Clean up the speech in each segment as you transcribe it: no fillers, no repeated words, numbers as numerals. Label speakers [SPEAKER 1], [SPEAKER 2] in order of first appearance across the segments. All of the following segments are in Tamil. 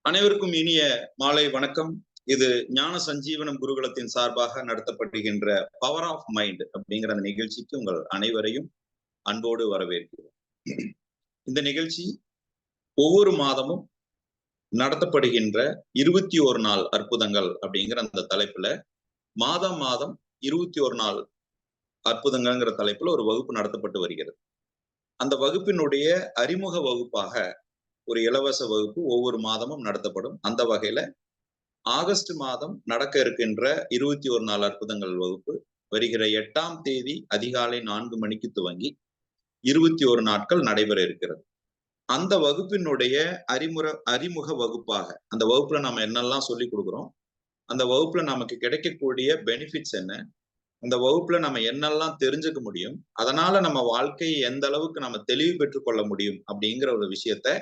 [SPEAKER 1] அனைவருக்கும் இனிய மாலை வணக்கம். இது ஞான சஞ்சீவனம் குருகுலத்தின் சார்பாக நடத்தப்படுகின்ற பவர் ஆஃப் மைண்ட் அப்படிங்கிற அந்த நிகழ்ச்சிக்கு உங்கள் அனைவரையும் அன்போடு வரவேற்கிறோம். இந்த நிகழ்ச்சி ஒவ்வொரு மாதமும் நடத்தப்படுகின்ற 21 நாள் அற்புதங்கள் அப்படிங்கிற அந்த தலைப்புல மாதம் 21 நாள் அற்புதங்கள்ங்கிற தலைப்புல ஒரு வகுப்பு நடத்தப்பட்டு வருகிறது. அந்த வகுப்பினுடைய அறிமுக வகுப்பாக ஒரு இலவச வகுப்பு ஒவ்வொரு மாதமும் நடத்தப்படும். அந்த வகையில ஆகஸ்ட் மாதம் நடக்க இருக்கின்ற 21 நாள் அற்புதங்கள் வகுப்பு வருகிற 8ஆம் தேதி அதிகாலை 4 மணிக்கு துவங்கி 21 நாட்கள் நடைபெற இருக்கிறது. அந்த வகுப்பினுடைய அறிமுக வகுப்பாக அந்த வகுப்புல நம்ம என்னெல்லாம் சொல்லி கொடுக்குறோம், அந்த வகுப்புல நமக்கு கிடைக்கக்கூடிய பெனிஃபிட்ஸ் என்ன, அந்த வகுப்புல நம்ம என்னெல்லாம் தெரிஞ்சுக்க முடியும், அதனால நம்ம வாழ்க்கையை எந்த அளவுக்கு நம்ம தெளிவு பெற்றுக் கொள்ள முடியும் அப்படிங்கிற ஒரு விஷயத்த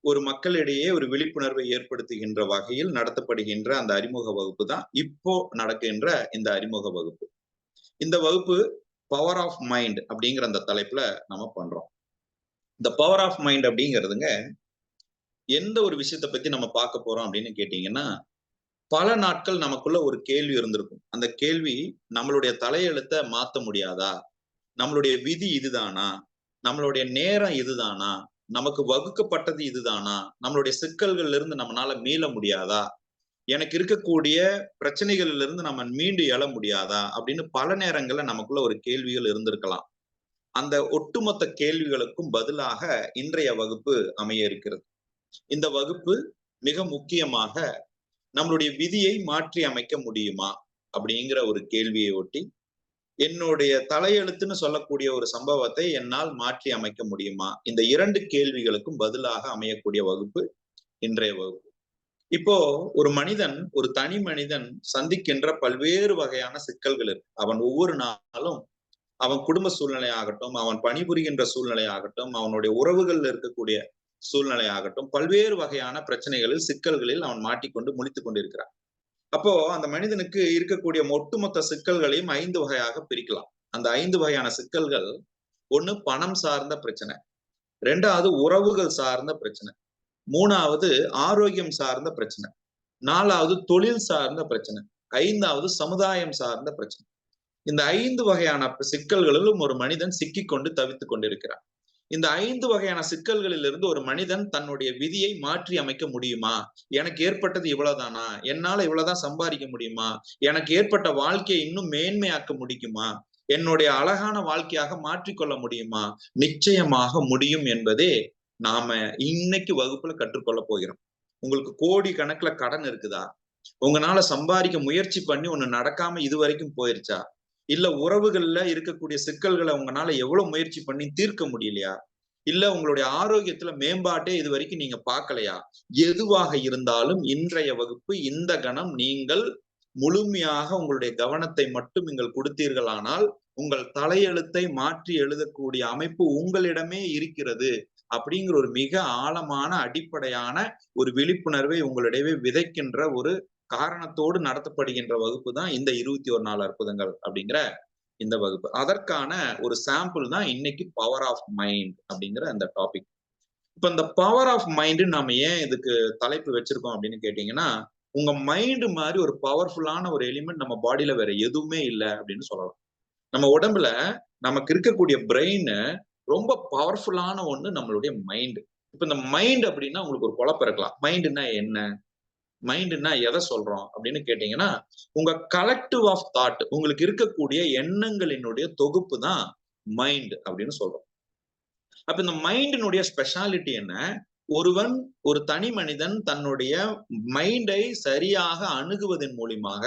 [SPEAKER 1] ஒரு மக்களிடையே ஒரு விழிப்புணர்வை ஏற்படுத்துகின்ற வகையில் நடத்தப்படுகின்ற அந்த அறிமுக வகுப்பு தான் இப்போ நடக்கின்ற இந்த அறிமுக வகுப்பு. இந்த வகுப்பு பவர் ஆஃப் மைண்ட் அப்படிங்கிற அந்த தலைப்புல நம்ம பண்றோம். இந்த பவர் ஆஃப் மைண்ட் அப்படிங்கிறதுங்க எந்த ஒரு விஷயத்த பத்தி நம்ம பார்க்க போறோம் அப்படின்னு கேட்டீங்கன்னா, பல நாட்கள் நமக்குள்ள ஒரு கேள்வி இருந்திருக்கும். அந்த கேள்வி, நம்மளுடைய தலையெழுத்தை மாத்த முடியாதா, நம்மளுடைய விதி இதுதானா, நம்மளுடைய நேரம் இதுதானா, நமக்கு வகுக்கப்பட்டது இதுதானா, நம்மளுடைய சிக்கல்கள்ல இருந்து நம்மளால மீள முடியாதா, எனக்கு இருக்கக்கூடிய பிரச்சனைகள்ல இருந்து நம்ம மீண்டு எழ முடியாதா அப்படின்னு பல நேரங்கள்ல நமக்குள்ள ஒரு கேள்விகள் இருந்திருக்கலாம். அந்த ஒட்டுமொத்த கேள்விகளுக்கும் பதிலாக இன்றைய வகுப்பு அமைய இருக்கிறது. இந்த வகுப்பு மிக முக்கியமாக நம்மளுடைய விதியை மாற்றி அமைக்க முடியுமா அப்படிங்கிற ஒரு கேள்வியை ஒட்டி, என்னுடைய தலையெழுத்துன்னு சொல்லக்கூடிய ஒரு சம்பவத்தை என்னால் மாற்றி அமைக்க முடியுமா, இந்த 2 கேள்விகளுக்கும் பதிலாக அமையக்கூடிய வகுப்பு இன்றைய வகுப்பு. இப்போ ஒரு மனிதன், ஒரு தனி மனிதன் சந்திக்கின்ற பல்வேறு வகையான சிக்கல்கள் இருக்கு. அவன் ஒவ்வொரு நாளும் அவன் குடும்ப சூழ்நிலை ஆகட்டும், அவன் பணிபுரிகின்ற சூழ்நிலை ஆகட்டும், அவனுடைய உறவுகள்ல இருக்கக்கூடிய சூழ்நிலை ஆகட்டும், பல்வேறு வகையான பிரச்சனைகளில் சிக்கல்களில் அவன் மாட்டிக்கொண்டு முழித்துக் கொண்டிருக்கிறான். அப்போ அந்த மனிதனுக்கு இருக்கக்கூடிய ஒட்டுமொத்த சிக்கல்களையும் 5 வகையாக பிரிக்கலாம். அந்த 5 வகையான சிக்கல்கள், 1 பணம் சார்ந்த பிரச்சனை, 2வது உறவுகள் சார்ந்த பிரச்சனை, 3வது ஆரோக்கியம் சார்ந்த பிரச்சனை, 4வது தொழில் சார்ந்த பிரச்சனை, 5வது சமுதாயம் சார்ந்த பிரச்சனை. இந்த 5 வகையான சிக்கல்களிலும் ஒரு மனிதன் சிக்கிக்கொண்டு தவித்துக் கொண்டிருக்கிறான். இந்த 5 வகையான சிக்கல்களில் இருந்து ஒரு மனிதன் தன்னுடைய விதியை மாற்றி அமைக்க முடியுமா, எனக்கு ஏற்பட்டது இவ்வளவுதானா, என்னால இவ்வளவுதான் சம்பாதிக்க முடியுமா, எனக்கு ஏற்பட்ட வாழ்க்கையை இன்னும் மேன்மையாக்க முடியுமா, என்னுடைய அழகான வாழ்க்கையாக மாற்றிக்கொள்ள முடியுமா, நிச்சயமாக முடியும் என்பதே நாம இன்னைக்கு வகுப்புல கற்றுக்கொள்ள போகிறோம். உங்களுக்கு கோடி கணக்குல கடன் இருக்குதா, உங்களால சம்பாதிக்க முயற்சி பண்ணி ஒண்ணு நடக்காம இது வரைக்கும் போயிருச்சா, இல்ல உறவுகள்ல இருக்கக்கூடிய சிக்கல்களை உங்களால எவ்வளவு முயற்சி பண்ணி தீர்க்க முடியலையா, இல்ல உங்களுடைய ஆரோக்கியத்துல மேம்பாட்டே இது வரைக்கும் நீங்க பார்க்கலையா, எதுவாக இருந்தாலும் இன்றைய வகுப்பு இந்த கணம் நீங்கள் முழுமையாக உங்களுடைய கவனத்தை மட்டும் நீங்கள் கொடுத்தீர்களானால் உங்கள் தலையெழுத்தை மாற்றி எழுதக்கூடிய அமைப்பு உங்களிடமே இருக்கிறது அப்படிங்கிற ஒரு மிக ஆழமான அடிப்படையான ஒரு விழிப்புணர்வை உங்களிடையே விதைக்கின்ற ஒரு காரணத்தோடு நடத்தப்படுகின்ற வகுப்பு தான் இந்த 21 நாள் அற்புதங்கள் அப்படிங்கிற இந்த வகுப்பு. அதற்கான ஒரு சாம்பிள் தான் இன்னைக்கு பவர் ஆஃப் மைண்ட் அப்படிங்கிற அந்த டாபிக். இப்ப இந்த பவர் ஆஃப் மைண்ட் நாம ஏன் இதுக்கு தலைப்பு வச்சிருக்கோம் அப்படின்னு கேட்டீங்கன்னா, உங்க மைண்ட் மாதிரி ஒரு பவர்ஃபுல்லான ஒரு எலிமெண்ட் நம்ம பாடியில வேற எதுவுமே இல்லை அப்படின்னு சொல்லலாம். நம்ம உடம்புல நமக்கு இருக்கக்கூடிய பிரெயின் ரொம்ப பவர்ஃபுல்லான ஒண்ணு நம்மளுடைய மைண்ட். இப்ப இந்த மைண்ட் அப்படின்னா உங்களுக்கு ஒரு குழப்பம் இருக்கலாம். மைண்ட்னா என்ன, மைண்ட்னா எதை சொல்றோம் அப்படின்னு கேட்டீங்கன்னா, உங்க கலெக்டிவ் ஆஃப் தாட், உங்களுக்கு இருக்கக்கூடிய எண்ணங்களினுடைய தொகுப்பு தான் மைண்ட் அப்படின்னு சொல்றோம். அப்ப இந்த மைண்டினுடைய ஸ்பெஷாலிட்டி என்ன, ஒருவன், ஒரு தனி மனிதன் தன்னுடைய மைண்டை சரியாக அணுகுவதன் மூலியமாக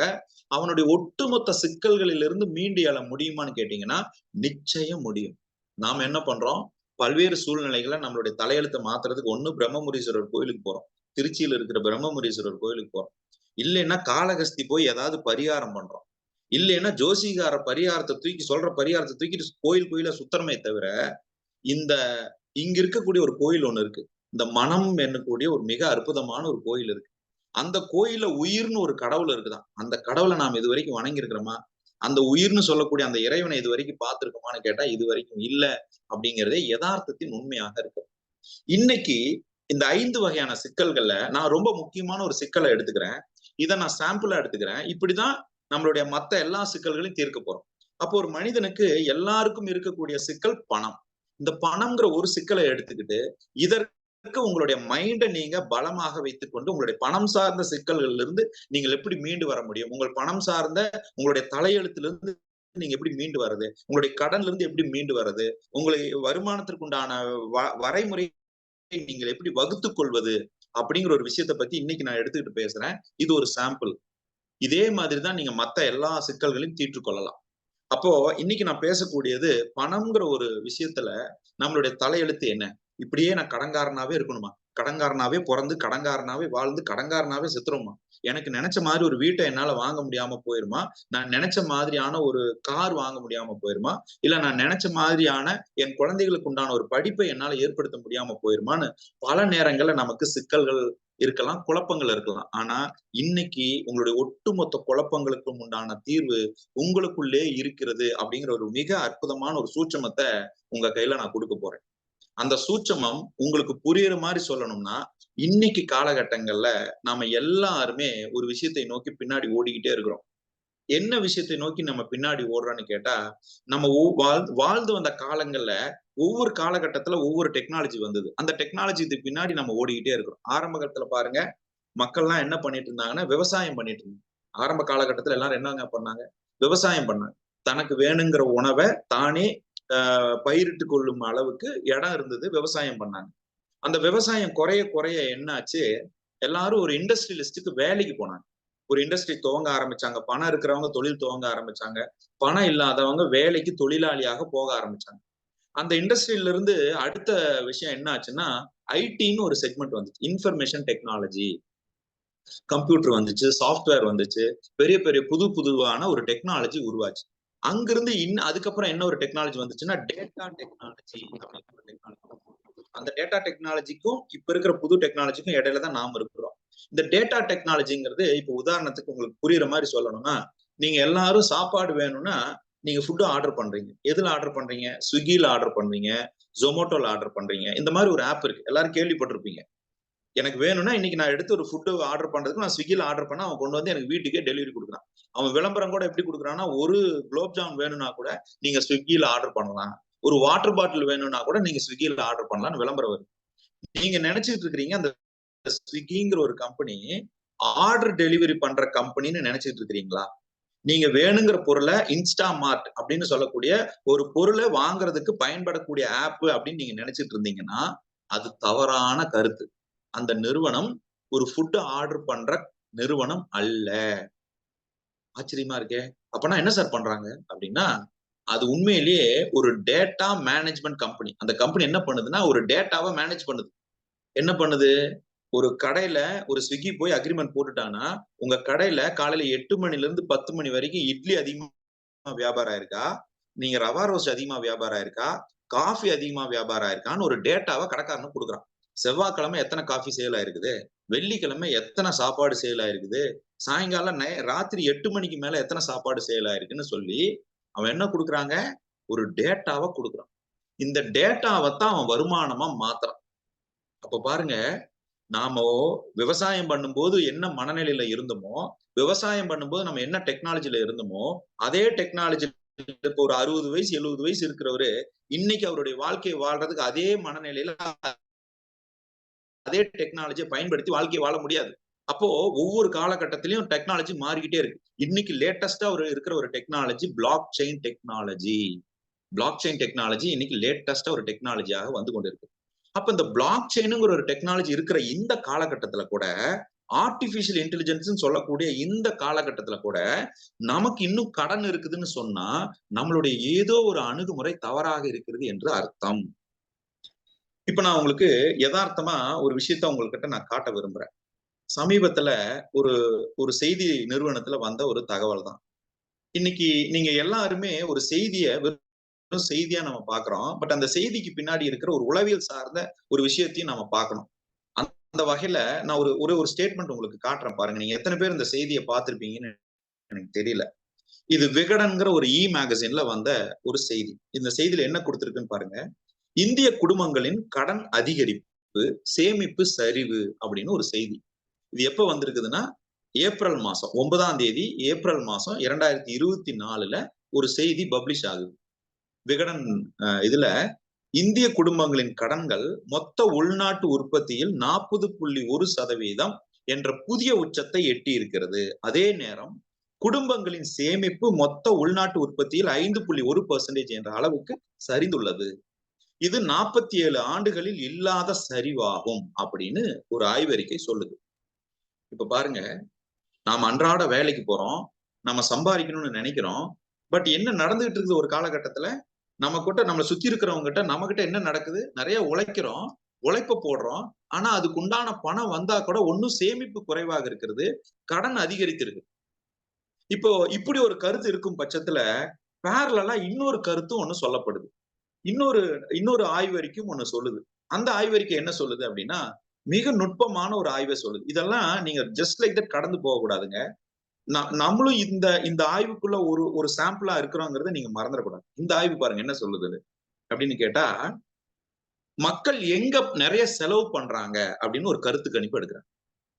[SPEAKER 1] அவனுடைய ஒட்டுமொத்த சிக்கல்களிலிருந்து மீண்டு எழ முடியுமான்னு கேட்டீங்கன்னா நிச்சயம் முடியும். நாம என்ன பண்றோம், பல்வேறு சூழ்நிலைகளை நம்மளுடைய தலையெழுத்தை மாத்துறதுக்கு ஒண்ணு பிரம்மமுரீஸ்வரர் கோயிலுக்கு போறோம், திருச்சியில இருக்கிற பிரம்மமுரீஸ்வரர் கோயிலுக்கு போறோம், இல்லைன்னா காளகஸ்தி போய் ஏதாவது பரிகாரம் பண்றோம், இல்லைன்னா ஜோசிகார பரிகாரத்தை தூக்கி சொல்ற பரிகாரத்தை தூக்கிட்டு கோயில சுத்தரமே தவிர, இந்த இங்க இருக்கக்கூடிய ஒரு கோயில் ஒண்ணு இருக்கு, இந்த மனம் என்னக்கூடிய ஒரு மிக அற்புதமான ஒரு கோயில் இருக்கு. அந்த கோயில உயிர்னு ஒரு கடவுள் இருக்குதான். அந்த கடவுளை நாம் இது வரைக்கும் வணங்கி இருக்கிறோமா, அந்த உயிர்னு சொல்லக்கூடிய அந்த இறைவனை இது வரைக்கும் பார்த்திருக்கோமான்னு கேட்டா இது வரைக்கும் இல்ல அப்படிங்கிறதே யதார்த்தத்தின் உண்மையாக இருக்கு. இன்னைக்கு இந்த 5 வகையான சிக்கல்கள்ல நான் ரொம்ப முக்கியமான ஒரு சிக்கலை எடுத்துக்கிறேன். இதை நான் சாம்பிளா எடுத்துக்கிறேன். இப்படிதான் நம்மளுடைய மத்த எல்லா சிக்கல்களையும் தீர்க்க போறோம். அப்போ ஒரு மனிதனுக்கு எல்லாருக்கும் இருக்கக்கூடிய சிக்கல் பணம். இந்த பணம்ங்கிற ஒரு சிக்கலை எடுத்துக்கிட்டு இதற்கு உங்களுடைய மைண்டை நீங்க பலமாக வைத்துக் கொண்டு உங்களுடைய பணம் சார்ந்த சிக்கல்கள்ல இருந்து நீங்கள் எப்படி மீண்டு வர முடியும், உங்கள் பணம் சார்ந்த உங்களுடைய தலையெழுத்திலிருந்து நீங்க எப்படி மீண்டு வர்றது, உங்களுடைய கடன்ல இருந்து எப்படி மீண்டு வர்றது, உங்களை வருமானத்திற்கு உண்டான வரைமுறை நீங்கள் எப்படி வகுத்துக் கொள்வது அப்படிங்கிற ஒரு விஷயத்தை பத்தி இன்னைக்கு நான் எடுத்துக்கிட்டு பேசுறேன். இது ஒரு சாம்பிள். இதே மாதிரிதான் நீங்க மத்த எல்லா சிக்கல்களையும் தீர்த்து கொள்ளலாம். அப்போ இன்னைக்கு நான் பேசக்கூடியது பணம்ங்கிற ஒரு விஷயத்துல நம்மளுடைய தலையெழுத்து என்ன? இப்படியே நான் கடன்காரனாவே இருக்கணுமா? கடன்காரனாவே பிறந்து கடன்காரனாவே வாழ்ந்து கடன்காரனாவே செத்துருமா? எனக்கு நினைச்ச மாதிரி ஒரு வீட்டை என்னால வாங்க முடியாம போயிருமா? நான் நினைச்ச மாதிரியான ஒரு கார் வாங்க முடியாம போயிருமா? இல்ல நான் நினைச்ச மாதிரியான என் குழந்தைகளுக்கு உண்டான ஒரு படிப்பை என்னால ஏற்படுத்த முடியாம போயிருமான்னு பல நேரங்கள்ல நமக்கு சிக்கல்கள் இருக்கலாம், குழப்பங்கள் இருக்கலாம். ஆனா இன்னைக்கு உங்களுடைய ஒட்டுமொத்த குழப்பங்களுக்கும் உண்டான தீர்வு உங்களுக்குள்ளே இருக்கிறது அப்படிங்கிற ஒரு மிக அற்புதமான ஒரு சூட்சமத்தை உங்க கையில நான் கொடுக்க போறேன். அந்த சூட்சமம் உங்களுக்கு புரியுற மாதிரி சொல்லணும்னா, இன்னைக்கு காலகட்டங்கள்ல நாம எல்லாருமே ஒரு விஷயத்தை நோக்கி பின்னாடி ஓடிக்கிட்டே இருக்கிறோம். என்ன விஷயத்தை நோக்கி நம்ம பின்னாடி ஓடுறோம்னு கேட்டா, நம்ம வாழ்ந்து வந்த காலங்கள்ல ஒவ்வொரு காலகட்டத்துல ஒவ்வொரு டெக்னாலஜி வந்தது. அந்த டெக்னாலஜிக்கு பின்னாடி நம்ம ஓடிக்கிட்டே இருக்கிறோம். ஆரம்ப காலத்துல பாருங்க, மக்கள்லாம் என்ன பண்ணிட்டு இருந்தாங்கன்னா, விவசாயம் பண்ணிட்டு இருந்தாங்க. ஆரம்ப காலகட்டத்துல எல்லாரும் என்னங்க பண்ணாங்க? விவசாயம் பண்ணாங்க. தனக்கு வேணுங்கிற உணவை தானே பயிரிட்டு கொள்ளும் அளவுக்கு இடம் இருந்தது, விவசாயம் பண்ணாங்க. அந்த விவசாயம் குறைய குறைய என்ன ஆச்சு, எல்லாரும் ஒரு இண்டஸ்ட்ரியலிஸ்டுக்கு வேலைக்கு போனாங்க. ஒரு இண்டஸ்ட்ரி துவங்க ஆரம்பிச்சாங்க. பணம் இருக்கிறவங்க தொழில் துவங்க ஆரம்பிச்சாங்க. பணம் இல்லாதவங்க வேலைக்கு தொழிலாளியாக போக ஆரம்பிச்சாங்க. அந்த இண்டஸ்ட்ரியில இருந்து அடுத்த விஷயம் என்ன ஆச்சுன்னா, ஐடின்னு ஒரு செக்மெண்ட் வந்துச்சு. Information technology. கம்ப்யூட்டர் வந்துச்சு, சாஃப்ட்வேர் வந்துச்சு, பெரிய பெரிய புதுவான ஒரு டெக்னாலஜி உருவாச்சு. அங்கிருந்து அதுக்கப்புறம் என்ன ஒரு டெக்னாலஜி வந்துச்சுன்னா, டேட்டா டெக்னாலஜி அப்படிங்கிற ஒரு டெக்னாலஜி. அந்த டேட்டா டெக்னாலஜிக்கும் இப்ப இருக்கிற புது டெக்னாலஜிக்கும் இடையில தான் நாம இருக்கிறோம். இந்த டேட்டா டெக்னாலஜிங்கிறது இப்ப உதாரணத்துக்கு உங்களுக்கு புரியுற மாதிரி சொல்லணும்னா, நீங்க எல்லாரும் சாப்பாடு வேணும்னா நீங்க ஃபுட் ஆர்டர் பண்றீங்க. எதுல ஆர்டர் பண்றீங்க? ஸ்விக்கில ஆர்டர் பண்றீங்க, ஜொமேட்டோல ஆர்டர் பண்றீங்க. இந்த மாதிரி ஒரு ஆப் இருக்கு, எல்லாரும் கேள்விப்பட்டிருப்பீங்க. எனக்கு வேணும்னா இன்னைக்கு நான் எடுத்து ஒரு ஃபுட்டு ஆர்டர் பண்றதுக்கு நான் ஸ்விக்கில ஆர்டர் பண்ணா அவன் கொண்டு வந்து எனக்கு வீட்டுக்கே டெலிவரி கொடுக்குறான். அவன் விளம்பரம் கூட எப்படி கொடுக்குறான்னா, ஒரு குலோப் ஜாமுன் வேணும்னா கூட நீங்க ஸ்விக்கில ஆர்டர் பண்ணலாம், ஒரு வாட்டர் பாட்டில் வேணும்னா கூட நீங்க ஸ்விக்கில ஆர்டர் பண்ணலாம்னு விளம்பரம் வருது. நீங்க நினைச்சிட்டு இருக்கிறீங்க அந்த ஸ்விக்கிங்கிற ஒரு கம்பெனி ஆர்டர் டெலிவரி பண்ற கம்பெனின்னு நினைச்சிட்டு இருக்கிறீங்களா? நீங்க வேணுங்கிற பொருளை இன்ஸ்டாமார்ட் அப்படின்னு சொல்லக்கூடிய ஒரு பொருளை வாங்குறதுக்கு பயன்படக்கூடிய ஆப் அப்படின்னு நீங்க நினைச்சிட்டு இருந்தீங்கன்னா அது தவறான கருத்து. அந்த நிறுவனம் ஒரு ஃபுட் ஆர்டர் பண்ற நிறுவனம் அல்ல. ஆச்சரியமா இருக்கே. அப்பனா என்ன சார் பண்றாங்க அப்படின்னா, அது உண்மையிலேயே ஒரு டேட்டா மேனேஜ்மெண்ட் கம்பெனி. அந்த கம்பெனி என்ன பண்ணுதுன்னா, ஒரு டேட்டாவை மேனேஜ் பண்ணுது. என்ன பண்ணுது? ஒரு கடையில ஒரு ஸ்விக்கி போய் அக்ரிமெண்ட் போட்டுட்டாங்கன்னா, உங்க கடையில காலையில 8 மணில இருந்து 10 மணி வரைக்கும் இட்லி அதிகமா வியாபாரம் ஆயிருக்கா, நீங்க ரவா ரோஸ்ட் அதிகமா வியாபாரம் ஆயிருக்கா, காஃபி அதிகமா வியாபாரம் ஆயிருக்கான்னு ஒரு டேட்டாவை கடைக்காரனுக்கு கொடுக்குறான். செவ்வாய்க்கிழமை எத்தனை காஃபி சேல் ஆயிருக்குது, வெள்ளிக்கிழமை எத்தனை சாப்பாடு சேல் ஆயிருக்குது, சாயங்காலம் ராத்திரி 8 மணிக்கு மேல எத்தனை சாப்பாடு சேல் ஆயிருக்குன்னு சொல்லி அவன் என்ன கொடுக்குறாங்க? ஒரு டேட்டாவை கொடுக்குறான். இந்த டேட்டாவை தான் அவன் வருமானமா மாத்துறான். அப்ப பாருங்க, நாம விவசாயம் பண்ணும்போது என்ன மனநிலையில இருந்தோமோ, விவசாயம் பண்ணும்போது நம்ம என்ன டெக்னாலஜில இருந்தோமோ, அதே டெக்னாலஜி இப்ப ஒரு 60 வயசு 70 வயசு இருக்கிறவரு இன்னைக்கு அவருடைய வாழ்க்கையை வாழ்றதுக்கு அதே மனநிலையில அதே டெக்னாலஜியை பயன்படுத்தி வாழ்க்கையை வாழ முடியாது. அப்போ ஒவ்வொரு காலகட்டத்திலையும் டெக்னாலஜி மாறிக்கிட்டே இருக்கு. இன்னைக்கு லேட்டஸ்டா இருக்கிற ஒரு technology block chain technology. Block chain technology இன்னைக்கு லேட்டஸ்டா ஒரு டெக்னாலஜியாக வந்து கொண்டிருக்கு. அப்ப இந்த பிளாக் செயினுங்கிற ஒரு டெக்னாலஜி இருக்கிற இந்த காலகட்டத்துல கூட ஆர்டிபிஷியல் இன்டெலிஜென்ஸ் சொல்லக்கூடிய இந்த காலகட்டத்துல கூட நமக்கு இன்னும் கடன் இருக்குதுன்னு சொன்னா நம்மளுடைய ஏதோ ஒரு அணுகுமுறை தவறாக இருக்கிறது என்று அர்த்தம். இப்ப நான் உங்களுக்கு யதார்த்தமா ஒரு விஷயத்த உங்ககிட்ட நான் காட்ட விரும்புறேன். சமீபத்துல ஒரு ஒரு செய்தி நிறுவனத்துல வந்த ஒரு தகவல் தான். இன்னைக்கு நீங்க எல்லாருமே ஒரு செய்தியா நம்ம பாக்குறோம். பட் அந்த செய்திக்கு பின்னாடி இருக்கிற ஒரு உளவியல் சார்ந்த ஒரு விஷயத்தையும் நம்ம பார்க்கணும். அந்த வகையில நான் ஒரு ஸ்டேட்மெண்ட் உங்களுக்கு காட்டுறேன் பாருங்க. நீங்க எத்தனை பேர் இந்த செய்தியை பார்த்திருப்பீங்கன்னு எனக்கு தெரியல. இது விகடன்ங்கிற ஒரு மேகசின்ல வந்த ஒரு செய்தி. இந்த செய்தியில என்ன கொடுத்திருக்குன்னு பாருங்க. இந்திய குடும்பங்களின் கடன் அதிகரிப்பு சேமிப்பு சரிவு அப்படின்னு ஒரு செய்தி. இது எப்ப வந்திருக்குதுன்னா ஏப்ரல் மாசம் 9ஆம் தேதி ஏப்ரல் மாசம் 2024ல ஒரு செய்தி பப்ளிஷ் ஆகுது. விகடன் இதுல இந்திய குடும்பங்களின் கடன்கள் மொத்த உள்நாட்டு உற்பத்தியில் 40.1% என்ற புதிய உச்சத்தை எட்டி இருக்கிறது. அதே நேரம் குடும்பங்களின் சேமிப்பு மொத்த உள்நாட்டு உற்பத்தியில் 5.1% என்ற அளவுக்கு சரிந்துள்ளது. இது 47 ஆண்டுகளில் இல்லாத சரிவாகும் அப்படின்னு ஒரு ஆய்வறிக்கை சொல்லுது. இப்ப பாருங்க, நாம அன்றாட வேலைக்கு போறோம், நம்ம சம்பாதிக்கணும்னு நினைக்கிறோம். பட் என்ன நடந்துகிட்டு இருக்குது ஒரு காலகட்டத்துல, நம்மளை சுத்தி இருக்கிறவங்க கிட்ட நம்ம கிட்ட என்ன நடக்குது? நிறைய உழைக்கிறோம், உழைப்ப போடுறோம். ஆனா அதுக்கு உண்டான பணம் வந்தா கூட ஒன்னும் சேமிப்பு குறைவாக இருக்கிறது, கடன் அதிகரித்திருக்கு. இப்போ இப்படி ஒரு கருத்து இருக்கும் பட்சத்துல பேரலா இன்னொரு கருத்தும் ஒண்ணு சொல்லப்படுது. இன்னொரு ஆய்வறிக்கையும் ஒண்ணு சொல்லுது. அந்த ஆய்வறிக்கை என்ன சொல்லுது அப்படின்னா, மிக நுட்பமான ஒரு ஆய்வை சொல்லுது. இதெல்லாம் நீங்க ஜஸ்ட் லைக் தட் கடந்து போக கூடாதுங்க. நம்மளும் இந்த ஆய்வுக்குள்ள ஒரு சாம்பிளா இருக்கிறோங்கிறத நீங்க மறந்துடக்கூடாது. இந்த ஆய்வு பாருங்க என்ன சொல்லுது அப்படின்னு கேட்டா, மக்கள் எங்க நிறைய செலவு பண்றாங்க அப்படின்னு ஒரு கருத்து கணிப்பு எடுக்கிறாங்க.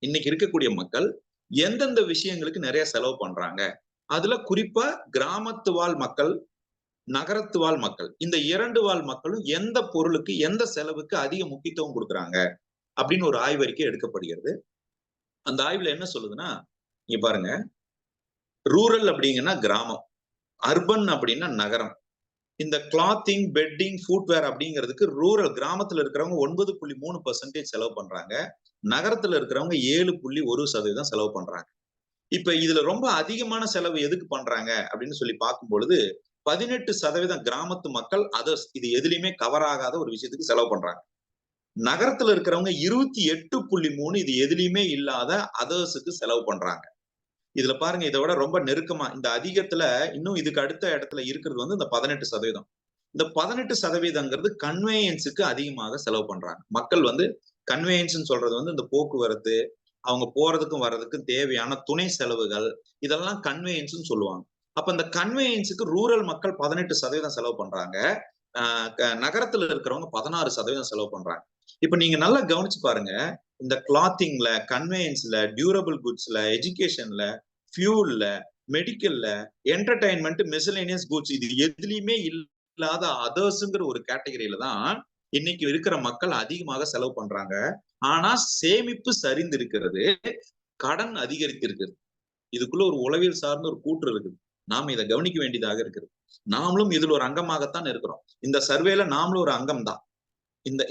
[SPEAKER 1] இன்னைக்கு இருக்கக்கூடிய மக்கள் எந்தெந்த விஷயங்களுக்கு நிறைய செலவு பண்றாங்க, அதுல குறிப்பா கிராமத்து வாழ் மக்கள், நகரத்து வாழ் மக்கள், இந்த 2 வாழ் மக்களும் எந்த பொருளுக்கு எந்த செலவுக்கு அதிக முக்கியத்துவம் கொடுக்குறாங்க அப்படின்னு ஒரு ஆய்வறிக்கை எடுக்கப்படுகிறது. அந்த ஆய்வுல என்ன சொல்லுதுன்னா, இங்க பாருங்க, ரூரல் அப்படிங்கன்னா கிராமம், அர்பன் அப்படின்னா நகரம். இந்த கிளாத்திங், பெட்டிங், ஃபுட்வேர் அப்படிங்கிறதுக்கு ரூரல் கிராமத்துல இருக்கிறவங்க 9.3% செலவு பண்றாங்க, நகரத்துல இருக்கிறவங்க 7.1% செலவு பண்றாங்க. இப்ப இதுல ரொம்ப அதிகமான செலவு எதுக்கு பண்றாங்க அப்படின்னு சொல்லி பார்க்கும் பொழுது 18% கிராமத்து மக்கள் அதர்ஸ், இது எதுலையுமே கவர் ஆகாத ஒரு விஷயத்துக்கு செலவு பண்றாங்க. நகரத்துல இருக்கிறவங்க 28.3 இது எதுலையுமே இல்லாத அதர்ஸுக்கு செலவு பண்றாங்க. இதுல பாருங்க, இதை விட ரொம்ப நெருக்கமா இந்த அதிகத்துல இன்னும் இதுக்கு அடுத்த இடத்துல இருக்கிறது வந்து இந்த 18%. இந்த 18%ங்கிறது கன்வேயன்ஸுக்கு அதிகமாக செலவு பண்றாங்க. மக்கள் வந்து கன்வேயன்ஸ் சொல்றது வந்து இந்த போக்குவரத்து, அவங்க போறதுக்கும் வர்றதுக்கும் தேவையான துணை செலவுகள், இதெல்லாம் கன்வேயன்ஸ் சொல்லுவாங்க. அப்ப இந்த கன்வேயன்ஸுக்கு ரூரல் மக்கள் 18% செலவு பண்றாங்க, நகரத்துல இருக்கிறவங்க 16% செலவு பண்றாங்க. இப்ப நீங்க நல்லா கவனிச்சு பாருங்க, இந்த கிளாத்திங்ல, கன்வேயன்ஸ்ல, டியூரபிள் குட்ஸ்ல, எஜுகேஷன்ல, ஃபியூல்ல, மெடிக்கல்ல, என்டர்டைன்மெண்ட், மிஸ்சலேனியஸ் குட்ஸ், இது எதுலையுமே இல்லாத அதர்ஸ்ங்கிற ஒரு கேட்டகரியில தான் இன்னைக்கு இருக்கிற மக்கள் அதிகமாக செலவு பண்றாங்க. ஆனா சேமிப்பு சரிந்து இருக்கிறது, கடன் அதிகரித்து இருக்கிறது. இதுக்குள்ள ஒரு உளவியல் சார்ந்த ஒரு கூற்று இருக்குது. நாம இதை கவனிக்க வேண்டியதாக இருக்கிறது. நாமளும் இதில் ஒரு அங்கமாகத்தான் இருக்கிறோம். இந்த சர்வேல நாமளும் ஒரு அங்கம் தான்.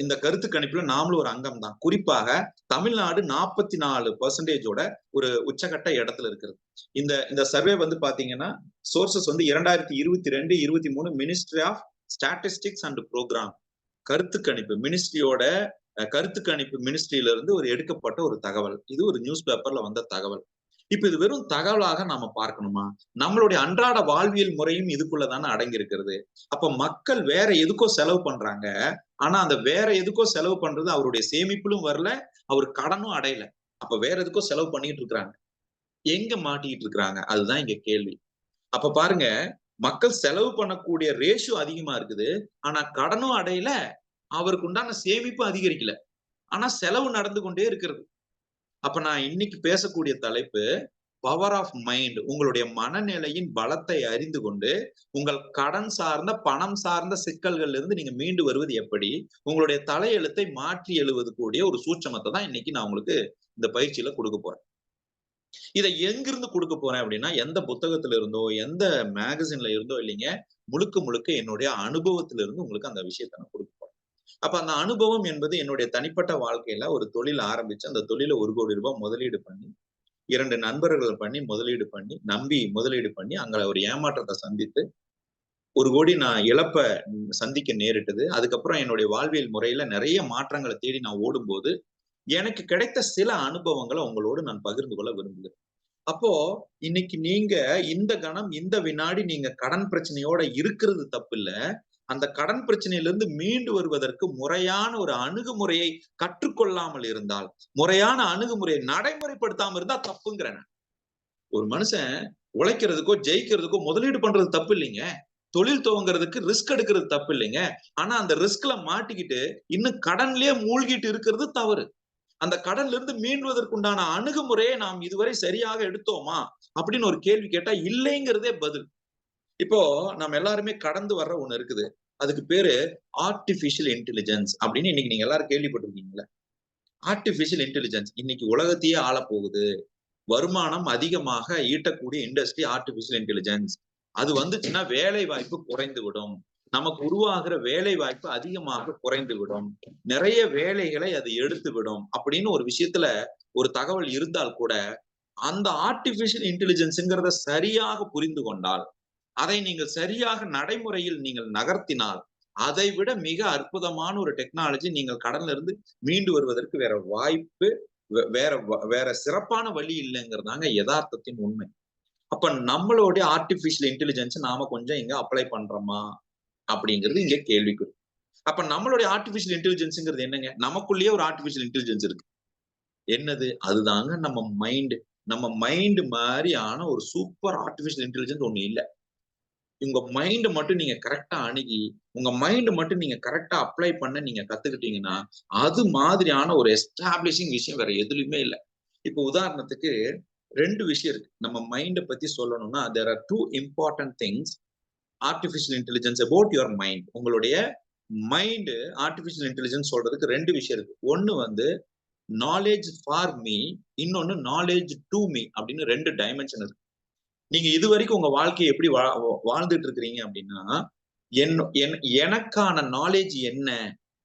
[SPEAKER 1] இந்த கருத்து கணிப்புல நாமளும் ஒரு அங்கம் தான். குறிப்பாக தமிழ்நாடு 44% ஒரு உச்சகட்ட இடத்துல இருக்கிறது. இந்த சர்வே வந்து பாத்தீங்கன்னா, சோர்சஸ் வந்து 2022, 23 ministry of statistics and program கருத்து கணிப்பு மினிஸ்ட்ரியோட கருத்து கணிப்பு மினிஸ்ட்ரியில இருந்து ஒரு எடுக்கப்பட்ட ஒரு தகவல். இது ஒரு நியூஸ் பேப்பர்ல வந்த தகவல். இப்ப இது வெறும் தகவலாக நாம பார்க்கணுமா? நம்மளுடைய அன்றாட வாழ்வியல் முறையும் இதுக்குள்ளதானே அடங்கி இருக்கிறது. அப்ப மக்கள் வேற எதுக்கோ செலவு பண்றாங்க. ஆனா அந்த வேற எதுக்கோ செலவு பண்றது அவருடைய சேமிப்பிலும் வரல, அவர் கடனும் அடையல. அப்ப வேற எதுக்கோ செலவு பண்ணிட்டு இருக்கிறாங்க. எங்க மாட்டிக்கிட்டு இருக்கிறாங்க? அதுதான் இங்க கேள்வி. அப்ப பாருங்க, மக்கள் செலவு பண்ணக்கூடிய ரேஷியோ அதிகமா இருக்குது. ஆனா கடனும் அடையல, அவருக்கு உண்டான சேமிப்பு அதிகரிக்கல. ஆனா செலவு நடந்து கொண்டே இருக்கிறது. அப்ப நான் இன்னைக்கு பேசக்கூடிய தலைப்பு பவர் ஆஃப் மைண்ட். உங்களுடைய மனநிலையின் பலத்தை அறிந்து கொண்டு உங்கள் கடன் சார்ந்த, பணம் சார்ந்த சிக்கல்கள்ல இருந்து நீங்க மீண்டு வருவது எப்படி, உங்களுடைய தலையெழுத்தை மாற்றி எழுவது கூடிய ஒரு சூட்சமத்தை தான் இன்னைக்கு நான் உங்களுக்கு இந்த பயிற்சியில கொடுக்க போறேன். இதை எங்கிருந்து கொடுக்க போறேன் அப்படின்னா, எந்த புத்தகத்துல இருந்தோ, எந்த மேகசின்ல இருந்தோ இல்லைங்க, முழுக்க முழுக்க என்னுடைய அனுபவத்தில இருந்து உங்களுக்கு அந்த விஷயத்தை நான் கொடுக்க போறேன். அப்ப அந்த அனுபவம் என்பது என்னுடைய தனிப்பட்ட வாழ்க்கையில ஒரு தொழில் ஆரம்பிச்சு, அந்த தொழில 1 கோடி ரூபாய் முதலீடு பண்ணி, 2 நண்பர்கள் பண்ணி முதலீடு பண்ணி, நம்பி முதலீடு பண்ணி, அங்க ஒரு ஏமாற்றத்தை சந்தித்து 1 கோடி நான் இழப்ப சந்திக்க நேரிட்டது. அதுக்கப்புறம் என்னுடைய வாழ்வியல் முறையில நிறைய மாற்றங்களை தேடி நான் ஓடும்போது, எனக்கு கிடைத்த சில அனுபவங்களை உங்களோடு நான் பகிர்ந்து கொள்ள விரும்புகிறேன். அப்போ இன்னைக்கு நீங்க இந்த கணம், இந்த வினாடி நீங்க கடன் பிரச்சனையோட இருக்கிறது தப்பில்ல. அந்த கடன் பிரச்சனையிலிருந்து மீண்டு வருவதற்கு முறையான ஒரு அணுகுமுறையை கற்றுக்கொள்ளாமல் இருந்தால், முறையான அணுகுமுறையை நடைமுறைப்படுத்தாம இருந்தா தப்புங்கிறேன். ஒரு மனுஷன் உழைக்கிறதுக்கோ ஜெயிக்கிறதுக்கோ முதலீடு பண்றது தப்பு இல்லைங்க. தொழில் துவங்குறதுக்கு ரிஸ்க் எடுக்கிறது தப்பு இல்லைங்க. ஆனா அந்த ரிஸ்க்ல மாட்டிக்கிட்டு இன்னும் கடன்லயே மூழ்கிட்டு இருக்கிறது தவறு. அந்த கடன்ல இருந்து மீண்டுவதற்குண்டான அணுகுமுறையை நாம் இதுவரை சரியாக எடுத்தோமா அப்படின்னு ஒரு கேள்வி கேட்டா இல்லைங்கிறதே பதில். இப்போ நம்ம எல்லாருமே கடந்து வர்ற ஒண்ணு இருக்குது. அதுக்கு பேரு ஆர்டிபிஷியல் இன்டெலிஜென்ஸ் அப்படின்னு இன்னைக்கு நீங்க எல்லாரும் கேள்விப்பட்டிருக்கீங்களா? ஆர்டிபிஷியல் இன்டெலிஜென்ஸ் இன்னைக்கு உலகத்தையே ஆள போகுது. வருமானம் அதிகமாக ஈட்டக்கூடிய இண்டஸ்ட்ரி ஆர்டிபிஷியல் இன்டெலிஜென்ஸ். அது வந்துச்சுன்னா வேலை வாய்ப்பு குறைந்து விடும். நமக்கு உருவாகிற வேலை வாய்ப்பு அதிகமாக குறைந்து விடும். நிறைய வேலைகளை அது எடுத்து விடும் அப்படின்னு ஒரு விஷயத்துல ஒரு தகவல் இருந்தால் கூட அந்த ஆர்டிபிஷியல் இன்டெலிஜென்ஸ்ங்கிறத சரியாக புரிந்து கொண்டால், அதை நீங்கள் சரியாக நடைமுறையில் நீங்கள் நகர்த்தினால், அதை விட மிக அற்புதமான ஒரு டெக்னாலஜி நீங்கள் கடன்ல இருந்து மீண்டு வருவதற்கு வேற வாய்ப்பு வேற சிறப்பான வழி இல்லைங்கிறதாங்க யதார்த்தத்தின் உண்மை. அப்ப நம்மளுடைய ஆர்டிபிஷியல் இன்டெலிஜென்ஸ் நாம கொஞ்சம் இங்க அப்ளை பண்றோமா அப்படிங்கிறது இங்க கேள்விக்குறி. அப்ப நம்மளுடைய ஆர்டிபிஷியல் இன்டெலிஜென்ஸ்ங்கிறது என்னங்க? நமக்குள்ளேயே ஒரு ஆர்டிபிஷியல் இன்டெலிஜென்ஸ் இருக்கு. என்னது? அதுதாங்க நம்ம மைண்ட். நம்ம மைண்ட் மாதிரியான ஒரு சூப்பர் ஆர்டிபிஷியல் இன்டெலிஜென்ஸ் ஒண்ணு இல்ல. உங்க மைண்ட் மட்டும் நீங்க கரெக்டா அணுகி, உங்க மைண்ட் மட்டும் நீங்க கரெக்டா அப்ளை பண்ண நீங்க கத்துக்கிட்டீங்கன்னா, அது மாதிரியான ஒரு எஸ்டாப்ளிஷிங் விஷயம் வேற எதுலயுமே இல்ல. இப்போ உதாரணத்துக்கு 2 விஷயம் இருக்கு. நம்ம மைண்ட பத்தி சொல்லணும்னா, there are 2 important things artificial intelligence about your mind. உங்களுடைய மைண்ட் ஆர்டிபிஷியல் இன்டெலிஜென்ஸ் சொல்றதுக்கு 2 விஷயம் இருக்கு. ஒண்ணு வந்து நாலேஜ் ஃபார் மீ, இன்னொன்னு நாலேஜ் டு மீ அப்படின்னு 2 டைமென்ஷன் இருக்கு. நீங்க இது வரைக்கும் உங்க வாழ்க்கையை எப்படி வாழ்ந்துட்டு இருக்கிறீங்க அப்படின்னா, எனக்கான நாலேஜ் என்ன,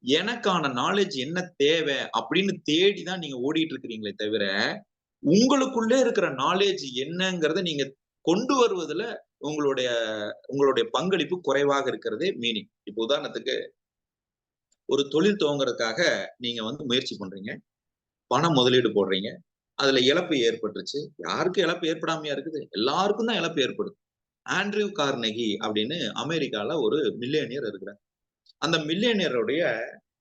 [SPEAKER 1] எனக்கான நாலேஜ் என்ன தேவை அப்படின்னு தேடிதான் நீங்க ஓடிட்டு இருக்கிறீங்களே தவிர, உங்களுக்குள்ளே இருக்கிற நாலேஜ் என்னங்கிறத நீங்க கொண்டு வருவதுல உங்களுடைய உங்களுடைய பங்களிப்பு குறைவாக இருக்கிறதே மீனிங். இப்போ உதாரணத்துக்கு ஒரு தொழில் துவங்குறதுக்காக நீங்க வந்து முயற்சி பண்றீங்க, பணம் முதலீடு போடுறீங்க, அதுல இழப்பு ஏற்பட்டுருச்சு. யாருக்கும் இழப்பு ஏற்படாமையா இருக்குது? எல்லாருக்கும் தான் இழப்பு ஏற்படுது. ஆண்ட்ரியூ கார்னெகி அப்படின்னு அமெரிக்கால ஒரு மில்லியனியர் இருக்கிறார். அந்த மில்லியனியருடைய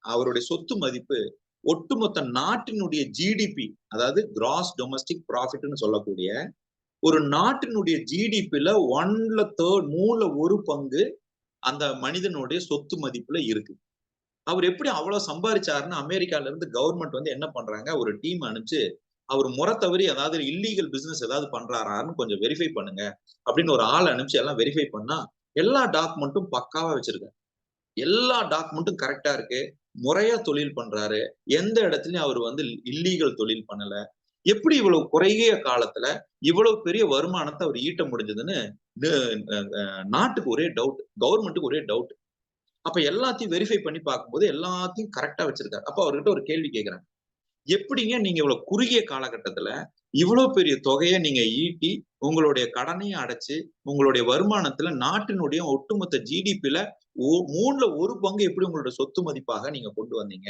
[SPEAKER 1] அவருடைய சொத்து மதிப்பு ஒட்டுமொத்த நாட்டினுடைய ஜிடிபி, அதாவது கிராஸ் டொமஸ்டிக் ப்ராஃபிட்னு சொல்லக்கூடிய ஒரு நாட்டினுடைய ஜிடிபில 1/3 3/1 அந்த மனிதனுடைய சொத்து மதிப்புல இருக்கு. அவர் எப்படி அவ்வளவு சம்பாதிச்சாருன்னு அமெரிக்கால இருந்து கவர்மெண்ட் வந்து என்ன பண்றாங்க, ஒரு டீம் அனுப்பிச்சு அவர் முறை தவறி அதாவது இல்லீகல் பிசினஸ் ஏதாவது பண்றாரான்னு கொஞ்சம் வெரிஃபை பண்ணுங்க அப்படின்னு ஒரு ஆள் அனுப்பிச்சு எல்லாம் வெரிஃபை பண்ணா எல்லா டாக்குமெண்ட்டும் பக்காவா வச்சிருக்காரு. எல்லா டாக்குமெண்ட்டும் கரெக்டா இருக்கு. முறையா தொழில் பண்றாரு. எந்த இடத்துலயும் அவர் வந்து இல்லீகல் தொழில் பண்ணல. எப்படி இவ்வளவு குறுகிய காலத்துல இவ்வளவு பெரிய வருமானத்தை அவர் ஈட்ட முடிஞ்சதுன்னு நாட்டுக்கு ஒரே டவுட், கவர்மெண்ட்டுக்கு ஒரே டவுட். அப்ப எல்லாத்தையும் வெரிஃபை பண்ணி பார்க்கும்போது எல்லாத்தையும் கரெக்டா வச்சிருக்காரு. அப்ப அவர்கிட்ட ஒரு கேள்வி கேட்கிறாங்க, எப்படிங்க நீங்க இவ்வளவு குறுகிய காலகட்டத்துல இவ்வளவு பெரிய தொகையை நீங்க ஈட்டி உங்களுடைய கடனையும் அடைச்சு உங்களுடைய வருமானத்துல நாட்டினுடைய ஒட்டுமொத்த ஜிடிபில 1/3 எப்படி உங்களுடைய சொத்து மதிப்பாக நீங்க கொண்டு வந்தீங்க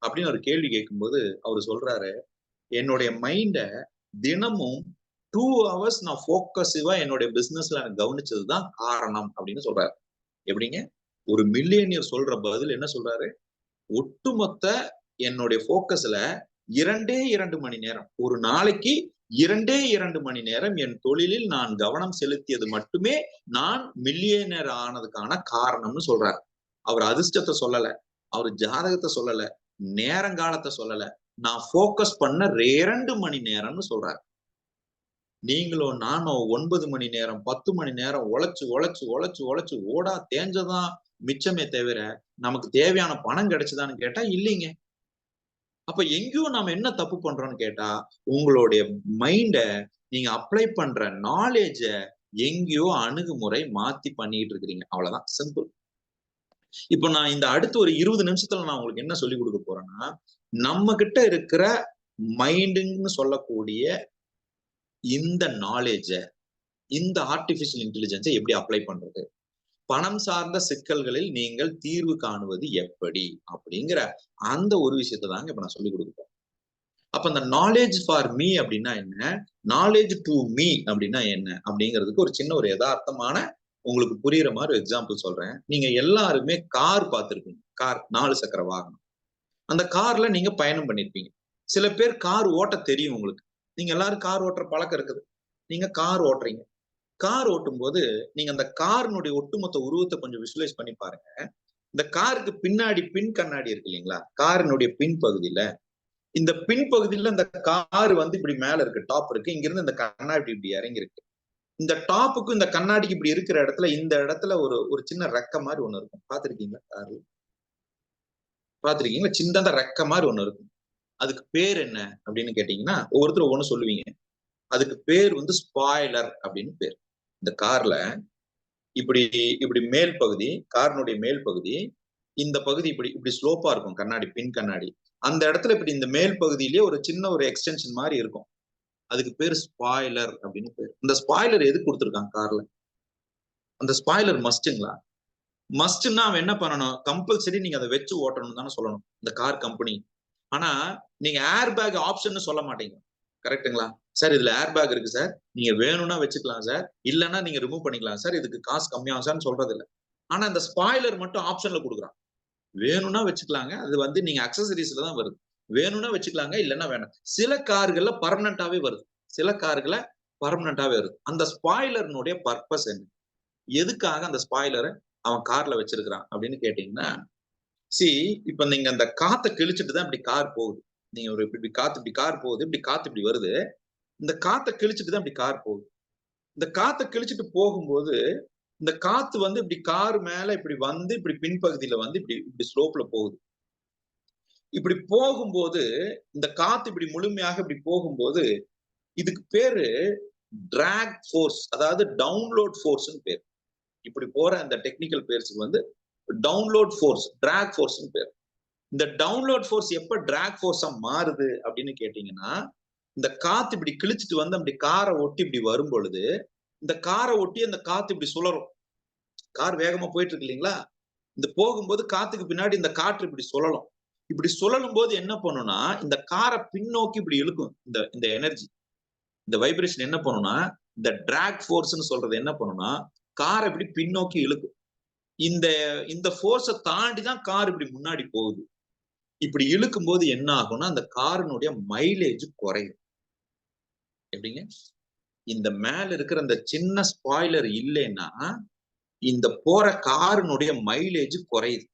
[SPEAKER 1] அப்படின்னு ஒரு கேள்வி கேட்கும்போது அவர் சொல்றாரு, என்னுடைய மைண்ட தினமும் 2 hours நான் போக்கஸிவா என்னுடைய பிசினஸ்ல நான் கவனிச்சதுதான் காரணம் அப்படின்னு சொல்றாரு. எப்படிங்க? ஒரு மில்லியனியர் சொல்ற பதில் என்ன சொல்றாரு? ஒட்டுமொத்த என்னுடைய போக்கஸ்ல 2 மணி நேரம், ஒரு நாளைக்கு 2 மணி நேரம் என் தொழிலில் நான் கவனம் செலுத்தியது மட்டுமே நான் மில்லியனர் ஆனதுக்கான காரணம்னு சொல்றாரு. அவர் அதிர்ஷ்டத்தை சொல்லல, அவர் ஜாதகத்தை சொல்லல, நேரங்காலத்தை சொல்லல, நான் போக்கஸ் பண்ண 2 மணி நேரம்னு சொல்றாரு. நீங்களும் நானும் 9 மணி நேரம் 10 மணி நேரம் உழைச்சு உழைச்சு உழைச்சு உழைச்சு ஓடா தேஞ்சதான் மிச்சமே தவிர நமக்கு தேவையான பணம் கிடைச்சுதான்னு கேட்டா இல்லைங்க. அப்ப எங்கேயோ நாம என்ன தப்பு பண்றோம்னு கேட்டா, உங்களுடைய மைண்ட நீங்க அப்ளை பண்ற நாலேஜ எங்கேயோ அணுகுமுறை மாத்தி பண்ணிட்டு இருக்கிறீங்க. அவ்வளவுதான், சிம்பிள். இப்ப நான் இந்த அடுத்த ஒரு 20 நிமிஷத்துல நான் உங்களுக்கு என்ன சொல்லி கொடுக்க போறேன்னா, நம்ம கிட்ட இருக்கிற மைண்டுன்னு சொல்லக்கூடிய இந்த நாலேஜ, இந்த ஆர்டிபிஷியல் இன்டெலிஜென்ஸை எப்படி அப்ளை பண்றது, பணம் சார்ந்த சிக்கல்களில் நீங்கள் தீர்வு காணுவது எப்படி அப்படிங்கிற அந்த ஒரு விஷயத்தை தாங்க இப்ப நான் சொல்லி கொடுப்பேன். அப்ப அந்த நாலேஜ் ஃபார் மீ அப்படின்னா என்ன, நாலேஜ் டு மீ அப்படின்னா என்ன அப்படிங்கிறதுக்கு ஒரு சின்ன ஒரு யதார்த்தமான உங்களுக்கு புரியுற மாதிரி ஒரு எக்ஸாம்பிள் சொல்றேன். நீங்க எல்லாருமே கார் பார்த்திருப்பீங்க. கார் 4 சக்கர வாகனம். அந்த கார்ல நீங்க பயணம் பண்ணிருப்பீங்க. சில பேர் கார் ஓட்ட தெரியும் உங்களுக்கு. நீங்க எல்லாரும் கார் ஓட்டுற பழக்கம் இருக்குது. நீங்க கார் ஓட்டுறீங்க. கார் ஓட்டும் போது நீங்க அந்த காரினுடைய ஒட்டுமொத்த உருவத்தை கொஞ்சம் விசுவலைஸ் பண்ணி பாருங்க. இந்த காருக்கு பின்னாடி பின் கண்ணாடி இருக்கு இல்லைங்களா, காரினுடைய பின் பகுதியில, இந்த பின் பகுதியில இந்த கார் வந்து இப்படி மேல இருக்கு, டாப் இருக்கு, இங்க இருந்து இந்த கண்ணாடி இப்படி இறங்கி இருக்கு. இந்த டாப்புக்கும் இந்த கண்ணாடிக்கு இப்படி இருக்கிற இடத்துல, இந்த இடத்துல ஒரு ஒரு சின்ன ரெக்க மாதிரி ஒண்ணு இருக்கும். பாத்திருக்கீங்களா? கார்ல பாத்திருக்கீங்களா? சின்னதா ரெக்க மாதிரி ஒண்ணு இருக்கும். அதுக்கு பேர் என்ன அப்படின்னு கேட்டீங்கன்னா ஒவ்வொருத்தரும் ஒவ்வொன்னு சொல்லுவீங்க. அதுக்கு பேர் வந்து ஸ்பாய்லர் அப்படின்னு பேர். இந்த கார்ல இப்படி இப்படி மேல் பகுதி, காரினுடைய மேல் பகுதி, இந்த பகுதி இப்படி இப்படி ஸ்லோப்பா இருக்கும், கண்ணாடி பின் கண்ணாடி. அந்த இடத்துல இப்படி இந்த மேல் பகுதியிலேயே ஒரு சின்ன ஒரு எக்ஸ்டென்ஷன் மாதிரி இருக்கும். அதுக்கு பேர் ஸ்பாய்லர் அப்படின்னு பேர். இந்த ஸ்பாய்லர் எதுக்கு கொடுத்துருக்காங்க கார்ல? அந்த ஸ்பாய்லர் மஸ்ட்டுங்களா? மஸ்ட்னா அவன் என்ன பண்ணணும், கம்பல்சரி நீங்க அதை வச்சு ஓட்டணும் தானே சொல்லணும் இந்த கார் கம்பெனி. ஆனா நீங்க ஏர் பேக் ஆப்ஷன் சொல்ல மாட்டீங்க. கரெக்டுங்களா? சார் இதுல ஏர் பேக் இருக்கு சார், நீங்க வேணும்னா வச்சுக்கலாம் சார், இல்லைன்னா நீங்க ரிமூவ் பண்ணிக்கலாம் சார், இதுக்கு காசு கம்மியாகும் சார்னு சொல்றது இல்லை. ஆனா இந்த ஸ்பாய்லர் மட்டும் ஆப்ஷன்ல கொடுக்குறான். வேணும்னா வச்சுக்கலாங்க, அது வந்து நீங்க அக்சசரிஸ்ல தான் வருது. வேணும்னா வச்சுக்கலாங்க, இல்லைன்னா வேணாம். சில கார்கள்ல பர்மனண்டாவே வருது, சில கார்கள பர்மனண்டாவே வருது. அந்த ஸ்பாய்லர்னுடைய பர்பஸ் என்ன? எதுக்காக அந்த ஸ்பாய்லரை அவன் கார்ல வச்சிருக்கிறான் அப்படின்னு கேட்டீங்கன்னா, இப்ப நீங்க அந்த காத்தை கிழிச்சிட்டு தான் இப்படி கார் போகுது. நீங்க ஒரு இப்படி காத்து இப்படி கார் போகுது, இப்படி காத்து இப்படி வருது. இந்த காத்தை கிழிச்சிட்டு தான் இப்படி கார் போகுது. இந்த காத்தை கிழிச்சிட்டு போகும்போது இந்த காத்து வந்து இப்படி கார் மேல இப்படி வந்து இப்படி பின்பகுதியில வந்து இப்படி இப்படி ஸ்லோப்ல போகுது. இப்படி போகும்போது இந்த காத்து இப்படி முழுமையாக இப்படி போகும்போது இதுக்கு பேரு டிராக் ஃபோர்ஸ், அதாவது டவுன்லோட் ஃபோர்ஸ்னு பேர். இப்படி போற அந்த டெக்னிக்கல் பேர்ஸ்க்கு வந்து டவுன்லோட் ஃபோர்ஸ், டிராக் ஃபோர்ஸ்னு பேர். இந்த டவுன்லோட் ஃபோர்ஸ் எப்ப டிராக் ஃபோர்ஸா மாறுது அப்படின்னு கேட்டீங்கன்னா, இந்த காத்து இப்படி கிழிச்சிட்டு வந்து அப்படி காரை ஒட்டி இப்படி வரும் பொழுது இந்த காரை ஒட்டி அந்த காத்து இப்படி சுழரும். கார் வேகமா போயிட்டு இருக்கு இல்லைங்களா, இந்த போகும்போது காத்துக்கு பின்னாடி இந்த காற்று இப்படி சுழலும். இப்படி சுழலும் போது என்ன பண்ணும்னா இந்த காரை பின்னோக்கி இப்படி இழுக்கும். இந்த இந்த எனர்ஜி, இந்த வைப்ரேஷன் என்ன பண்ணும்னா, இந்த டிராக் ஃபோர்ஸ்னு சொல்றது என்ன பண்ணும்னா காரை இப்படி பின்னோக்கி இழுக்கும். இந்த இந்த ஃபோர்ஸை தாண்டி தான் கார் இப்படி முன்னாடி போகுது. இப்படி இழுக்கும் போது என்ன ஆகும்னா அந்த காரினுடைய மைலேஜ் குறையும். எப்படிங்க? இந்த மேல இருக்கிற அந்த சின்ன ஸ்பாய்லர் இல்லைன்னா இந்த போற காரினுடைய மைலேஜ் குறையுது.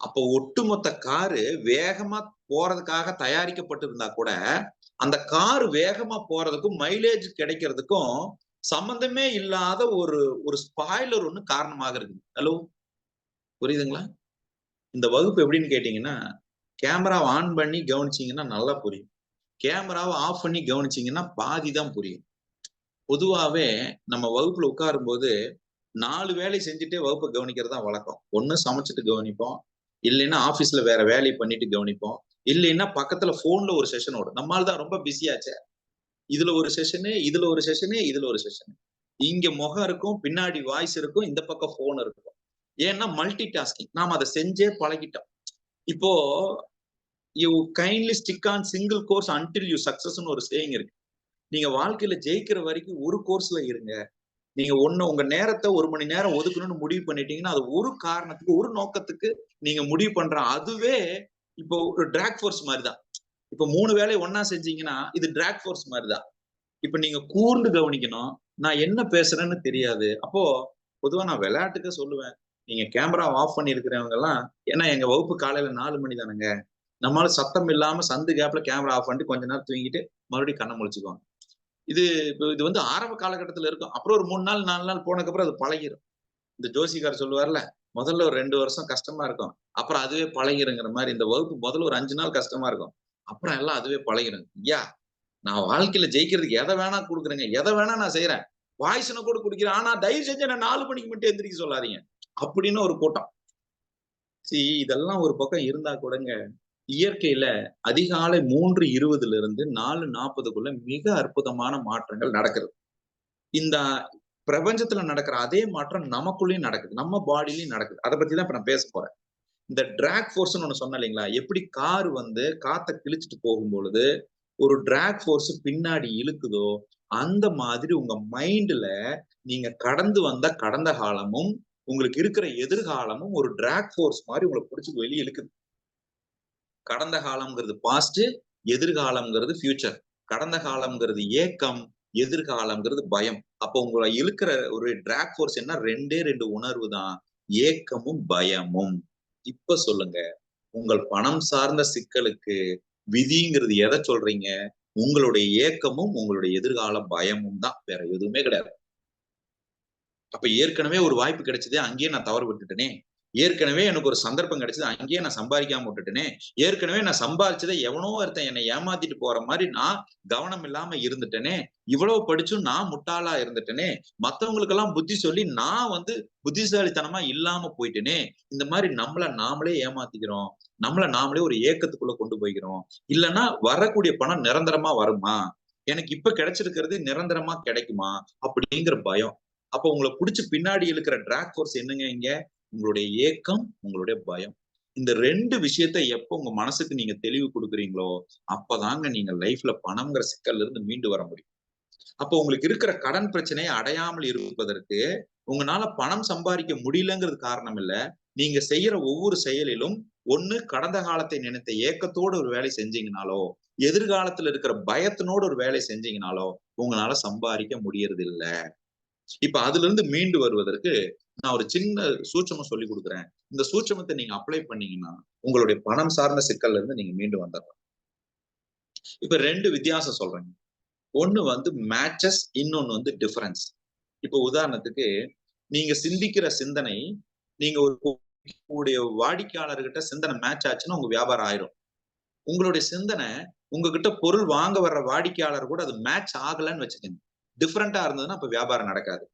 [SPEAKER 1] அப்போ ஒட்டுமொத்த காரு வேகமா போறதுக்காக தயாரிக்கப்பட்டிருந்தா கூட அந்த கார் வேகமா போறதுக்கும் மைலேஜ் கிடைக்கிறதுக்கும் சம்பந்தமே இல்லாத ஒரு ஒரு ஸ்பாய்லர் ஒண்ணு காரணமாக இருக்கு. ஹலோ, புரியுதுங்களா? இந்த வகுப்பு எப்படின்னு கேட்டீங்கன்னா, கேமராவை ஆன் பண்ணி கவனிச்சீங்கன்னா நல்லா புரியும், கேமராவை ஆஃப் பண்ணி கவனிச்சீங்கன்னா பாதி தான் புரியும். பொதுவாவே நம்ம வகுப்புல உட்காரும் போது 4 வேலை செஞ்சுட்டே வகுப்பை கவனிக்கிறது தான் வழக்கம். ஒண்ணு சமைச்சிட்டு கவனிப்போம், இல்லைன்னா ஆபீஸ்ல வேற வேலையை பண்ணிட்டு கவனிப்போம், இல்லைன்னா பக்கத்துல போன்ல ஒரு செஷன் ஓடும். நம்மால தான் ரொம்ப பிஸியாச்சே, இதுல ஒரு செஷனு, இதுல ஒரு செஷனு, இதுல ஒரு செஷன். இங்க முகம் இருக்கும், பின்னாடி வாய்ஸ் இருக்கும், இந்த பக்கம் போன் இருக்கும். ஏன்னா மல்டி டாஸ்கிங், நாம அதை செஞ்சே பழகிட்டோம். இப்போ you kindly stick on single course until you சக்சஸ்னு ஒரு சேயிங் இருக்கு. நீங்க வாழ்க்கையில ஜெயிக்கிற வரைக்கும் ஒரு கோர்ஸ்ல இருங்க. நீங்க உங்க நேரத்தை 1 மணி நேரம் ஒதுக்கணும்னு முடிவு பண்ணிட்டீங்கன்னா அது ஒரு காரணத்துக்கு, ஒரு நோக்கத்துக்கு நீங்க முடிவு பண்ற அதுவே இப்போ ஒரு டிராக் ஃபோர்ஸ் மாதிரிதான். இப்ப 3 வேலையை ஒன்னா செஞ்சீங்கன்னா இது டிராக் ஃபோர்ஸ் மாதிரிதான். இப்ப நீங்க கூர்ந்து கவனிக்கணும். நான் என்ன பேசுறேன்னு தெரியாது. அப்போ பொதுவா நான் விளையாட்டுக்கு சொல்லுவேன், நீங்க கேமரா ஆஃப் பண்ணி இருக்கிறவங்க எல்லாம், ஏன்னா எங்க வகுப்பு காலையில 4 மணி தானுங்க, நம்மளால சத்தம் இல்லாம சந்து கேப்ல கேமரா ஆஃப் பண்ணிட்டு கொஞ்ச நேரம் தூங்கிட்டு மறுபடியும் கண்ணை முழிச்சுக்குவாங்க. இது வந்து ஆரம்ப காலகட்டத்துல இருக்கும். அப்புறம் ஒரு 3 நாள் 4 நாள் போனதுக்கு அப்புறம் அது பழகிரும். இந்த ஜோசிகார் சொல்லுவார்ல, முதல்ல ஒரு 2 வருஷம் கஷ்டமா இருக்கும், அப்புறம் அதுவே பழகிருங்கிற மாதிரி இந்த வகுப்பு முதல்ல ஒரு 5 நாள் கஷ்டமா இருக்கும், அப்புறம் எல்லாம் அதுவே பழகிரும். ஐயா, நான் வாழ்க்கையில ஜெயிக்கிறதுக்கு எதை வேணா கொடுக்குறேங்க, எதை வேணா நான் செய்யறேன், வாய்ஸ்ன கூட குடிக்கிறேன், ஆனா தயவு செஞ்சு என்ன 4 மணிக்கு மட்டும் எந்திரிக்க சொல்லாதீங்க அப்படின்னு ஒரு கூட்டம். இதெல்லாம் ஒரு பக்கம் இருந்தா கூடங்க, இயற்கையில அதிகாலை 3:20 இருந்து 4:40 மிக அற்புதமான மாற்றங்கள் நடக்கிறது. இந்த பிரபஞ்சத்துல நடக்கிற அதே மாற்றம் நமக்குள்ளேயும் நடக்குது, நம்ம பாடியிலயும் நடக்குது. அதை பத்தி தான் இப்ப நான் பேச போறேன். இந்த டிராக் ஃபோர்ஸ்னு ஒண்ணு சொன்னேன் இல்லைங்களா, எப்படி கார் வந்து காத்தை கிழிச்சிட்டு போகும் பொழுது ஒரு டிராக் ஃபோர்ஸ் பின்னாடி இழுக்குதோ அந்த மாதிரி உங்க மைண்ட்ல நீங்க கடந்து வந்த கடந்த காலமும் உங்களுக்கு இருக்கிற எதிர்காலமும் ஒரு டிராக் ஃபோர்ஸ் மாதிரி உங்களை பிடிச்சி வெளியே இழுக்குது. கடந்த காலம்ங்கிறது பாஸ்ட், எதிர்காலம்ங்கிறது ஃபியூச்சர். கடந்த காலம்ங்கிறது ஏக்கம், எதிர்காலம்ங்கிறது பயம். அப்போ உங்களை இழுக்கிற ஒரு டிராக் ஃபோர்ஸ் என்ன? 2 உணர்வு தான், ஏக்கமும் பயமும். இப்ப சொல்லுங்க, உங்கள் பணம் சார்ந்த சிக்கலுக்கு விதிங்கிறது எதை சொல்றீங்க? உங்களுடைய ஏக்கமும் உங்களுடைய எதிர்கால பயமும் தான், வேற எதுவுமே கிடையாது. அப்ப ஏற்கனவே ஒரு வாய்ப்பு கிடைச்சதே, அங்கேயே நான் தவறு விட்டுட்டேனே. ஏற்கனவே எனக்கு ஒரு சந்தர்ப்பம் கிடைச்சது, அங்கேயே நான் சம்பாதிக்காம விட்டுட்டேனே. ஏற்கனவே நான் சம்பாதிச்சதை எவனோ ஒருத்தன் என்னை ஏமாத்திட்டு போற மாதிரி நான் கவனம் இல்லாம இருந்துட்டேனே. இவ்வளவு படிச்சும் நான் முட்டாளா இருந்துட்டேனே. மத்தவங்களுக்கெல்லாம் புத்தி சொல்லி நான் புத்திசாலித்தனமா இல்லாம போயிட்டேனே. இந்த மாதிரி நம்மள நாமளே ஏமாத்திக்கிறோம். நம்மள நாமளே ஒரு ஏக்கத்துக்குள்ள கொண்டு போய்க்கிறோம். இல்லன்னா வரக்கூடிய பணம் நிரந்தரமா வருமா? எனக்கு இப்ப கிடைச்சிருக்கிறது நிரந்தரமா கிடைக்குமா? அப்படிங்கிற பயம். அப்ப உங்களை புடிச்சு பின்னாடி இழுக்கிற டிராக் ஃபோர்ஸ் என்னங்க இங்க? உங்களுடைய ஏக்கம், உங்களுடைய பயம். இந்த 2 விஷயத்த எப்ப உங்க மனசுக்கு நீங்க தெளிவு குடுக்குறீங்களோ, அப்பதாங்க நீங்க லைஃப்ல பணம்ங்கிற சிக்கல்ல இருந்து மீண்டு வர முடியும். அப்போ உங்களுக்கு இருக்கிற கடன் பிரச்சனையை அடையாமல் இருப்பதற்கு, உங்களால பணம் சம்பாதிக்க முடியலங்கிறது காரணம் இல்ல. நீங்க செய்யற ஒவ்வொரு செயலிலும், ஒண்ணு கடந்த காலத்தை நினைத்த ஏக்கத்தோடு ஒரு வேலை செஞ்சீங்கனாலோ, எதிர்காலத்துல இருக்கிற பயத்தினோடு ஒரு வேலை செஞ்சீங்கனாலோ, உங்களால சம்பாதிக்க முடியறது இல்ல. இப்ப அதுல இருந்து மீண்டு வருவதற்கு நான் ஒரு சின்ன சூட்சமம் சொல்லி கொடுக்குறேன். இந்த சூட்சமத்தை நீங்க அப்ளை பண்ணீங்கன்னா உங்களுடைய பணம் சார்ந்த சிக்கல்ல இருந்து நீங்க மீண்டு வந்துடலாம். இப்ப 2 வித்தியாசம் சொல்றேங்க. ஒண்ணு மேட்சஸ், இன்னொன்னு டிஃபரன்ஸ். இப்ப உதாரணத்துக்கு நீங்க சிந்திக்கிற சிந்தனை, நீங்க ஒரு வாடிக்கையாளர்கிட்ட சிந்தனை மேட்ச் ஆச்சுன்னா உங்க வியாபாரம் ஆயிரும். உங்களுடைய சிந்தனை உங்ககிட்ட பொருள் வாங்க வர்ற வாடிக்கையாளர் கூட அது மேட்ச் ஆகலன்னு வச்சுக்கோங்க, டிஃபரெண்டா இருந்ததுன்னா அப்ப வியாபாரம் நடக்காது.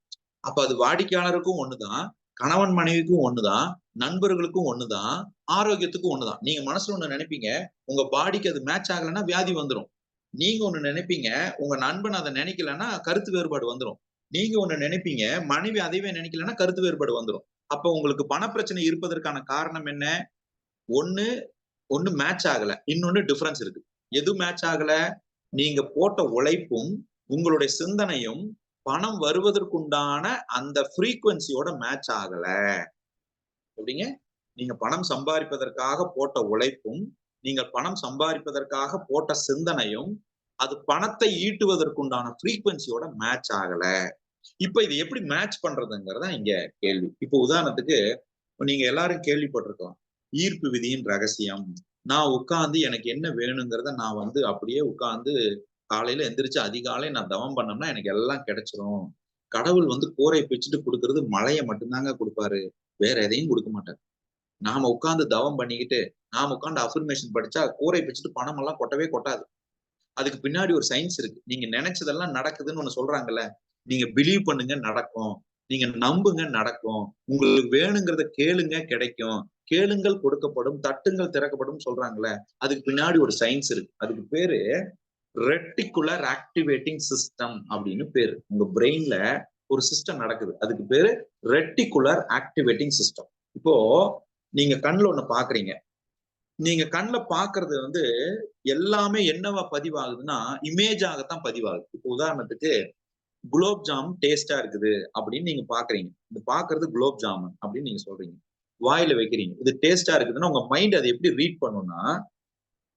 [SPEAKER 1] அப்ப அது வாடிக்கையாளருக்கும் ஒண்ணுதான், கணவன் மனைவிக்கும் ஒண்ணுதான், நண்பர்களுக்கும் ஒண்ணுதான், ஆரோக்கியத்துக்கும் ஒண்ணுதான். நீங்க மனசுல ஒண்ணு நினைப்பீங்க, உங்க பாடிக்கு அது மேட்ச் ஆகலைன்னா வியாதி வந்துரும். நீங்க ஒண்ணு நினைப்பீங்க, உங்க நண்பன் அதை நினைக்கலன்னா கருத்து வேறுபாடு வந்துரும். நீங்க ஒண்ணு நினைப்பீங்க, மனைவி அதைவே நினைக்கலன்னா கருத்து வேறுபாடு வந்துரும். அப்ப உங்களுக்கு பணப்பிரச்சனை இருப்பதற்கான காரணம் என்ன? ஒண்ணு ஒண்ணு மேட்ச் ஆகல, இன்னொன்னு டிஃபரன்ஸ் இருக்கு. எது மேட்ச் ஆகல? நீங்க போட்ட உழைப்பும் உங்களுடைய சிந்தனையும் பணம் வருவதற்குண்டான அந்த ஃப்ரீக்வன்சியோட மேட்ச் ஆகல. எப்படிங்க? நீங்க பணம் சம்பாதிப்பதற்காக போட்ட உழைப்பும், நீங்க பணம் சம்பாதிப்பதற்காக போட்ட சிந்தனையும், அது பணத்தை ஈட்டுவதற்குண்டான ஃப்ரீக்வன்சியோட மேட்ச் ஆகல. இப்ப இது எப்படி மேட்ச் பண்றதுங்கிறதா இங்க கேள்வி. இப்போ உதாரணத்துக்கு நீங்க எல்லாரும் கேள்விப்பட்டிருக்கலாம், ஈர்ப்பு விதியின் ரகசியம். நான் உட்கார்ந்து எனக்கு என்ன வேணுங்கிறத நான் அப்படியே உட்கார்ந்து காலையில எந்திரிச்சு அதிகாலை நான் தவம் பண்ணோம்னா எனக்கு எல்லாம் கிடைச்சிரும். கடவுள் கூரை பிச்சுட்டு கொடுக்கறது மழையை மட்டும்தாங்க கொடுப்பாரு, வேற எதையும் கொடுக்க மாட்டாரு. நாம உட்கார்ந்து தவம் பண்ணிக்கிட்டு, நாம உட்கார்ந்து அஃபர்மேஷன் படிச்சா கூரை பிச்சுட்டு பணம் எல்லாம் கொட்டவே கொட்டாது. அதுக்கு பின்னாடி ஒரு சயின்ஸ் இருக்கு. நீங்க நினைச்சதெல்லாம் நடக்குதுன்னு ஒண்ணு சொல்றாங்கல்ல, நீங்க பிலீவ் பண்ணுங்க நடக்கும், நீங்க நம்புங்க நடக்கும், உங்களுக்கு வேணுங்கிறத கேளுங்க கிடைக்கும், கேளுங்கள் கொடுக்கப்படும், தட்டுங்கள் திறக்கப்படும் சொல்றாங்கல்ல, அதுக்கு பின்னாடி ஒரு சயின்ஸ் இருக்கு. அதுக்கு பேரு ரெட்டிகுலர் ஆக்டிவேட்டிங் சிஸ்டம் அப்படின்னு பேரு. உங்க பிரெயின்ல ஒரு சிஸ்டம் நடக்குது, அதுக்கு பேரு ரெட்டிகுலர் ஆக்டிவேட்டிங் சிஸ்டம். இப்போ நீங்க கண்ணுல ஒண்ணு பாக்குறீங்க, நீங்க கண்ணுல பாக்குறது எல்லாமே என்னவா பதிவாகுதுன்னா இமேஜாகத்தான் பதிவாகுது. இப்போ உதாரணத்துக்கு குலோப் ஜாமுன் டேஸ்டா இருக்குது அப்படின்னு நீங்க பாக்குறீங்க, இது பாக்குறது குலோப் ஜாமுன் அப்படின்னு நீங்க சொல்றீங்க, வாயில வைக்கிறீங்க, இது டேஸ்டா இருக்குதுன்னா உங்க மைண்ட் அதை எப்படி ரீட் பண்ணும்னா,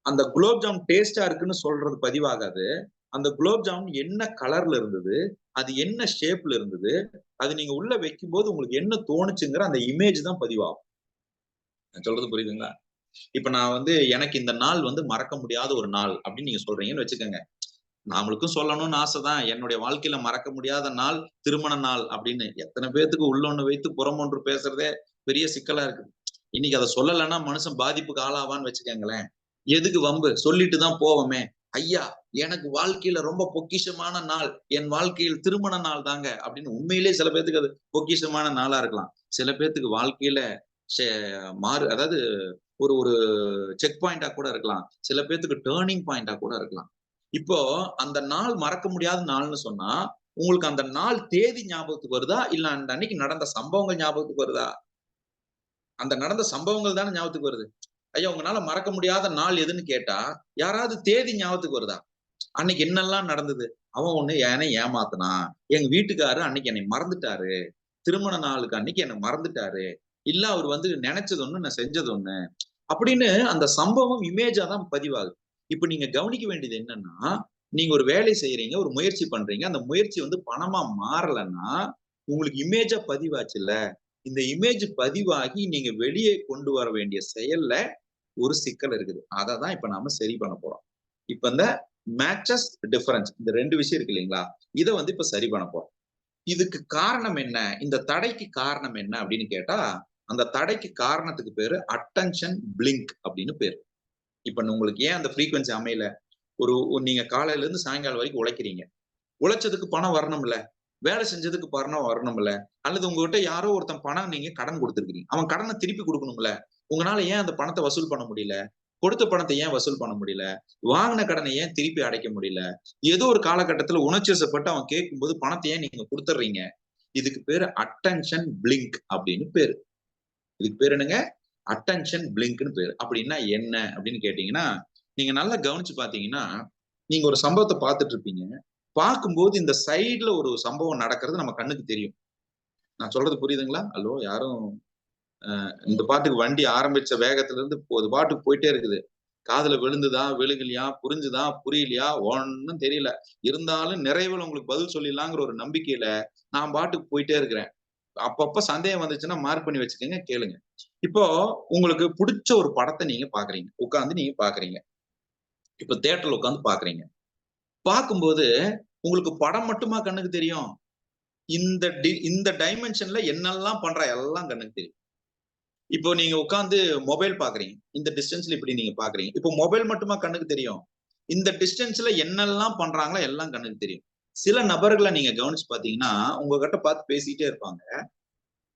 [SPEAKER 1] அந்த குலோப் ஜாமுன் டேஸ்டா இருக்குன்னு சொல்றது பதிவாகாது, அந்த குலோப் ஜாமுன் என்ன கலர்ல இருந்தது, அது என்ன ஷேப்ல இருந்தது, அது நீங்க உள்ள வைக்கும் போது உங்களுக்கு என்ன தோணுச்சுங்கிற அந்த இமேஜ் தான் பதிவாகும். நான் சொல்றது புரியுதுங்களா? இப்ப நான் எனக்கு இந்த நாள் மறக்க முடியாத ஒரு நாள் அப்படின்னு நீங்க சொல்றீங்கன்னு வச்சுக்கோங்க. நாமளுக்கும் சொல்லணும்னு ஆசைதான், என்னுடைய வாழ்க்கையில மறக்க முடியாத நாள் திருமண நாள் அப்படின்னு. எத்தனை பேத்துக்கு உள்ளொன்னு வைத்து புறம் ஒன்று பேசுறதே பெரிய சிக்கலா இருக்கு. இன்னைக்கு அதை சொல்லலைன்னா மனுஷன் பாதிப்புக்கு ஆளாவான்னு வச்சுக்கோங்களேன். எதுக்கு வம்பு, சொல்லிட்டு தான் போவோமே. ஐயா, எனக்கு வாழ்க்கையில ரொம்ப பொக்கிஷமான நாள், என் வாழ்க்கையில் திருமண நாள் தாங்க அப்படின்னு. உண்மையிலேயே சில பேத்துக்கு அது பொக்கிஷமான நாளா இருக்கலாம். சில பேத்துக்கு வாழ்க்கையில அதாவது ஒரு ஒரு செக் பாயிண்டா கூட இருக்கலாம். சில பேத்துக்கு டேர்னிங் பாயிண்டா கூட இருக்கலாம். இப்போ அந்த நாள் மறக்க முடியாத நாள்னு சொன்னா, உங்களுக்கு அந்த நாள் தேதி ஞாபகத்துக்கு வருதா, இல்ல அந்த அன்னைக்கு நடந்த சம்பவங்கள் ஞாபகத்துக்கு வருதா? அந்த நடந்த சம்பவங்கள் தானே ஞாபகத்துக்கு வருது. ஐயா, உங்களால மறக்க முடியாத நாள் எதுன்னு கேட்டா, யாராவது தேதி ஞாபகத்துக்கு வருதா? அன்னைக்கு என்னெல்லாம் நடந்தது? அவன் ஒண்ணு என்னை ஏமாத்துனான், எங்க வீட்டுக்காரரு அன்னைக்கு என்னை மறந்துட்டாரு, திருமண நாளுக்கு அன்னைக்கு என்னை மறந்துட்டாரு, இல்ல அவர் நினைச்சது ஒண்ணு நான் செஞ்சது ஒண்ணு அப்படின்னு அந்த சம்பவம் இமேஜா தான் பதிவாகுது. இப்ப நீங்க கவனிக்க வேண்டியது என்னன்னா, நீங்க ஒரு வேலை செய்யறீங்க, ஒரு முயற்சி பண்றீங்க. அந்த முயற்சி வந்து பணமா மாறலன்னா, உங்களுக்கு இமேஜா பதிவாச்சுல்ல. இந்த இமேஜ் பதிவாகி நீங்க வெளியே கொண்டு வர வேண்டிய செயல்ல ஒரு சிக்கல் இருக்குது. அததான் இப்ப நாம சரி பண்ண போறோம். இப்ப இந்த மேட்சஸ் டிஃபரன்ஸ் இந்த 2 விஷயம் இருக்கு இல்லைங்களா? இத வந்து இப்ப சரி பண்ண போறோம். இதுக்கு காரணம் என்ன? இந்த தடைக்கு காரணம் என்ன அப்படின்னு கேட்டா, அந்த தடைக்கு காரணத்துக்கு பேரு அட்டென்ஷன் பிளிங்க் அப்படின்னு பேரு. இப்ப உங்களுக்கு ஏன் அந்த ஃப்ரீக்வென்சி அமையல? நீங்க காலையில இருந்து சாயங்காலம் வரைக்கும் உழைக்கிறீங்க. உழைச்சதுக்கு பணம் வரணும்ல. வேலை செஞ்சதுக்கு பணம் வரணும்ல. அல்லது உங்ககிட்ட யாரோ ஒருத்தன் பணம் நீங்க கடன் குடுத்திருக்கிறீங்க. அவன் கடன திருப்பி குடுக்கணும்ல. உங்கனால ஏன் அந்த பணத்த வசூல் பண்ண முடியல? கொடுத்த பணத்த ஏன் வசூல் பண்ண முடியல? வாங்குன கடன ஏன் திருப்பி அடைக்க முடியல? ஏதோ ஒரு காலகட்டத்தில உணர்ச்சி வசப்பட்டு அவன் கேட்கும்போது பணத்த ஏன் நீங்க குடுத்துடுறீங்க? இதுக்கு பேரு அட்டென்ஷன் பிளிங்க் அப்படின்னு பேரு. இதுக்கு பேரு என்னங்க? அட்டென்ஷன் பிளிங்க்ன்னு பேரு. அப்படின்னா என்ன? அப்படின்னு கேட்டீங்கன்னா, நீங்க நல்லா கவனிச்சு பார்த்தீங்கன்னா, நீங்க ஒரு சம்பவத்த பார்த்துட்டு இருப்பீங்க. பார்க்கும்போது இந்த சைடுல ஒரு சம்பவம் நடக்கிறது நம்ம கண்ணுக்கு தெரியும். நான் சொல்றது புரியுதுங்களா? ஹலோ யாரும் இந்த பாட்டுக்கு வண்டி ஆரம்பிச்ச வேகத்துல இருந்து அது பாட்டுக்கு போயிட்டே இருக்குது. காதுல விழுந்துதா, விழுகலையா, புரிஞ்சுதா, புரியலையா ஒண்ணும் தெரியல. இருந்தாலும் நிறைவுல உங்களுக்கு பதில் சொல்லிடலாங்கிற ஒரு நம்பிக்கையில நான் பாட்டுக்கு போயிட்டே இருக்கிறேன். அப்பப்ப சந்தேகம் வந்துச்சுன்னா மார்க் பண்ணி வச்சுக்கங்க, கேளுங்க. இப்போ உங்களுக்கு புடிச்ச ஒரு படத்த நீங்க பார்க்குறீங்க. உட்கார்ந்து நீங்க பார்க்குறீங்க. இப்ப தியேட்டர்ல உட்கார்ந்து பார்க்குறீங்க. பார்க்கும்போது உங்களுக்கு படம் மட்டுமா கண்ணுக்கு தெரியும்? இந்த டைமென்ஷன்ல என்னெல்லாம் பண்றா எல்லாம் கண்ணுக்கு தெரியும். இப்போ நீங்க உட்கார்ந்து மொபைல் பார்க்குறீங்க. இந்த டிஸ்டன்ஸ்ல இப்படி நீங்க பார்க்குறீங்க. இப்போ மொபைல் மட்டுமா கண்ணுக்கு தெரியும்? இந்த டிஸ்டன்ஸ்ல என்னெல்லாம் பண்றாங்களோ எல்லாம் கண்ணுக்கு தெரியும். சில நபர்கள நீங்க கவனிச்சு பார்த்தீங்கன்னா, உங்ககிட்ட பார்த்து பேசிட்டே இருப்பாங்க.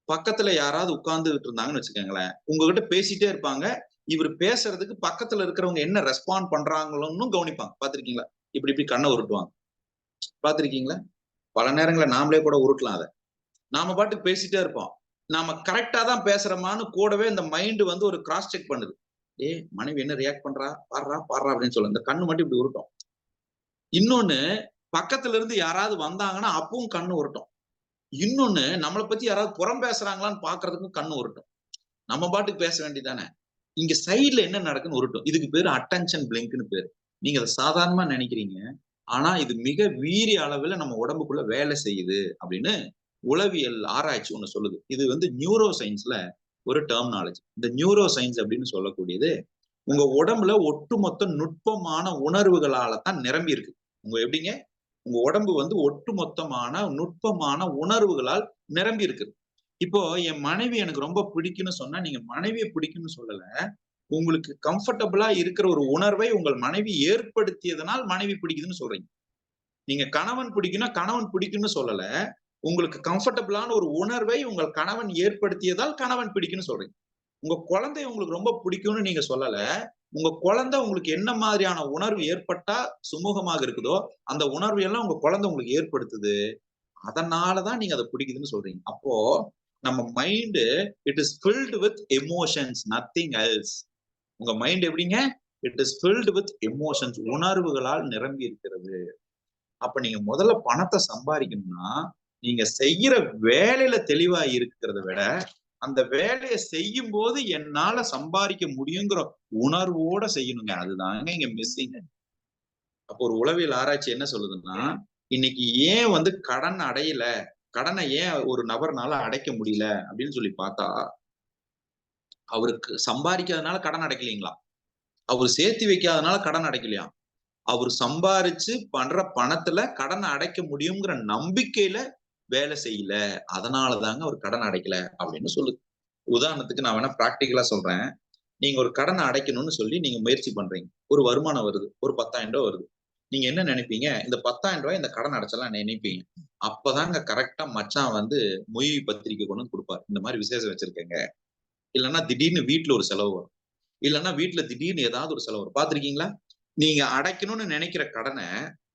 [SPEAKER 1] பக்கத்துல யாராவது உட்கார்ந்துகிட்டு இருந்தாங்கன்னு வச்சுக்கோங்களேன். உங்ககிட்ட பேசிட்டே இருப்பாங்க. இவரு பேசுறதுக்கு பக்கத்துல இருக்கிறவங்க என்ன ரெஸ்பாண்ட் பண்றாங்களோன்னு கவனிப்பாங்க. பார்த்திருக்கீங்களா? இப்படி இப்படி கண்ண உருட்டுவாங்க. பார்த்திருக்கீங்களா? பல நேரங்கள்ல நாமளே கூட உருட்டலாம் அத. நாம பாட்டுக்கு பேசிட்டே இருப்போம். நாம கரெக்ட்டா தான் பேசுறோமான்னு கூடவே இந்த மைண்ட் வந்து ஒரு கிராஸ் செக் பண்ணுது. "ஏய் மனைவி என்ன ரியாக்ட் பண்றா? பார்றா, பார்றா" அப்படின்னு சொல்லும். இந்த கண்ணு மட்டும் இப்படி உருட்டும். இன்னொன்னு பக்கத்துல இருந்து யாராவது வந்தாங்கன்னா, அப்பவும் கண்ணு உருட்டும். இன்னொன்னு நம்மள பத்தி யாராவது புறம் பேசுறாங்களான்னு பார்க்கறதுக்கும் கண்ணு உருட்டும். நம்ம பாட்டுக்கு பேச வேண்டியது தானே. இங்க சைடுல என்ன நடக்குன்னு உருட்டும். இதுக்கு பேரு அட்டென்ஷன் பிளிங்க்ன்னு பேரு. நீங்க அத சாதாரணமா நெனைக்கிறீங்க. ஆனா இது மிக வீரிய அளவுல நம்ம உடம்புக்குள்ள வேலை செய்யுது அப்படின்னு உளவியல் ஆராய்ச்சி ஒண்ணு சொல்லுது. இது வந்து நியூரோ சயன்ஸ்ல ஒரு டெர்மினாலஜி. இந்த நியூரோ சயன்ஸ் அப்படின்னு சொல்லக்கூடியது, உங்க உடம்புல ஒட்டுமொத்த நுட்பமான உணர்வுகளால தான் நிரம்பி இருக்கு. எப்படிங்க? உங்க உடம்பு வந்து ஒட்டுமொத்தமான நுட்பமான உணர்வுகளால் நிரம்பி இருக்கு. இப்போ என் மனைவி எனக்கு ரொம்ப பிடிக்கும்னு சொன்னா, நீங்க மனைவிய பிடிக்கும்னு சொல்லல. உங்களுக்கு கம்ஃபர்டபுளா இருக்கிற ஒரு உணர்வை உங்கள் மனைவி ஏற்படுத்தியதனால் மனைவி பிடிக்குதுன்னு சொல்றீங்க. நீங்க கணவன் பிடிக்கும்னா, கணவன் பிடிக்கும்னு சொல்லல. உங்களுக்கு கம்ஃபர்டபுளான ஒரு உணர்வை உங்கள் கணவன் ஏற்படுத்தியதால் கணவன் பிடிக்கும்னு சொல்றீங்க. உங்க குழந்தை உங்களுக்கு ரொம்ப பிடிக்கும்னு நீங்க சொல்லல. உங்க குழந்தை உங்களுக்கு என்ன மாதிரியான உணர்வு ஏற்பட்டா சுமூகமாக இருக்குதோ, அந்த உணர்வு எல்லாம் உங்க குழந்தை உங்களுக்கு ஏற்படுத்துது. அதனால தான் நீங்க அத பிடிக்குதுன்னு சொல்றீங்க. அப்போ நம்ம mind it is filled with emotions nothing else. உங்க மைண்ட் எப்படிங்க? It is filled with emotions உணர்வுகளால் நிரம்பி இருக்கிறது. அப்ப நீங்க முதல்ல பணத்த சம்பாரிக்கணும்னா, நீங்க செய்யற வேலையில தெளிவா இருக்கிறத விட, அந்த வேலைய செய்யும்போது என்னால சம்பாரிக்க முடியுங்கிற உணர்வோட செய்யணுங்க. அதுதாங்க இங்க மிஸ்ஸிங். அப்போ ஒரு உளவியல் ஆராய்ச்சி என்ன சொல்லுதுன்னா, இன்னைக்கு ஏன் வந்து கடன் அடையல? கடன ஏன் ஒரு நபர்னால அடைக்க முடியல? அப்படின்னு சொல்லி பார்த்தா, அவருக்கு சம்பாரிக்காதனால கடன் அடைக்கலீங்களாம். அவரு சேர்த்து வைக்காதனால கடன் அடைக்கலையாம். அவரு சம்பாரிச்சு பண்ற பணத்துல கடன அடைக்க முடியுங்கிற நம்பிக்கையில வேலை செய்யல. அதனால தாங்க அவர் கடன் அடைக்கல அப்படின்னு சொல்லுது. உதாரணத்துக்கு நான் வேணா பிராக்டிகலா சொல்றேன். நீங்க ஒரு கடன அடைக்கணும்னு சொல்லி நீங்க முயற்சி பண்றீங்க. ஒரு வருமானம் வருது. ஒரு ரூ. 10,000 வருது. நீங்க என்ன நினைப்பீங்க? இந்த ரூ. 10,000 இந்த கடன் அடைச்சிடலாம்னு நினைப்பீங்க. அப்பதாங்க கரெக்ட்டா மச்சான் வந்து மொய் பத்திரிக்கை கொண்டு வந்து குடுப்பாரு. இந்த மாரி விசேஷம் வச்சிருக்கேங்க. இல்லன்னா திடீர்னு வீட்ல ஒரு செலவு வரும். இல்லன்னா வீட்ல திடீர்னு ஏதாவது ஒரு செலவு வரும். பார்த்திருக்கீங்களா? நீங்க அடைக்கணும்னு நினைக்கிற கடன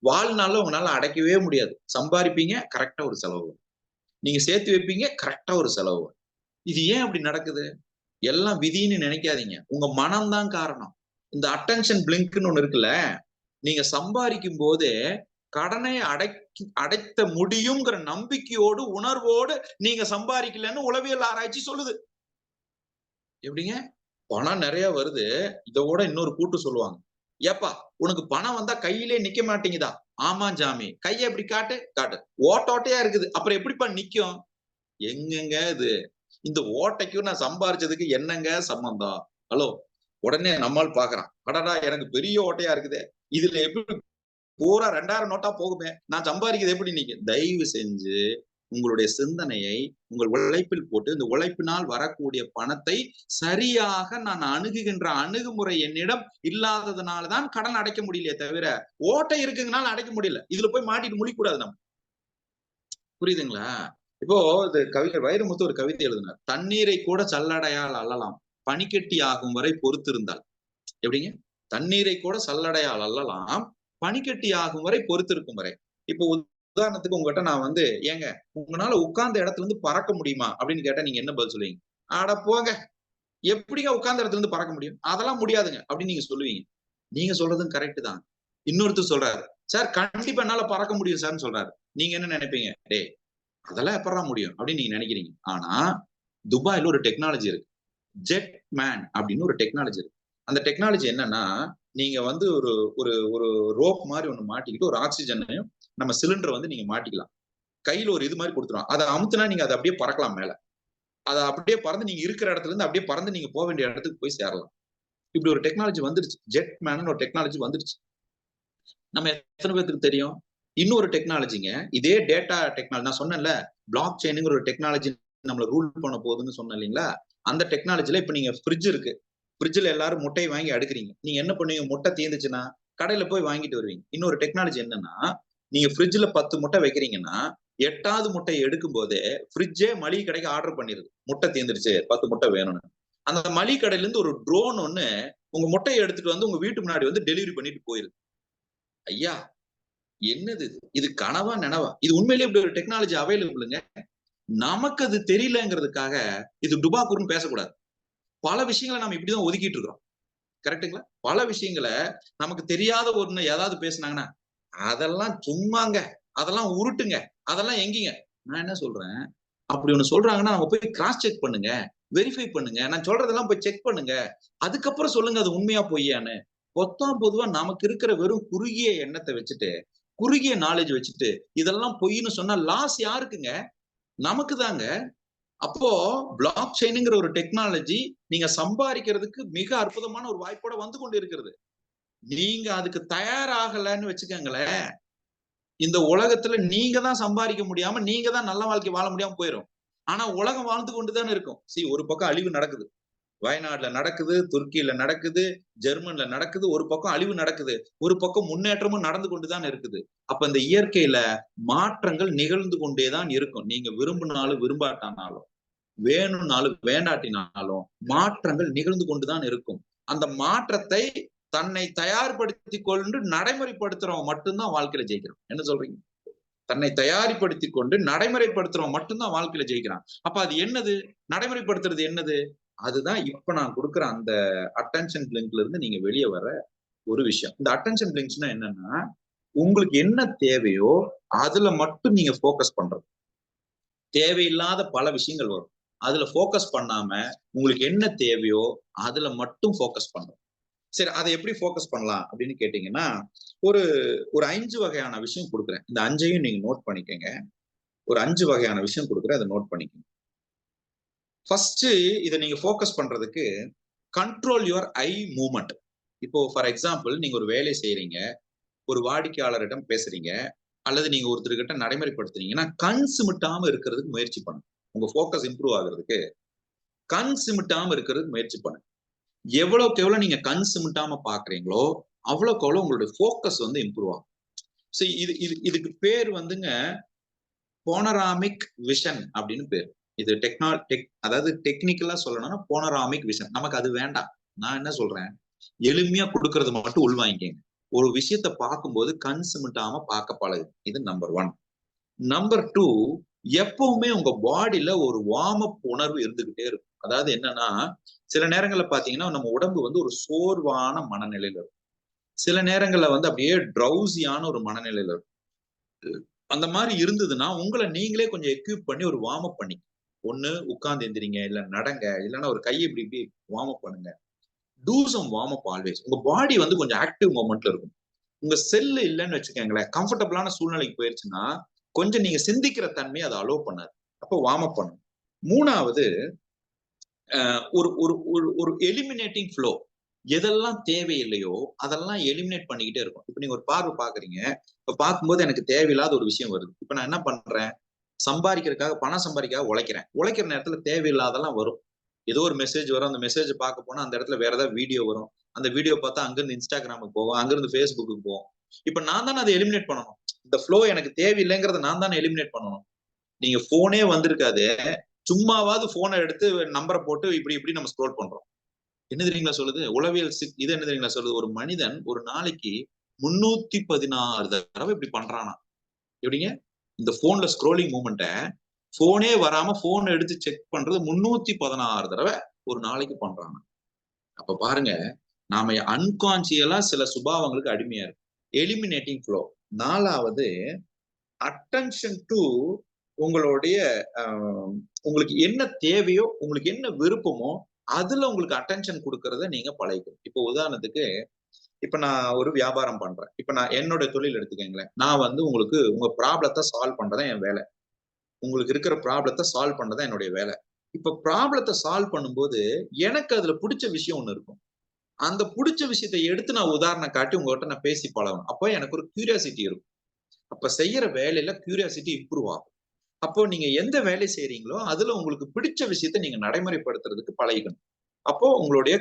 [SPEAKER 1] வாழ்நாள்ல உங்களால அடைக்கவே முடியாது. சம்பாரிப்பீங்க, கரெக்ட்டா ஒரு செலவு வரும். நீங்க சேர்த்து வைப்பீங்க, கரெக்ட்டா ஒரு செலவு வரும். இது ஏன் அப்படி நடக்குது? எல்லாம் விதின்னு நினைக்காதீங்க. உங்க மனம் தான் காரணம். இந்த அட்டென்ஷன் பிளிங்க்ன்னு ஒண்ணு இருக்குல்ல. நீங்க சம்பாரிக்கும் போதே கடனை அடைத்த முடியுங்கிற நம்பிக்கையோடு, உணர்வோடு நீங்க சம்பாரிக்கலன்னு உளவியல் ஆராய்ச்சி சொல்லுது. எப்படிங்க? பணம் நெறைய வருது. இதோட இன்னொரு கூட்டு சொல்லுவாங்க. ஏப்பா உனக்கு பணம் வந்தா கையிலே நிக்க மாட்டேங்குதா? ஆமா ஜாமி. கையை எப்படி காட்டு காட்டு. ஓட்டையா இருக்குது. அப்புறம் எப்படிப்பா நிக்கும்? எங்கங்க இது? இந்த ஓட்டைக்கும் நான் சம்பாரிச்சதுக்கு என்னங்க சம்பந்தம்? ஹலோ, உடனே நம்மால் பாக்குறான். அடடா எனக்கு பெரிய ஓட்டையா இருக்குதே, இதுல எப்படி பூரா 2000 நோட்டா போகுமே, நான் சம்பாதிக்கிறது எப்படி நிக்கும்? தயவு செஞ்சு உங்களுடைய சிந்தனையை உங்கள் உழைப்பில் போட்டு, இந்த உழைப்பினால் வரக்கூடிய பணத்தை சரியாக நான் அணுகுகின்ற அணுகுமுறை என்னிடம் இல்லாததுனாலதான் கடன் அடைக்க முடியலையே தவிர, ஓட்டை இருக்குங்கனால அடைக்க முடியல. இதுல போய் மாட்டிட்டு முழிக்கூடாது நம்ம. புரியுதுங்களா? இப்போ இது கவிஞர் வைரமுத்து ஒரு கவிதை எழுதினார். தண்ணீரை கூட சல்லடையால் அள்ளலாம், பனிக்கட்டி ஆகும் வரை பொறுத்திருந்தால். எப்படிங்க? தண்ணீரை கூட சல்லடையால் அள்ளலாம், பனிக்கட்டி ஆகும் வரை பொறுத்திருக்கும் வரை. இப்போ உதாரணத்துக்கு உங்ககிட்ட நான் வந்து, ஏங்க உங்களால உட்கார்ந்த இடத்துல இருந்து பறக்க முடியுமா அப்படின்னு கேட்டா நீங்க என்ன பதில் சொல்லுவீங்க? அட போங்க, எப்படிங்க உட்கார்ந்த இடத்துல இருந்து பறக்க முடியும்? அதெல்லாம் முடியாதுங்க அப்படின்னு நீங்க சொல்லுவீங்க. நீங்க சொல்றதும் கரெக்ட் தான். இன்னொருத்தர் சொல்றாரு, சார் கண்டிப்பா என்னால பறக்க முடியும் சார்ன்னு சொல்றாரு. நீங்க என்ன நினைப்பீங்க? டேய் அதெல்லாம் எப்படா முடியும் அப்படின்னு நீங்க நினைக்கிறீங்க. ஆனா துபாயில ஒரு டெக்னாலஜி இருக்கு. ஜெட் மேன் அப்படின்னு ஒரு டெக்னாலஜி இருக்கு. அந்த டெக்னாலஜி என்னன்னா, நீங்க வந்து ஒரு ஒரு ஒரு ரோப் மாதிரி ஒண்ணு மாட்டிக்கிட்டு ஒரு ஆக்சிஜனையும் நம்ம சிலிண்டரை வந்து நீங்க மாட்டிக்கலாம். கையில ஒரு இது மாதிரி கொடுத்துரும். அதை அமுத்துனா நீங்க அதை அப்படியே பறக்கலாம் மேல. அதை அப்படியே பறந்து நீங்க இருக்கிற இடத்துல இருந்து அப்படியே பறந்து நீங்க போக வேண்டிய இடத்துக்கு போய் சேரலாம். இப்படி ஒரு டெக்னாலஜி வந்துருச்சு. ஜெட் மேன் ஒரு டெக்னாலஜி வந்துருச்சு. நம்ம எத்தனை பேருக்கு தெரியும்? இன்னொரு டெக்னாலஜிங்க, இதே டேட்டா டெக்னாலஜி நான் சொன்னேன்ல, பிளாக் செயின்ங்கிற ஒரு டெக்னாலஜி நம்மள ரூல் பண்ண போகுதுன்னு சொன்னேன் இல்லைங்களா? அந்த டெக்னாலஜில இப்ப நீங்க ஃப்ரிட்ஜ் இருக்கு. ஃப்ரிட்ஜ்ல எல்லாரும் முட்டையை வாங்கி அடுக்குறீங்க. நீங்க என்ன பண்ணுவீங்க? முட்டை தீர்ந்துச்சுன்னா கடையில போய் வாங்கிட்டு வருவீங்க. இன்னொரு டெக்னாலஜி என்னன்னா, நீங்க ஃப்ரிட்ஜ்ல 10 முட்டை வைக்கிறீங்கன்னா 8வது முட்டையை எடுக்கும் போதே ஃப்ரிட்ஜே மளிகை கடைக்கு ஆர்டர் பண்ணிருது. முட்டை தீர்ந்துருச்சு 10 முட்டை வேணும்னு. அந்த மளிகை கடையில இருந்து ஒரு ட்ரோன் ஒண்ணு உங்க முட்டையை எடுத்துட்டு வந்து உங்க வீட்டு முன்னாடி வந்து டெலிவரி பண்ணிட்டு போயிருது. ஐயா என்னது இது? இது கனவா நனவா? இது உண்மையிலேயே இப்படி ஒரு டெக்னாலஜி அவைலபிளுங்க. நமக்கு அது தெரியலங்கிறதுக்காக இது டுபாக்கூர்னு பேசக்கூடாது. பல விஷயங்களை நம்ம இப்படிதான் ஒதுக்கிட்டு இருக்கிறோம். கரெக்ட்டுங்களா? பல விஷயங்களை நமக்கு தெரியாத ஒண்ணு ஏதாவது பேசுனாங்கன்னா, அதெல்லாம் சும்மாங்க, அதெல்லாம் உருட்டுங்க, அதெல்லாம் எங்கீங்க? நான் என்ன சொல்றேன், அப்படி ஒண்ணு சொல்றாங்கன்னா நம்ம போய் கிராஸ் செக் பண்ணுங்க, வெரிஃபை பண்ணுங்க. நான் சொல்றதெல்லாம் போய் செக் பண்ணுங்க. அதுக்கப்புறம் சொல்லுங்க அது உண்மையா பொய்யான்னு. பொத்தாம் பொதுவா நமக்கு இருக்கிற வெறும் குறுகிய எண்ணத்தை வச்சுட்டு, குறுகிய நாலேஜ் வச்சுட்டு, இதெல்லாம் பொய்ன்னு சொன்னா லாஸ் யாருக்குங்க? நமக்கு தாங்க. அப்போ பிளாக் செயின்ங்கிற ஒரு டெக்னாலஜி நீங்க சம்பாதிக்கிறதுக்கு மிக அற்புதமான ஒரு வாய்ப்போட வந்து கொண்டு இருக்கிறது. நீங்க அதுக்கு தயாராகலன்னு வச்சுக்கோங்களேன், இந்த உலகத்துல நீங்க தான் சம்பாதிக்க முடியாம, நீங்க தான் நல்ல வாழ்க்கை வாழ முடியாம போயிரும். ஆனா உலகம் வாழ்ந்து கொண்டுதானே இருக்கும். ஒரு பக்கம் அழிவு நடக்குது. வயநாடுல நடக்குது, துருக்கியில நடக்குது, ஜெர்மன்ல நடக்குது. ஒரு பக்கம் அழிவு நடக்குது. ஒரு பக்கம் முன்னேற்றமும் நடந்து கொண்டுதான் இருக்குது. அப்ப இந்த இயற்கையில மாற்றங்கள் நிகழ்ந்து கொண்டேதான் இருக்கும். நீங்க விரும்பினாலும் விரும்பாட்டானாலும், வேணும்னாலும் வேண்டாட்டினாலும் மாற்றங்கள் நிகழ்ந்து கொண்டுதான் இருக்கும். அந்த மாற்றத்தை தன்னை தயார்படுத்திக் கொண்டு நடைமுறைப்படுத்துறவன் மட்டும்தான் வாழ்க்கையில ஜெயிக்கிறான். என்ன சொல்றீங்க? தன்னை தயாரிப்படுத்திக் கொண்டு நடைமுறைப்படுத்துறவன் மட்டும்தான் வாழ்க்கையில ஜெயிக்கிறான். அப்ப அது என்னது? நடைமுறைப்படுத்துறது என்னது? அதுதான் இப்ப நான் கொடுக்குற அந்த அட்டென்ஷன் பிளிங்க்ல இருந்து நீங்க வெளியே வர ஒரு விஷயம். இந்த அட்டென்ஷன் பிளிங்க்ஸ்னா என்னன்னா, உங்களுக்கு என்ன தேவையோ அதுல மட்டும் நீங்க போக்கஸ் பண்றது. தேவையில்லாத பல விஷயங்கள் வரும். அதுல போக்கஸ் பண்ணாம உங்களுக்கு என்ன தேவையோ அதுல மட்டும் போக்கஸ் பண்றது. சரி, அதை எப்படி போக்கஸ் பண்ணலாம் அப்படின்னு கேட்டீங்கன்னா, ஒரு ஒரு 5 வகையான விஷயம் கொடுக்குறேன். இந்த 5ஐயும் நீங்க நோட் பண்ணிக்கங்க. ஒரு 5 வகையான விஷயம் கொடுக்குறேன். அதை நோட் பண்ணிக்கங்க. ஃபர்ஸ்ட் இதை நீங்க போக்கஸ் பண்றதுக்கு கண்ட்ரோல் யுவர் ஐ மூவ்மெண்ட். இப்போ ஃபார் எக்ஸாம்பிள் நீங்க ஒரு வேலை செய்யறீங்க, ஒரு வாடிக்கையாளரிடம் பேசுறீங்க, அல்லது நீங்க ஒருத்தர்கிட்ட நடைமுறைப்படுத்துறீங்கன்னா கண் சிமிட்டாம இருக்கிறதுக்கு முயற்சி பண்ணுங்க. உங்க போக்கஸ் இம்ப்ரூவ் ஆகுறதுக்கு கண் சிமிட்டாம இருக்கிறதுக்கு முயற்சி பண்ணுங்க. எவ்வளவுக்கு எவ்வளவு நீங்க கண் சிமிட்டாம பாக்குறீங்களோ அவ்வளவுக்கு அவ்வளவு உங்களுடைய போக்கஸ் வந்து இம்ப்ரூவ் ஆகும். இதுக்கு பேர் வந்துங்க போனராமிக் விஷன் அப்படின்னு பேர். இது அதாவது டெக்னிக்கலா சொல்லணும்னா போனராமிக் விஷன். நமக்கு அது வேண்டாம். நான் என்ன சொல்றேன், எளிமையா கொடுக்கறது மட்டும் உள்வாங்கிக்கங்க. ஒரு விஷயத்த பார்க்கும்போது கண் சிமிட்டாம பார்க்க பழகு. இது நம்பர் 1. நம்பர் 2, எப்பவுமே உங்க பாடியில ஒரு வார்ம் அப் உணர்வு இருந்துகிட்டே இருக்கும். அதாவது என்னன்னா, சில நேரங்கள்ல பாத்தீங்கன்னா நம்ம உடம்பு வந்து ஒரு சோர்வான மனநிலையில இருக்கும். சில நேரங்கள்ல வந்து அப்படியே ட்ரௌசியான ஒரு மனநிலையில இருக்கும். அந்த மாதிரி இருந்ததுன்னா உங்களை நீங்களே கொஞ்சம் எக்யூப் பண்ணி ஒரு வார்ம் அப் பண்ணி, ஒண்ணு உட்கார்ந்து எந்திரிங்க, இல்ல நடங்க, இல்லைன்னா ஒரு கையை இப்படி இப்படி வார்ம் அப் பண்ணுங்க. Do some warm up always. உங்க பாடி வந்து கொஞ்சம் ஆக்டிவ் மூமெண்ட்ல இருக்கும். உங்க செல்லு இல்லைன்னு வச்சுக்கோங்களேன், கம்ஃபர்டபுளான சூழ்நிலைக்கு போயிருச்சுன்னா கொஞ்சம் நீங்க சிந்திக்கிற தன்மையை அதை அலோவ் பண்ணாது. அப்போ வார்ம் அப் பண்ணும். மூணாவது, ஒரு ஒரு ஒரு எலிமினேட்டிங் ஃப்ளோ. எதெல்லாம் தேவையில்லையோ அதெல்லாம் எலிமினேட் பண்ணிக்கிட்டே இருக்கும். இப்ப நீங்க ஒரு பார்வை பாக்குறீங்க, இப்ப பார்க்கும்போது எனக்கு தேவையில்லாத ஒரு விஷயம் வருது. இப்ப நான் என்ன பண்றேன், சம்பாதிக்கிறதுக்காக, பணம் சம்பாதிக்காக உழைக்கிறேன். உழைக்கிற நேரத்துல தேவையில்லாதெல்லாம் வரும். ஏதோ ஒரு மெசேஜ் வரும், அந்த மெசேஜ் பார்க்க போனா அந்த இடத்துல வேற ஏதாவது வீடியோ வரும். அந்த வீடியோ பார்த்தா அங்கிருந்து இன்ஸ்டாகிராமுக்கு போவோம், அங்கிருந்து ஃபேஸ்புக்கு போவோம். இப்ப நான் தானே அதை எலிமினேட் பண்ணணும். இந்த ஃப்ளோ எனக்கு தேவையில்லைங்கிறத நான் தானே எலிமினேட் பண்ணணும். நீங்க போனே வந்திருக்காது, சும்மாவாவது போனை எடுத்து நம்பரை போட்டு இப்படி இப்படி நம்ம ஸ்க்ரோல் பண்றோம். என்ன தெரியுங்களா சொல்லுது உளவியல் இது? என்ன தெரியுங்களா சொல்லுது, ஒரு மனிதன் ஒரு நாளைக்கு 316 தடவை இப்படி பண்றானா. எப்படிங்க? இந்த போன்ல ஸ்க்ரோலிங் மூமெண்ட்டை போனே வராம போன் எடுத்து செக் பண்றது 316 தடவை ஒரு நாளைக்கு பண்றாங்க. அப்ப பாருங்க, நாம அன்கான்சியலா சில சுபாவங்களுக்கு அடிமையா இருக்கு. Eliminating flow. நாலாவது, அட்டென்ஷன் டு உங்களுடைய உங்களுக்கு என்ன தேவையோ, உங்களுக்கு என்ன விருப்பமோ அதுல உங்களுக்கு அட்டென்ஷன் கொடுக்கறத நீங்க பழகிக்கணும். இப்போ உதாரணத்துக்கு, இப்ப நான் ஒரு வியாபாரம் பண்றேன். இப்ப நான் என்னோட தொழில் எடுத்துக்கங்களேன். நான் வந்து உங்களுக்கு உங்க ப்ராப்ளத்தை சால்வ் பண்றதா என் வேலை. உங்களுக்கு இருக்கிற ப்ராப்ளத்தை சால்வ் பண்ணதான் என்னுடைய வேலை. இப்ப ப்ராப்ளத்தை சால்வ் பண்ணும்போது எனக்கு அதுல பிடிச்ச விஷயம் ஒண்ணு இருக்கும். அந்த பிடிச்ச விஷயத்தை எடுத்து நான் உதாரணம் காட்டி உங்ககிட்ட நான் பேசி பழகணும். அப்போ எனக்கு ஒரு கியூரியாசிட்டி இருக்கும். அப்ப செய்யற வேலையில கியூரியாசிட்டி இம்ப்ரூவ் ஆகும். அப்போ நீங்க எந்த வேலை செய்றீங்களோ அதுல உங்களுக்கு பிடிச்ச விஷயத்தை நீங்க நடைமுறைப்படுத்துறதுக்கு பழகிக்கணும். அப்போ உங்களுடைய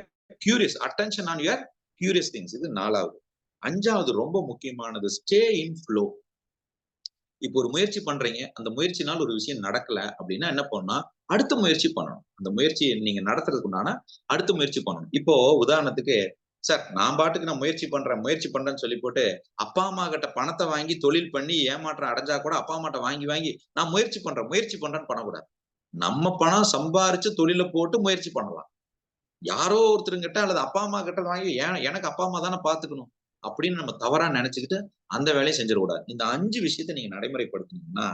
[SPEAKER 1] curious attention on your curious things. இது நாலாவது. அஞ்சாவது ரொம்ப முக்கியமானது, ஸ்டே இன் ஃப்ளோ. இப்போ ஒரு முயற்சி பண்றீங்க, அந்த முயற்சினால் ஒரு விஷயம் நடக்கல அப்படின்னா என்ன பண்ணணும்னா அடுத்த முயற்சி பண்ணணும். அந்த முயற்சியை நீங்க நடத்துறதுக்கு உண்டான அடுத்த முயற்சி பண்ணணும். இப்போ உதாரணத்துக்கு, சார் நான் பாட்டுக்கு நான் முயற்சி பண்றேன்னு சொல்லி போட்டு அப்பா அம்மா கிட்ட பணத்தை வாங்கி தொழில் பண்ணி ஏமாற்றம் அடைஞ்சா கூட அப்பா அம்மாட்ட வாங்கி நான் முயற்சி பண்றேன்னு பண்ணக்கூடாது. நம்ம பணம் சம்பாரிச்சு தொழில போட்டு முயற்சி பண்ணலாம். யாரோ ஒருத்தருங்கிட்ட அல்லது அப்பா அம்மா கிட்ட வாங்கி எனக்கு அப்பா அம்மா தானே பாத்துக்கணும் அப்படின்னு நம்ம தவறா நினைச்சுக்கிட்டு அந்த வேலையை செஞ்சிடக்கூடாது. இந்த 5 விஷயத்தை நீங்க நடைமுறைப்படுத்தினீங்கன்னா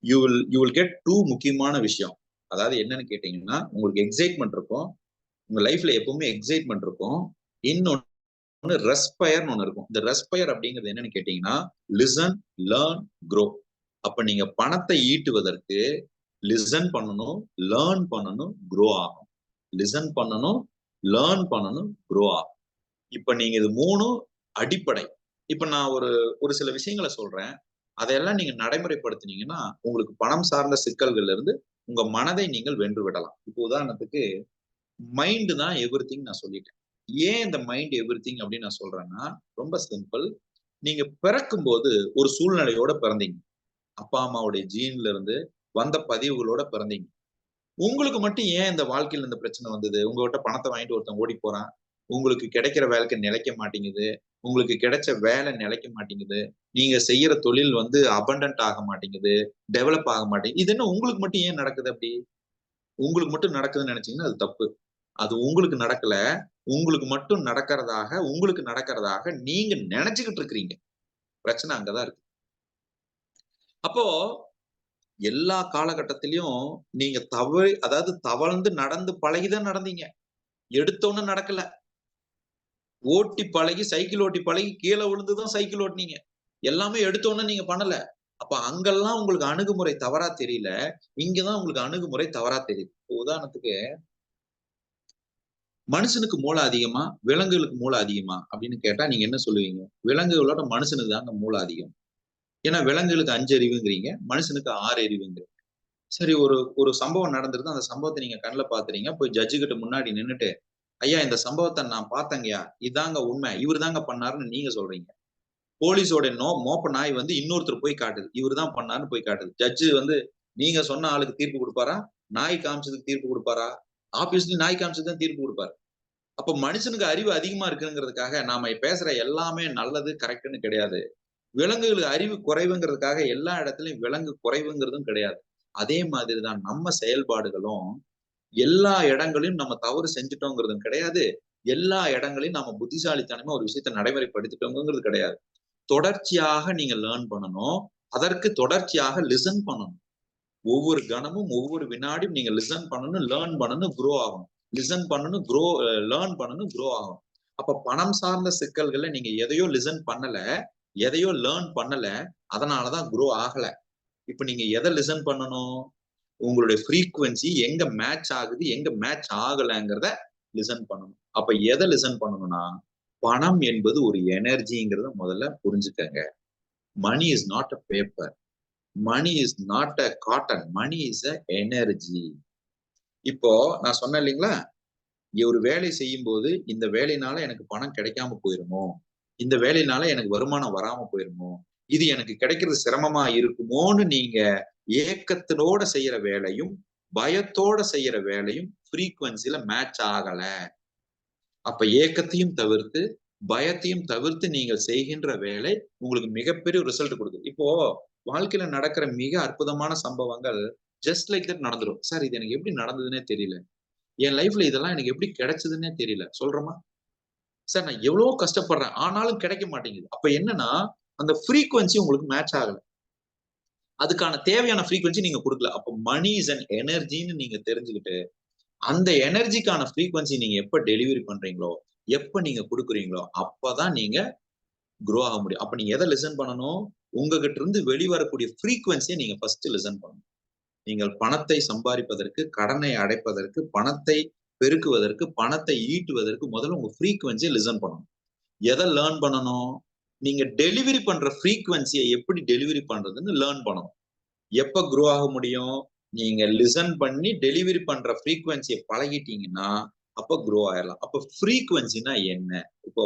[SPEAKER 1] யூ வில் கெட் 2 முக்கியமான விஷயம். அதாவது என்னன்னு கேட்டீங்கன்னா, உங்களுக்கு எக்ஸைட்மெண்ட் இருக்கும். உங்க லைஃப்ல எப்பவுமே எக்ஸைட்மெண்ட் இருக்கும். இன்னொன்னு ரெஸ்பயர்னு ஒண்ணு இருக்கும். இந்த ரெஸ்பயர் அப்படிங்கிறது என்னன்னு கேட்டீங்கன்னா, லிசன், லேர்ன், க்ரோ. அப்ப நீங்க பணத்தை ஈட்டுவதற்கு லிசன் பண்ணணும், லேர்ன் பண்ணணும், க்ரோ ஆகும். லிசன் பண்ணணும், லேர்ன் பண்ணணும், க்ரோ ஆகும். இப்ப நீங்க இது 3 அடிப்படை. இப்ப நான் ஒரு சில விஷயங்களை சொல்றேன். அதையெல்லாம் நீங்க நடைமுறைப்படுத்தினீங்கன்னா உங்களுக்கு பணம் சார்ந்த சிக்கல்கள்ல இருந்து உங்க மனதை நீங்கள் வென்று விடலாம். இப்போ உதாரணத்துக்கு, மைண்ட் தான் எவ்ரிதிங் நான் சொல்லிட்டேன். ஏன் இந்த மைண்ட் எவ்ரிதிங் அப்படின்னு நான் சொல்றேன்னா, ரொம்ப சிம்பிள். நீங்க பிறக்கும் போது ஒரு சூழ்நிலையோட பிறந்தீங்க. அப்பா அம்மாவுடைய ஜீன்ல இருந்து வந்த பதிவுகளோட பிறந்தீங்க. உங்களுக்கு மட்டும் ஏன் இந்த வாழ்க்கையில இந்த பிரச்சனை வந்தது? உங்ககிட்ட பணத்தை வாங்கிட்டு ஒருத்தன் ஓடி போறான். உங்களுக்கு கிடைக்கிற வேலைக்கு நிலைக்க மாட்டேங்குது. உங்களுக்கு கிடைச்ச வேலை நிலைக்க மாட்டேங்குது. நீங்க செய்யற தொழில் வந்து அபண்டன்ட் ஆக மாட்டேங்குது. டெவலப் ஆக மாட்டேங்குது. இது என்ன உங்களுக்கு மட்டும் ஏன் நடக்குது அப்படி? உங்களுக்கு மட்டும் நடக்குதுன்னு நினைச்சீங்கன்னா அது தப்பு. அது உங்களுக்கு நடக்கல. உங்களுக்கு நடக்கிறதாக நீங்க நினைச்சுக்கிட்டு இருக்கிறீங்க. பிரச்சனை அங்கதான் இருக்கு. அப்போ எல்லா காலகட்டத்திலயும் நீங்க தவழ்ந்து நடந்து பழகிதான் நடந்தீங்க. எடுத்தோன்னு நடக்கல. ஓட்டி பழகி, சைக்கிள் ஓட்டி பழகி கீழே விழுந்துதான் சைக்கிள் ஓட்டினீங்க. எல்லாமே எடுத்தோன்னு நீங்க பண்ணல. அப்ப அங்கெல்லாம் உங்களுக்கு அணுகுமுறை தவறா தெரியல. இங்கதான் உங்களுக்கு அணுகுமுறை தவறா தெரியுது. உதாரணத்துக்கு, மனுஷனுக்கு மூளை அதிகமா, விலங்குகளுக்கு மூளை அதிகமா அப்படின்னு கேட்டா நீங்க என்ன சொல்லுவீங்க? விலங்குகளோட மனுஷனுக்கு தாங்க மூளை அதிகம். ஏன்னா விலங்குகளுக்கு 5 அறிவுங்கிறீங்க, மனுஷனுக்கு 6 அறிவுங்கிறீங்க. சரி, ஒரு ஒரு சம்பவம் நடந்திருக்கு. அந்த சம்பவத்தை நீங்க கண்ல பாக்குறீங்க. போய் ஜட்ஜு கிட்ட முன்னாடி நின்னுட்டு, ஐயா இந்த சம்பவத்தை நான் பார்த்தேங்கய்யா. இதாங்க உண்மை. இவரு தாங்க பண்ணாருன்னு நீங்க சொல்றீங்க. போலீஸோட மோப்ப நாய் வந்து இன்னொருத்தர் போய் காட்டுது. இவரு தான் பண்ணாருன்னு போய் காட்டுது. ஜட்ஜு வந்து நீங்க சொன்ன ஆளுக்கு தீர்ப்பு கொடுப்பாரா? நாய் காமிச்சதுக்கு தீர்ப்பு கொடுப்பாரா? ஆப்வியஸ்லி நாய் காமிச்சது தான் தீர்ப்பு கொடுப்பாரு. அப்ப மனுஷனுக்கு அறிவு அதிகமா இருக்குங்கிறதுக்காக நாம பேசுற எல்லாமே நல்லது, கரெக்ட்னு கிடையாது. விலங்குகளுக்கு அறிவு குறைவுங்கிறதுக்காக எல்லா இடத்துலயும் விலங்கு குறைவுங்கிறதும் கிடையாது. அதே மாதிரிதான் நம்ம செயல்பாடுகளும் எல்லா இடங்களையும் நம்ம தவறு செஞ்சுட்டோங்கிறதும் கிடையாது. எல்லா இடங்களையும் நம்ம புத்திசாலித்தனமா ஒரு விஷயத்தை நடைமுறைப்படுத்திட்டோங்கிறது கிடையாது. தொடர்ச்சியாக நீங்க லேர்ன் பண்ணணும். அதற்கு தொடர்ச்சியாக லிசன் பண்ணணும். ஒவ்வொரு கணமும் ஒவ்வொரு வினாடியும் நீங்க லிசன் பண்ணணும், லேர்ன் பண்ணணும், க்ரோ ஆகணும். லிசன் பண்ணணும், லேர்ன் பண்ணணும், க்ரோ ஆகணும். அப்ப பணம் சார்ந்த சிக்கல்கள்ல நீங்க எதையோ லிசன் பண்ணல, எதையோ லேர்ன் பண்ணல, அதனாலதான் க்ரோ ஆகல. இப்ப நீங்க எதை லிசன் பண்ணணும்? உங்களுடைய ஃப்ரீக்குவன்சி எங்க மேட்ச் ஆகுது, எங்க மேட்ச் ஆகலைங்கிறத லிசன் பண்ணணும். அப்ப எதை லிசன் பண்ணணும்னா, பணம் என்பது ஒரு எனர்ஜிங்கிறத முதல்ல புரிஞ்சுக்கங்க. Money is not a paper, money is not a cotton, money is a energy. இப்போ நான் சொன்னேன் இல்லைங்களா, ஒரு வேலை செய்யும் போது இந்த வேலையினால எனக்கு பணம் கிடைக்காம போயிருமோ, இந்த வேலையினால எனக்கு வருமானம் வராம போயிருமோ, இது எனக்கு கிடைக்கிறது சிரமமா இருக்குமோன்னு நீங்க ஏக்கத்தினோட செய்யற வேலையும் பயத்தோட செய்யற வேலையும் ஃப்ரீக்குவன்சில மேட்ச் ஆகல. அப்ப ஏக்கத்தையும் தவிர்த்து பயத்தையும் தவிர்த்து நீங்கள் செய்கின்ற வேலை உங்களுக்கு மிகப்பெரிய ரிசல்ட் கொடுக்குது. இப்போ வாழ்க்கையில நடக்கிற மிக அற்புதமான சம்பவங்கள் ஜஸ்ட் லைக் தட் நடந்துரும். சார் இது எனக்கு எப்படி நடந்ததுன்னே தெரியல, என் லைஃப்ல இதெல்லாம் எனக்கு எப்படி கிடைச்சதுன்னே தெரியல சொல்றோமா? சார் நான் எவ்வளவோ கஷ்டப்படுறேன் ஆனாலும் கிடைக்க மாட்டேங்குது. அப்ப என்னன்னா அந்த ஃப்ரீக்குவன்சி உங்களுக்கு மேட்ச் ஆகல, அதுக்கான தேவையான ஃப்ரீக்குவன்சி நீங்க கொடுக்கல. அப்ப மணி இஸ் அன் எனர்ஜின்னு நீங்க தெரிஞ்சுக்கிட்டு அந்த எனர்ஜிக்கான ஃப்ரீக்குவன்சி நீங்க எப்ப டெலிவரி பண்றீங்களோ, எப்ப நீங்க கொடுக்குறீங்களோ அப்பதான் நீங்க க்ரோ ஆக முடியும். அப்ப நீங்க எதை லிசன் பண்ணணும்? உங்ககிட்ட இருந்து வெளிவரக்கூடிய ஃப்ரீக்குவன்சியை நீங்க ஃபர்ஸ்ட் லிசன் பண்ணணும். நீங்கள் பணத்தை சம்பாதிப்பதற்கு, கடனை அடைப்பதற்கு, பணத்தை பெருக்குவதற்கு, பணத்தை ஈட்டுவதற்கு முதல்ல உங்க ஃப்ரீக்குவன்சியை லிசன் பண்ணணும். எதை லேர்ன் பண்ணணும்? நீங்க டெலிவரி பண்ற ஃப்ரீக்குவன்சியை எப்படி டெலிவரி பண்றதுன்னு லேர்ன் பண்ணணும். எப்ப க்ரோ ஆக முடியும்? நீங்க லிசன் பண்ணி டெலிவரி பண்ற ஃப்ரீக்குவன்சியை பழகிட்டீங்கன்னா அப்ப க்ரோ ஆயிடலாம். அப்ப ஃப்ரீக்குவன்சினா என்ன? இப்போ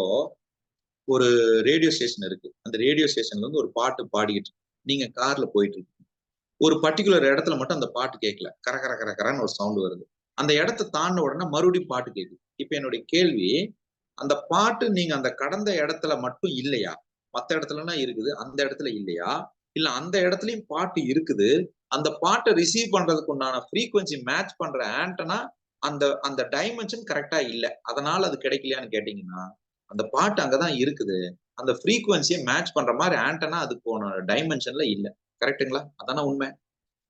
[SPEAKER 1] ஒரு ரேடியோ ஸ்டேஷன் இருக்கு, அந்த ரேடியோ ஸ்டேஷன்ல வந்து ஒரு பாட்டு பாடிக்கிட்டு நீங்க கார்ல போயிட்டு இருக்கு, ஒரு பர்டிகுலர் இடத்துல மட்டும் அந்த பாட்டு கேட்கல, கர கர கர கரன்னு ஒரு சவுண்ட் வருது, அந்த இடத்தை தாண்டின உடனே மறுபடியும் பாட்டு கேட்குது. இப்ப என்னுடைய கேள்வி, அந்த பாட்டு நீங்க அந்த கடந்த இடத்துல மட்டும் இல்லையா? மத்த இடத்துலலாம் இருக்குது, அந்த இடத்துல இல்லையா? இல்ல அந்த இடத்துலயும் பாட்டு இருக்குது, அந்த பாட்டை ரிசீவ் பண்றதுக்கு உண்டான ஃப்ரீக்குவன்சி மேட்ச் பண்ற ஆண்டனா அந்த அந்த டைமென்ஷன் கரெக்டா இல்ல, அதனால அது கிடைக்கலையான்னு கேட்டீங்கன்னா அந்த பாட்டு அங்கதான் இருக்குது, அந்த ஃப்ரீக்குவன்சியை மேட்ச் பண்ற மாதிரி ஆண்டனா அது போன டைமென்ஷன்ல இல்ல. கரெக்ட்டுங்களா? அதான உண்மை.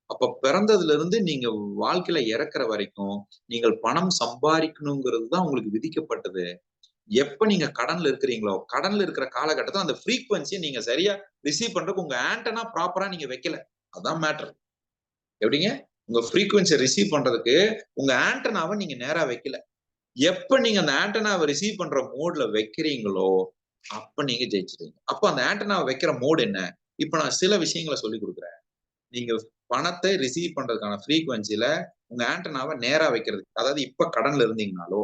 [SPEAKER 1] அப்ப பிறந்ததுல இருந்து நீங்க வாழ்க்கையில இறக்குற வரைக்கும் நீங்கள் பணம் சம்பாதிக்கணுங்கிறது தான் உங்களுக்கு விதிக்கப்பட்டது. எப்ப நீங்க கடன்ல இருக்கிறீங்களோ, கடன்ல இருக்கிற காலகட்டத்துல அந்த ஃப்ரீக்குவன்சியை நீங்க சரியா ரிசீவ் பண்றதுக்கு உங்க ஆண்டனா ப்ராப்பரா நீங்க வைக்கல. அதான் மேட்டர். எப்படிங்க? உங்க ஃப்ரீக்குவன்சியை ரிசீவ் பண்றதுக்கு உங்க ஆண்டனாவை நீங்க நேரா வைக்கல. எப்ப நீங்க அந்த ஆண்டனாவை ரிசீவ் பண்ற மோட்ல வைக்கிறீங்களோ அப்ப நீங்க ஜெயிச்சிருவீங்க. அப்ப அந்த ஆண்டனாவை வைக்கிற மோட் என்ன? இப்ப நான் சில விஷயங்களை சொல்லி கொடுக்குறேன். நீங்க பணத்தை ரிசீவ் பண்றதுக்கான ஃப்ரீக்குவன்சில உங்க ஆண்டனாவை நேரா வைக்கிறதுக்கு, அதாவது இப்ப கடன்ல இருந்தீங்கனாலோ,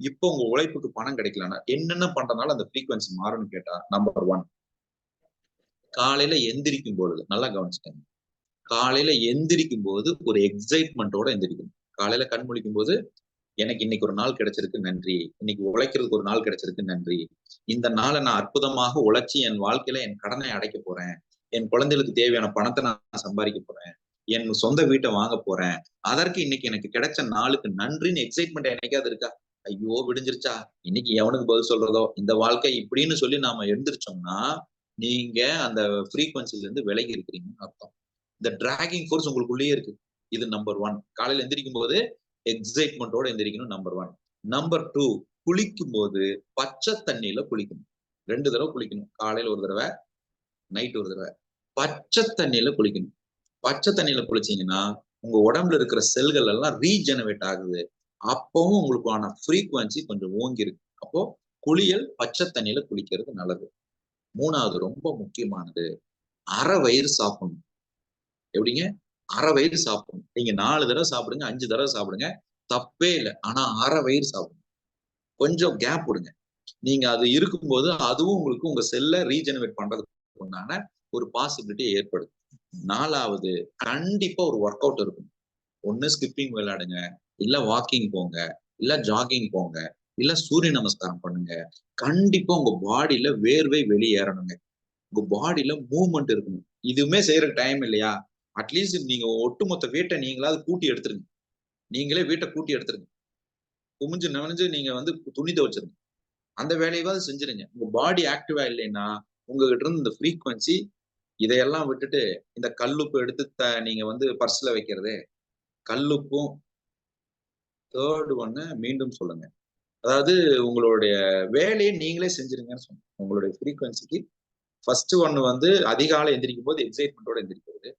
[SPEAKER 1] இப்ப உங்க உழைப்புக்கு பணம் கிடைக்கலன்னா என்னென்ன பண்றதுனால அந்த ஃப்ரீக்குவன்சி மாறும்னு கேட்டா, நம்பர் 1 காலையில எந்திரிக்கும் பொழுது நல்லா கவனிச்சுக்கங்க. காலையில எந்திரிக்கும் போது ஒரு எக்ஸைட்மெண்டோட எந்திரிக்கணும். காலையில கண் முழிக்கும் போது எனக்கு இன்னைக்கு ஒரு நாள் கிடைச்சிருக்கு நன்றி, இன்னைக்கு உழைக்கிறதுக்கு ஒரு நாள் கிடைச்சிருக்கு நன்றி, இந்த நாளை நான் அற்புதமாக உழைச்சி என் வாழ்க்கையில என் கடனை அடைக்க போறேன், என் குழந்தைகளுக்கு தேவையான பணத்தை நான் சம்பாதிக்க போறேன், என் சொந்த வீட்டை வாங்க போறேன், அதற்கு இன்னைக்கு எனக்கு கிடைச்ச நாளுக்கு நன்றின்னு எக்ஸைட்மெண்ட் என்னைக்காவது இருக்கா? ஐயோ விடிஞ்சிருச்சா, இன்னைக்கு எவனுக்கு பதில் சொல்றதோ, இந்த வாழ்க்கை இப்படின்னு சொல்லி நாம எழுந்திரிச்சோம்னா நீங்க அந்த ஃப்ரீக்குவன்சில இருந்து விலகி இருக்கிறீங்கன்னு அர்த்தம். இந்த டிராகிங் ஃபோர்ஸ் உங்களுக்குள்ளேயே இருக்கு. இது நம்பர் 1. காலையில எந்திரிக்கும் போது எக்ஸைட்மெண்டோட எந்திரிக்கணும், நம்பர் 1. நம்பர் 2, குளிக்கும் போது பச்சை தண்ணியில குளிக்கணும். 2 தடவை குளிக்கணும். காலையில ஒரு தடவை, நைட் ஒரு தடவை. பச்சை தண்ணியில குளிக்கணும். பச்சை தண்ணியில குளிச்சீங்கன்னா உங்க உடம்புல இருக்கிற செல்கள் எல்லாம் ரீஜெனரேட் ஆகுது. அப்பவும் உங்களுக்கான ஃப்ரீக்குவன்சி கொஞ்சம் ஓங்கி இருக்கு. அப்போ குளியல் பச்சை தண்ணியில குளிக்கிறது நல்லது. 3வது ரொம்ப முக்கியமானது, அரை வயிறு சாப்பிடணும். எப்படிங்க? அரை வயிறு சாப்பிடணும். நீங்க 4 தடவை சாப்பிடுங்க, 5 தடவை சாப்பிடுங்க, தப்பே இல்ல. ஆனா அரை வயிறு சாப்பிடணும். கொஞ்சம் கேப் விடுங்க. நீங்க அது இருக்கும்போது அதுவும் உங்களுக்கு உங்க செல்ல ரீஜெனரேட் பண்றதுக்கு உண்டான ஒரு பாசிபிலிட்டி ஏற்படுது. 4வது கண்டிப்பா ஒரு ஒர்க் அவுட் இருக்கும். ஒண்ணு ஸ்கிப்பிங் விளையாடுங்க, இல்ல வாக்கிங் போங்க, இல்ல ஜாகிங் போங்க, இல்ல சூரிய நமஸ்காரம் பண்ணுங்க. கண்டிப்பா உங்க பாடியில வேர்வை வெளியேறணுங்க. உங்க பாடியில மூவ்மெண்ட் இருக்கணும். இதுவுமே செய்யற டைம் இல்லையா? அட்லீஸ்ட் நீங்க ஒட்டுமொத்த வீட்டை நீங்களாவது கூட்டி எடுத்துருங்க. நீங்களே வீட்டை கூட்டி எடுத்துருங்க. குமிஞ்சு நனைஞ்சு நீங்க வந்து துணி துவைச்சிருங்க. அந்த வேலையாவது செஞ்சிருங்க. உங்க பாடி ஆக்டிவா இல்லைன்னா உங்ககிட்ட இருந்து இந்த ஃப்ரீக்குவன்சி இதையெல்லாம் விட்டுட்டு இந்த கல்லுப்பு எடுத்து நீங்க வந்து பர்ஸ்ல வைக்கிறது, கல்லுப்பும் தேர்ட் ஒன்னு மீண்டும் சொல்லுங்க. அதாவது உங்களுடைய வேலையை நீங்களே செஞ்சிருங்கன்னு சொன்னேன். உங்களுடைய ஃப்ரீக்வன்சிக்கு ஃபர்ஸ்ட் ஒன்னு வந்து அதிகாலை எந்திரிக்கும் போது எக்ஸைட்மெண்டோட எந்திரிக்கிறது.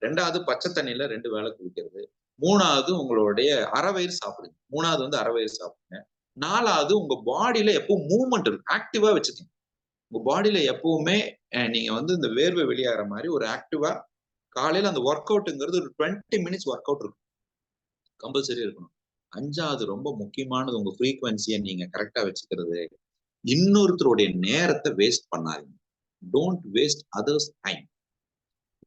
[SPEAKER 1] 2வது பச்சை தண்ணியில 2 வேளை குடிக்கிறது. 3வது உங்களுடைய அரைவயிறு சாப்பிடுங்க. 3வது வந்து அரைவயிறு சாப்பிடுங்க. 4வது உங்க பாடியில எப்பவும் மூவ்மெண்ட் இருக்கு, ஆக்டிவா வச்சுக்கோங்க. உங்க பாடியில எப்பவுமே நீங்க வந்து இந்த வேர்வை வெளியாகிற மாதிரி ஒரு ஆக்டிவா காலையில அந்த ஒர்க் அவுட்ங்கிறது ஒரு 20 மினிட்ஸ் ஒர்க் அவுட் இருக்கும், கம்பல்சரி இருக்கணும். 5வது ரொம்ப முக்கியமானது, உங்க ஃப்ரீக்வன்சியை நீங்க கரெக்டா வச்சுக்கிறது. இன்னொருத்தருடைய நேரத்தை வேஸ்ட் பண்ணாதீங்க. Don't waste others time.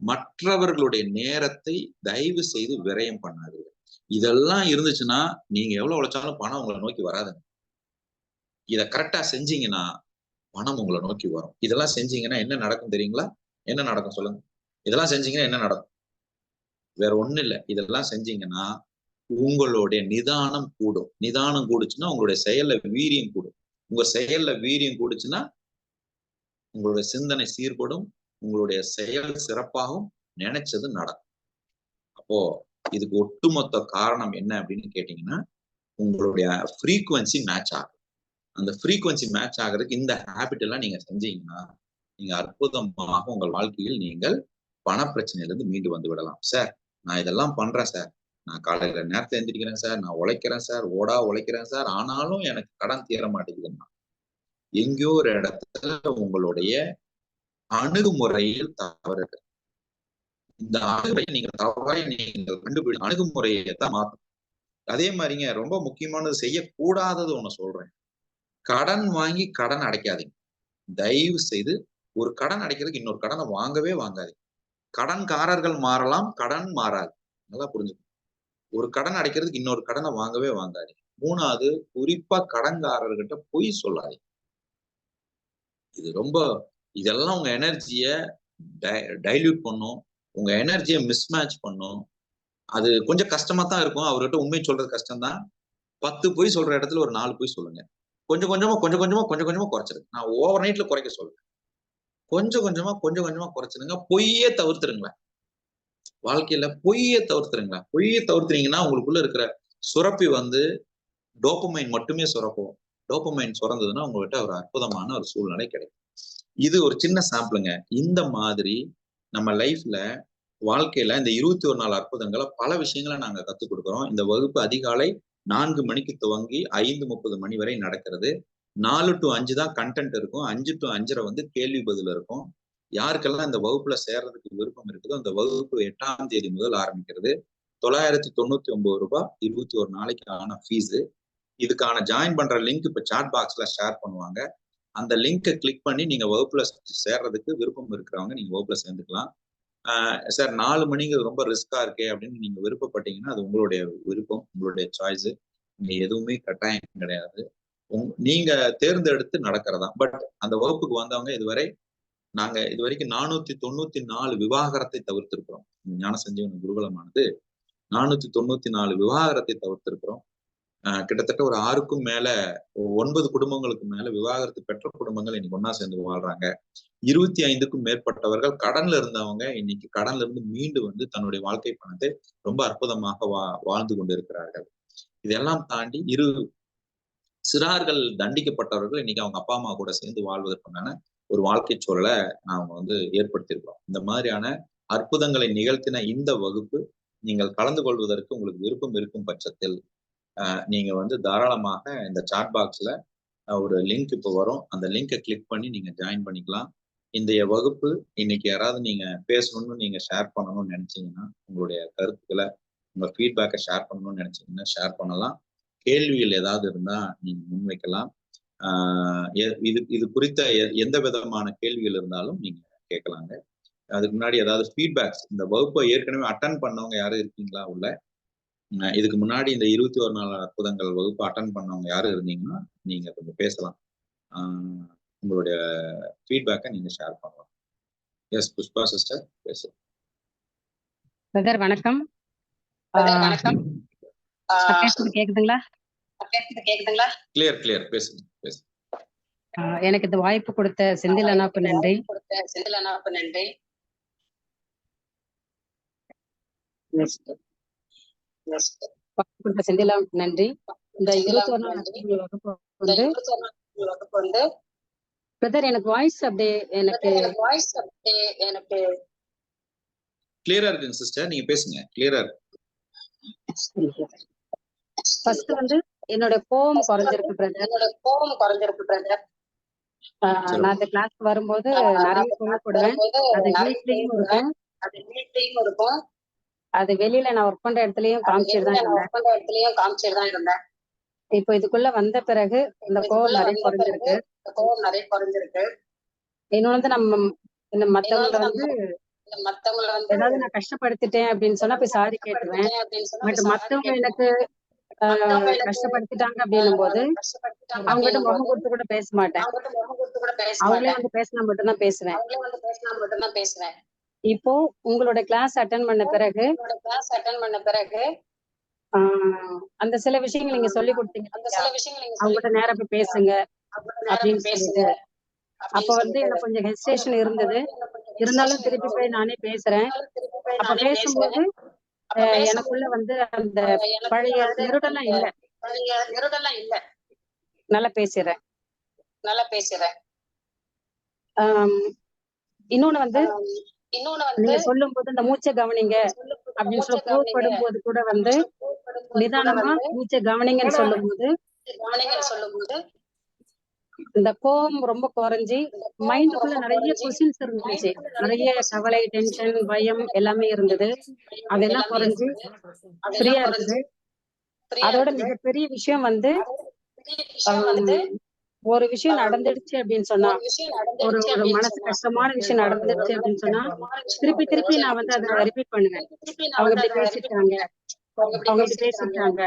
[SPEAKER 1] மற்றவர்களுடைய நேரத்தை தயவு செய்து விரயம் பண்ணாதீங்க. இதெல்லாம் இருந்துச்சுன்னா நீங்க எவ்வளவு உழைச்சாலும் பணம் உங்களை நோக்கி வராதுங்க. இத கரெக்டா செஞ்சீங்கன்னா பணம் உங்களை நோக்கி வரும். இதெல்லாம் செஞ்சீங்கன்னா என்ன நடக்கும் தெரியுங்களா? என்ன நடக்கும் சொல்லுங்க? இதெல்லாம் செஞ்சீங்கன்னா என்ன நடக்கும்? வேற ஒண்ணும் இல்லை. இதெல்லாம் செஞ்சீங்கன்னா உங்களுடைய நிதானம் கூடும். நிதானம் கூடுச்சுன்னா உங்களுடைய செயல்ல வீரியம் கூடும். உங்க செயல்ல வீரியம் கூடுச்சுன்னா உங்களுடைய சிந்தனை சீர்படும், உங்களுடைய செயல் சிறப்பாகவும், நினைச்சது நடக்கும். அப்போ இதுக்கு ஒட்டுமொத்த காரணம் என்ன அப்படின்னு கேட்டீங்கன்னா, உங்களுடைய ஃப்ரீக்வன்சி மேட்ச் ஆகும். அந்த ஃப்ரீக்வன்சி மேட்ச் ஆகிறதுக்கு இந்த ஹேபிட் எல்லாம் நீங்க செஞ்சீங்கன்னா நீங்க அற்புதமாக உங்கள் வாழ்க்கையில் நீங்கள் பண பிரச்சனையிலிருந்து மீண்டு வந்து விடலாம். சார் நான் இதெல்லாம் பண்றேன் சார், நான் காலையில நேரத்தை எந்திரிக்கிறேன் சார், நான் உழைக்கிறேன் சார், ஓடா உழைக்கிறேன் சார், ஆனாலும் எனக்கு கடன் தீர மாட்டேங்குதுன்னா எங்கேயோ ஒரு இடத்துல உங்களுடைய அணுகுமுறையில் தவறு. இந்த அணுகுமுறையை நீங்க தவறாய் நீங்கள் கண்டுபிடி அணுகுமுறையை தான் மாற்றும். அதே மாதிரிங்க ரொம்ப முக்கியமானது, செய்யக்கூடாதது ஒண்ணு சொல்றேன். கடன் வாங்கி கடன் அடைக்காதீங்க. தயவு செய்து ஒரு கடன் அடைக்கிறதுக்கு இன்னொரு கடனை வாங்கவே வாங்காதீங்க. கடன்காரர்கள் மாறலாம், கடன் மாறாது. நல்லா புரிஞ்சுக்கணும். ஒரு கடன் அடைக்கிறதுக்கு இன்னொரு கடனை வாங்கவே வாங்காதீங்க. 3வது குறிப்பா கடன்காரர்கிட்ட பொய் சொல்லாதீங்க. இது ரொம்ப இதெல்லாம் உங்க எனர்ஜிய டைல்யூட் பண்ணும், உங்க எனர்ஜியை மிஸ்மேட்ச் பண்ணும். அது கொஞ்சம் கஷ்டமா தான் இருக்கும். அவர்கிட்ட உண்மை சொல்றது கஷ்டம் தான். 10 பொய் சொல்ற இடத்துல ஒரு 4 பொய் சொல்லுங்க. கொஞ்சம் கொஞ்சமா குறைச்சிருங்க. நான் ஓவர் நைட்ல குறைக்க சொல்றேன். கொஞ்சம் கொஞ்சமா குறைச்சிருங்க. பொய்யே தவிர்த்துருங்களேன். வாழ்க்கையில பொய்யை தவிர்த்துருங்க. பொய்யை தவிர்த்துறீங்கன்னா உங்களுக்குள்ள இருக்கிற சுரப்பி வந்து டோபமைன் மட்டுமே சுரக்கும். டோபமைன் சுரந்ததுன்னா உங்ககிட்ட ஒரு அற்புதமான ஒரு சூழ்நிலை கிடைக்கும். இது ஒரு சின்ன சாம்பிளுங்க. இந்த மாதிரி நம்ம லைஃப்ல வாழ்க்கையில இந்த 21 நாள் அற்புதங்களை பல விஷயங்களை நாங்க கத்துக் கொடுக்குறோம். இந்த வகுப்பு அதிகாலை 4 மணிக்கு துவங்கி 5:30 மணி வரை நடக்கிறது. 4 to 5 தான் கண்டென்ட் இருக்கும். 5 to 5:30 வந்து கேள்வி பதில் இருக்கும். யாருக்கெல்லாம் இந்த வகுப்புல சேர்றதுக்கு விருப்பம் இருக்குதோ அந்த வகுப்பு 8ஆம் தேதி முதல் ஆரம்பிக்கிறது. ரூ. 999 21 நாளைக்கு ஆன ஃபீஸ். இதுக்கான ஜாயின் பண்ற லிங்க் இப்ப சாட் பாக்ஸ்ல ஷேர் பண்ணுவாங்க. அந்த லிங்கை கிளிக் பண்ணி நீங்க வகுப்புல சேர்றதுக்கு விருப்பம் இருக்கிறவங்க நீங்க வகுப்புல சேர்ந்துக்கலாம். சார் 4 மணிங்கிறது ரொம்ப ரிஸ்கா இருக்கே அப்படின்னு நீங்க விருப்பப்பட்டீங்கன்னா அது உங்களுடைய விருப்பம், உங்களுடைய சாய்ஸ். இங்க எதுவுமே கட்டாயம் கிடையாது. நீங்க தேர்ந்தெடுத்து நடக்கிறதா. பட் அந்த வகுப்புக்கு வந்தவங்க நாங்க இதுவரைக்கும் 494 விவாகரத்தை தவிர்த்திருக்கிறோம். ஞான சஞ்சீவன குருகுலமானது 494 விவாகரத்தை தவிர்த்திருக்கிறோம். கிட்டத்தட்ட ஒரு 6க்கும் மேல 9 குடும்பங்களுக்கு மேல விவாகரத்து பெற்ற குடும்பங்கள் இன்னைக்கு ஒன்னா சேர்ந்து வாழ்றாங்க. 25க்கும் மேற்பட்டவர்கள் கடன்ல இருந்தவங்க இன்னைக்கு கடன்ல இருந்து மீண்டு வந்து தன்னுடைய வாழ்க்கை பணத்தை ரொம்ப அற்புதமாக வாழ்ந்து கொண்டிருக்கிறார்கள். இதெல்லாம் தாண்டி சிறார்கள் தண்டிக்கப்பட்டவர்கள் இன்னைக்கு அவங்க அப்பா அம்மா கூட சேர்ந்து வாழ்வதற்கான ஒரு வாழ்க்கை சூழலை நாம வந்து ஏற்படுத்தியிருக்கிறோம். இந்த மாதிரியான அற்புதங்களை நிகழ்த்தின இந்த வகுப்பு நீங்கள் கலந்து கொள்வதற்கு உங்களுக்கு விருப்பம் இருக்கும் பட்சத்தில் நீங்க வந்து தாராளமாக இந்த சாட் பாக்ஸ்ல ஒரு லிங்க் இப்போ வரும். அந்த லிங்கை கிளிக் பண்ணி நீங்க ஜாயின் பண்ணிக்கலாம். இந்த வகுப்பு இன்னைக்கு யாராவது நீங்க பேசணும்னு நீங்க ஷேர் பண்ணணும்னு நினைச்சீங்கன்னா உங்களுடைய கருத்துக்களை உங்க ஃபீட்பேக்கை ஷேர் பண்ணணும்னு நினைச்சீங்கன்னா ஷேர் பண்ணலாம். கேள்விகள் ஏதாவது இருந்தா நீங்க முன்வைக்கலாம். இது குறித்த எந்த விதமான கேள்விகள் இருந்தாலும் நீங்க கேட்கலாங்க. அதுக்கு முன்னாடி ஏதாவது ஃபீட்பேக்ஸ், இந்த வகுப்பை ஏற்கனவே அட்டன் பண்ணவங்க யாரும் இருக்கீங்களா உள்ள? இதுக்கு முன்னாடி இந்த 21 நாள் அற்புதங்கள் வகுப்பு அட்டன் பண்ணவங்க யாரும் இருந்தீங்கன்னா நீங்க கொஞ்சம் பேசலாம். உங்களுடைய ஃபீட்பேக்கை நீங்க ஷேர் பண்ணலாம். எஸ் புஷ்பா சிஸ்டர் பேசுங்க.
[SPEAKER 2] பிரதர் வணக்கம். வணக்கம். கேக்குதுங்களா?
[SPEAKER 1] கிளியர் பேசுங்க.
[SPEAKER 2] எனக்கு இந்த வாய்ப்பு கொடுத்த செந்தில் அண்ணாவுக்கு நன்றி. கொடுத்த செந்திலாவுக்கு நன்றி. இந்த 21 வகுப்பு வந்து பிரதர் எனக்கு வாய்ஸ் அப்படியே எனக்கு
[SPEAKER 1] கிளியரா இருக்குங்க சிஸ்டர், நீங்க பேசுங்க, கிளியரா இருக்கு.
[SPEAKER 2] ஃபர்ஸ்ட் வந்து என்னோட கோவம் குறைஞ்சிருக்கு பிரதர். நான் இந்த கிளாஸ்க்கு வரும்போது நிறைய கோவப்படுவேன். அது வீட்லயும் இருக்கும், அது வெளியில நான் ஒர்க் பண்ற இடத்துலயும் காமிச்சிட்டு தான் இருந்தேன். இப்போ இதுக்குள்ள வந்த பிறகு இந்த கோவம் நிறைய குறைஞ்சிருக்கு. இன்னொன்னு வந்து இந்த மத்தவங்களை வந்து ஏதாவது நான் கஷ்டப்படுத்திட்டேன் அப்படின்னு சொன்னா போய் சாரி கேட்டுருவேன். பட் மத்தவங்க எனக்கு கஷ்டப்படுத்திட்டாங்க அப்படின்னும் போது அவங்ககிட்ட முகம் கொடுத்து கூட பேச மாட்டேன். அவங்களே வந்து பேசினா மட்டும்தான் பேசுவேன். இப்போ உங்களோட கிளாஸ் அட்டென்ட் பண்ண பிறகு அந்த சில விஷயங்கள் நீங்க சொல்லி கொடுத்தீங்க, அவங்ககிட்ட நேரா போய் பேசுங்க அப்படின்னு சொல்லிட்டு. அப்ப வந்து எனக்கு கொஞ்சம் ஹெசிடேஷன் இருந்தது. இருந்தாலும் திருப்பி போய் நானே பேசுறேன். அப்ப பேசும்போது எனக்குள்ள வந்து அந்த பழைய நெருடெல்லாம் இல்ல. நல்லா பேசுறேன். இன்னொன்னு வந்து நீங்க சொல்லும் போது இந்த மூச்சை கவனிங்க அப்படின்னு சொல்லி கோவப்படும் போது கூட வந்து நிதானமா மூச்சை கவனிங்கன்னு சொல்லும் போது இந்த கோவம் ரொம்ப குறைஞ்சி மைண்டுக்குள்ள நிறைய கொஸ்டின்ஸ் இருந்துச்சு. நிறைய கவலை, டென்ஷன், பயம் எல்லாமே இருந்தது. அதெல்லாம் குறைஞ்சி ஃப்ரீயா இருக்குது. அதோட மிகப்பெரிய விஷயம் வந்து ஒரு விஷயம் நடந்துடுச்சு அப்படின்னு சொன்னா, ஒரு ஒரு மனசு கஷ்டமான விஷயம் நடந்துடுச்சு அப்படின்னு சொன்னா திருப்பி நான் வந்து அதை ரிப்பீட் பண்ணுவேன். அவங்க இப்படி பேசிட்டாங்க,